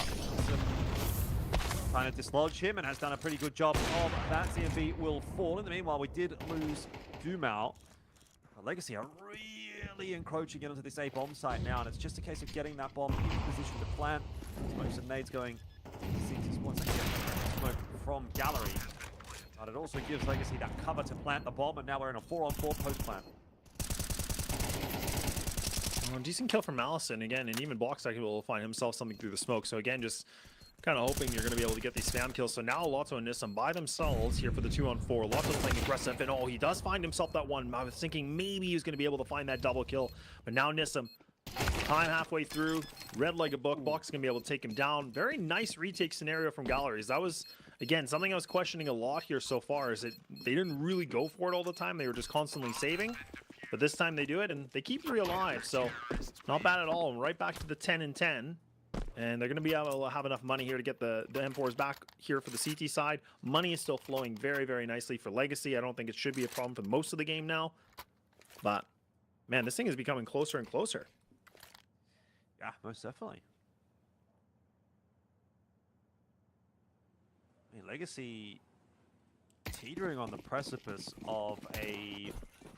Trying to dislodge him and has done a pretty good job of that. CMB will fall. In the meanwhile, we did lose Dumal. Legacy are really encroaching into this A bomb site now, and it's just a case of getting that bomb in position to plant. Smokes and nades going. Smoke from gallery, but it also gives Legacy that cover to plant the bomb, and now we're in a 4-on-4 post plant. Decent kill from Allison again, and even Blockstack will find himself something through the smoke. So again, just kind of hoping you're going to be able to get these spam kills. So now Lotto and Nissan by themselves here for the 2-on-4. Lotto's playing aggressive, and oh, he does find himself that one. I was thinking maybe he was going to be able to find that double kill, but now Nissan, time halfway through, red like a book. Box is going to be able to take him down. Very nice retake scenario from Galleries. That was, again, something I was questioning a lot here so far, is that they didn't really go for it all the time. They were just constantly saving. But this time they do it, and they keep 3 alive, so not bad at all. Right back to the 10 and 10. And they're going to be able to have enough money here to get the M4s back here for the CT side. Money is still flowing very, very nicely for Legacy. I don't think it should be a problem for most of the game now. But, man, this thing is becoming closer and closer. Yeah, most definitely. I mean, Legacy teetering on the precipice of a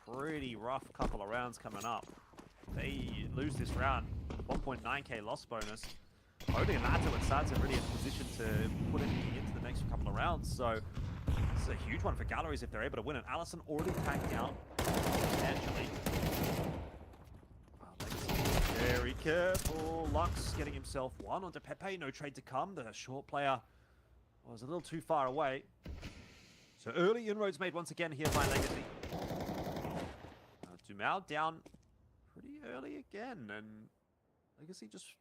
pretty rough couple of rounds coming up. They lose this round, 1.9k loss bonus. Only Lato and Sads are really in a position to put it into the next couple of rounds, so this is a huge one for Galleries if they're able to win it. Allison already tagged down substantially. Very careful. Lux getting himself one onto Pepe. No trade to come. The short player was a little too far away. So early inroads made once again here by Legacy. Dumao down pretty early again, and Legacy just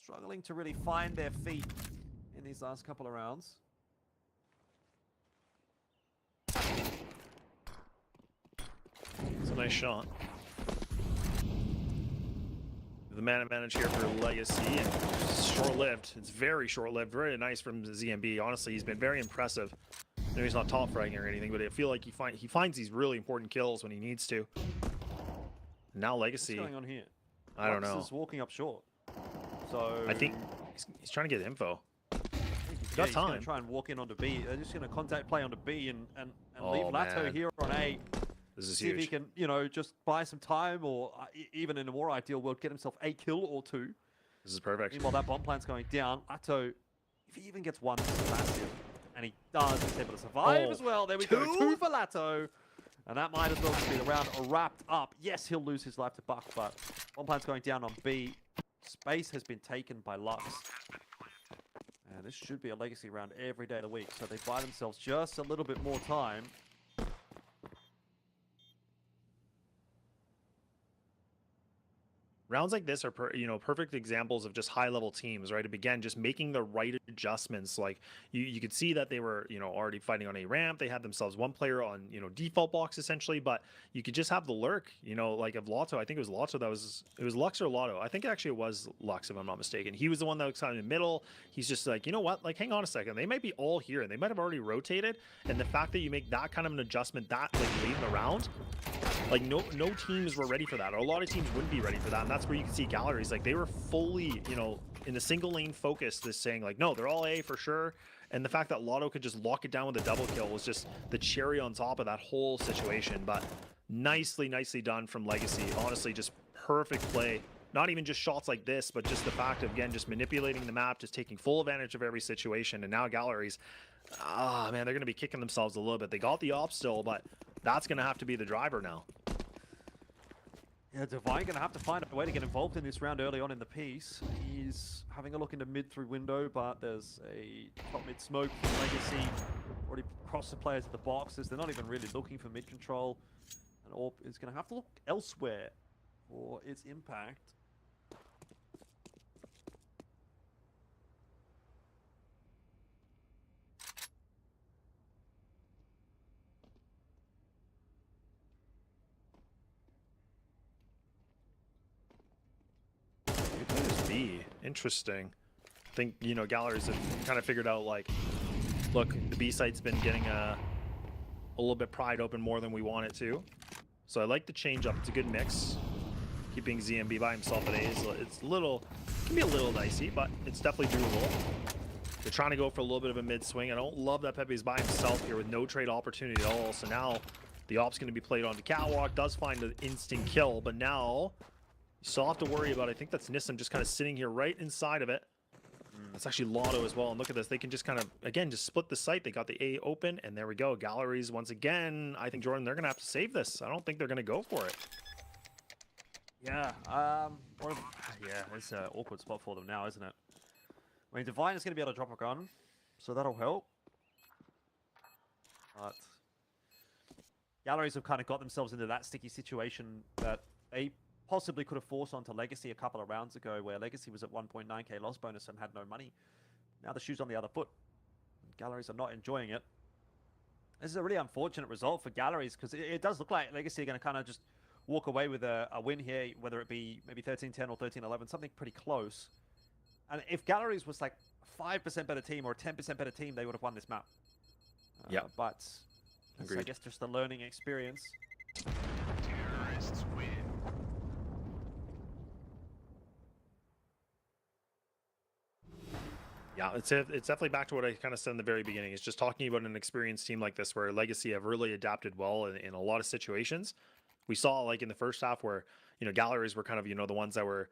struggling to really find their feet in these last couple of rounds. It's a nice shot. The man advantage here for Legacy, and short-lived. It's very short-lived. Very nice from ZMB. Honestly, he's been very impressive. I know he's not top fragging or anything, but I feel like he finds these really important kills when he needs to. Now Legacy. What's going on here? I don't know. He's walking up short. So I think he's trying to get info. He's got time. Gonna try and walk in onto B. They're just gonna contact play onto B and leave Oh, Lato man. here on A. This is See huge. if he can, you know, just buy some time, or even in a more ideal world, get himself a kill or two. This is perfect. Meanwhile, that bomb plant's going down. Lato, if he even gets one, this is massive. And he does. He's able to survive as well. There we go. 2 for Lato. And that might as well just be the round wrapped up. Yes, he'll lose his life to Buck, but bomb plant's going down on B. Space has been taken by Lux. And this should be a Legacy round every day of the week. So they buy themselves just a little bit more time. Rounds like this are, perfect examples of just high-level teams, right? Again, just making the right adjustments. Like, you could see that they were, already fighting on a ramp. They had themselves one player on, default box, essentially. But you could just have the lurk, like of Lotto. I think it was Lotto that was... It was Lux or Lotto. I think actually it was Lux, if I'm not mistaken. He was the one that was kind of in the middle. He's just like, you know what? Like, hang on a second. They might be all here, and they might have already rotated. And the fact that you make that kind of an adjustment that, late in the round... Like, no teams were ready for that, or a lot of teams wouldn't be ready for that, and that's where you can see Galleries. Like, they were fully, in a single lane focus, this saying, like, no, they're all A for sure, and the fact that Lotto could just lock it down with a double kill was just the cherry on top of that whole situation. But nicely done from Legacy. Honestly, just perfect play. Not even just shots like this, but just the fact of, again, just manipulating the map, just taking full advantage of every situation, and now Galleries, man, they're going to be kicking themselves a little bit. They got the op still, but that's going to have to be the driver now. Yeah, Divine going to have to find a way to get involved in this round early on in the piece. He's having a look into mid through window, but there's a top mid smoke from Legacy. Already crossed the players at the boxes. They're not even really looking for mid control. And AWP is going to have to look elsewhere for its impact. Interesting. I think, Galleries have kind of figured out, like, look, the B site's been getting a little bit pried open more than we want it to. So I like the change up. It's a good mix. Keeping ZMB by himself at A is can be a little dicey, but it's definitely doable. They're trying to go for a little bit of a mid swing. I don't love that Pepe's by himself here with no trade opportunity at all. So now The op's going to be played onto Catwalk, does find an instant kill, but now you still have to worry about, I think that's Nissan just kind of sitting here right inside of it. That's actually Lotto as well, and look at this. They can just kind of, again, just split the site. They got the A open, and there we go. Galleries, once again, I think, Jordan, they're going to have to save this. I don't think they're going to go for it. Yeah, it's an awkward spot for them now, isn't it? I mean, Divine is going to be able to drop a gun, so that'll help. But Galleries have kind of got themselves into that sticky situation that they possibly could have forced onto Legacy a couple of rounds ago, where Legacy was at 1.9k loss bonus and had no money. Now the shoe's on the other foot. Galleries are not enjoying it. This is a really unfortunate result for Galleries, because it does look like Legacy are going to kind of just walk away with a win here, whether it be maybe 13-10 or 13-11, something pretty close. And if Galleries was like a 5% better team or a 10% better team, they would have won this map. Yeah. But it's, I guess, just a learning experience. Terrorists win. Yeah, it's definitely back to what I kind of said in the very beginning. It's just talking about an experienced team like this where Legacy have really adapted well in a lot of situations. We saw, like, in the first half where, you know, Galleries were kind of, you know, the ones that were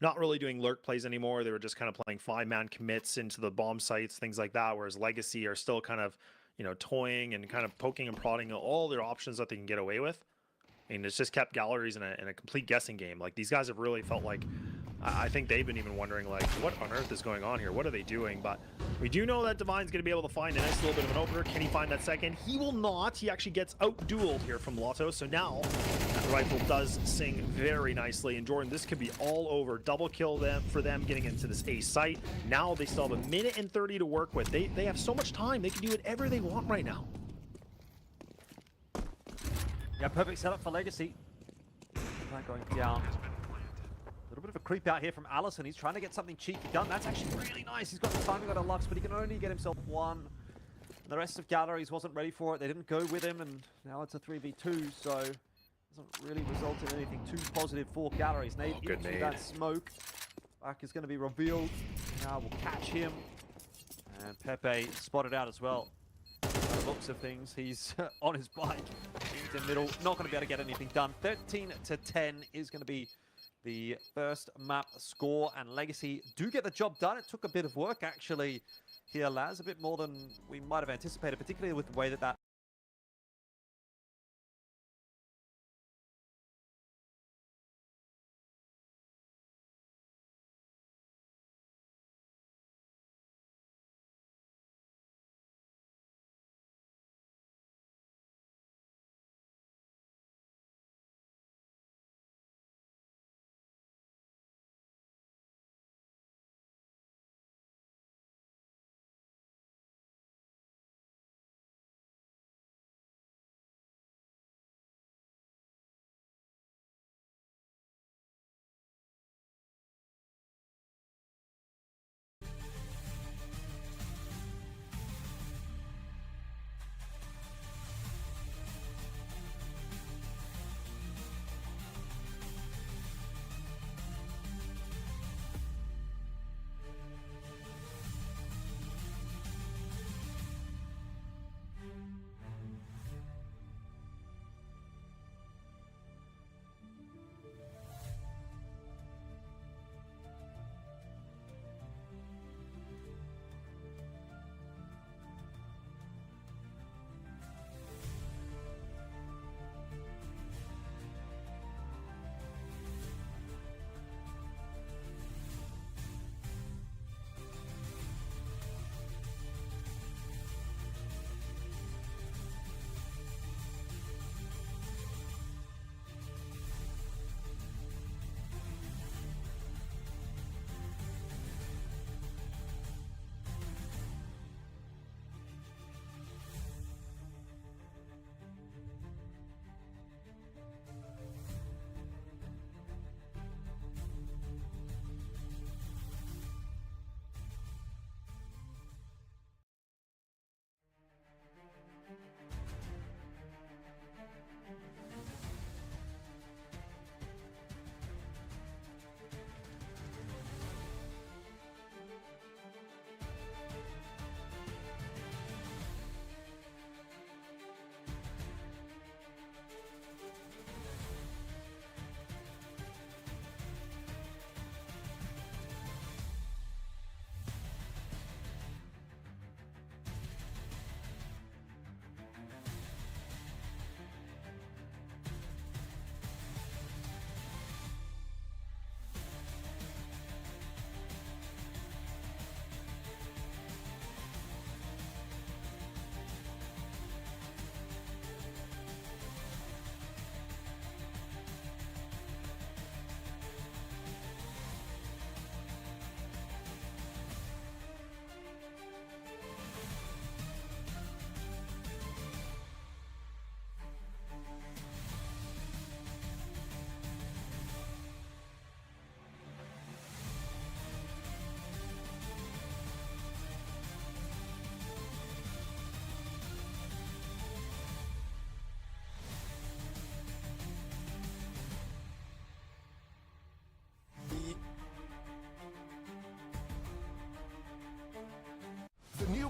not really doing lurk plays anymore. They were just kind of playing 5-man commits into the bomb sites, things like that, whereas Legacy are still kind of, you know, toying and kind of poking and prodding all their options that they can get away with. And it's just kept Galleries in a complete guessing game. Like, these guys have really felt like, I think they've been even wondering, like, what on earth is going on here? What are they doing? But we do know that Divine's going to be able to find a nice little bit of an opener. Can he find that second? He will not. He actually gets out-dueled here from Lotto. So now that rifle does sing very nicely. And Jordan, this could be all over. Double kill for them getting into this A site. Now they still have 1:30 to work with. They have so much time. They can do whatever they want right now. Yeah, perfect setup for Legacy. Going down. A little bit of a creep out here from Allison. He's trying to get something cheeky done. That's actually really nice. He's got the timing on a Lux, but he can only get himself one. And the rest of Galleries wasn't ready for it. They didn't go with him, and now it's a 3v2, so it doesn't really result in anything too positive for Galleries. Nade into that smoke. Back is going to be revealed. Now we'll catch him. And Pepe spotted out as well. By the looks of things, he's on his bike into middle. Not going to be able to get anything done. 13-10 is going to be the first map score, and Legacy do get the job done. It took a bit of work, actually, here, Laz. A bit more than we might have anticipated, particularly with the way that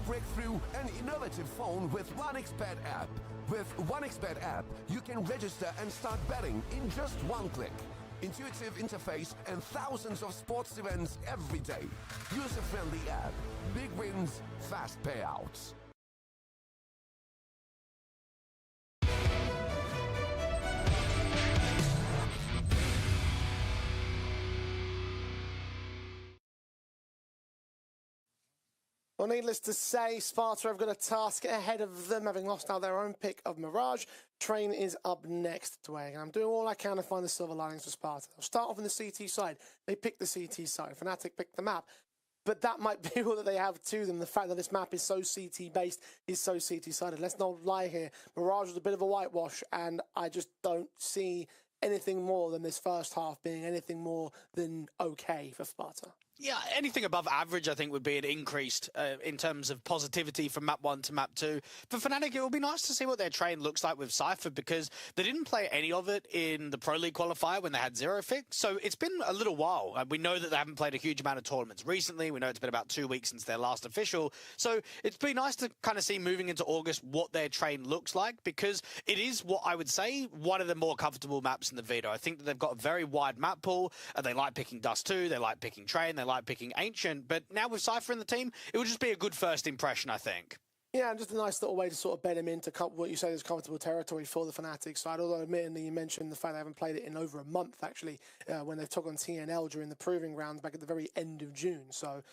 breakthrough and innovative phone with 1xBet app. With 1xBet app, you can register and start betting in just one click. Intuitive interface and thousands of sports events every day. User-friendly app. Big wins, fast payouts. Well, needless to say, Sparta have got a task ahead of them, having lost out their own pick of Mirage. Train is up next, Dwayne, and I'm doing all I can to find the silver linings for Sparta. I'll start off on the CT side. They picked the CT side. Fnatic picked the map. But that might be all that they have to them. The fact that this map is so CT-based, is so CT-sided. Let's not lie here. Mirage was a bit of a whitewash, and I just don't see anything more than this first half being anything more than okay for Sparta. Yeah, anything above average, I think, would be an increased in terms of positivity from map 1 to map 2. For Fnatic, it will be nice to see what their train looks like with Cypher, because they didn't play any of it in the Pro League qualifier when they had Zero Fix. So it's been a little while. We know that they haven't played a huge amount of tournaments recently. We know it's been about 2 weeks since their last official. So it's been nice to kind of see moving into August what their train looks like, because it is what I would say one of the more comfortable maps in the Vita. I think that they've got a very wide map pool. They like picking Dust 2, they like picking Train, they like picking Ancient, but now with Cypher in the team, it would just be a good first impression, I think. Yeah, and just a nice little way to sort of bed him into what you say is comfortable territory for the Fnatic side, although admittedly you mentioned the fact they haven't played it in over a month, actually, when they took on TNL during the proving rounds back at the very end of June. So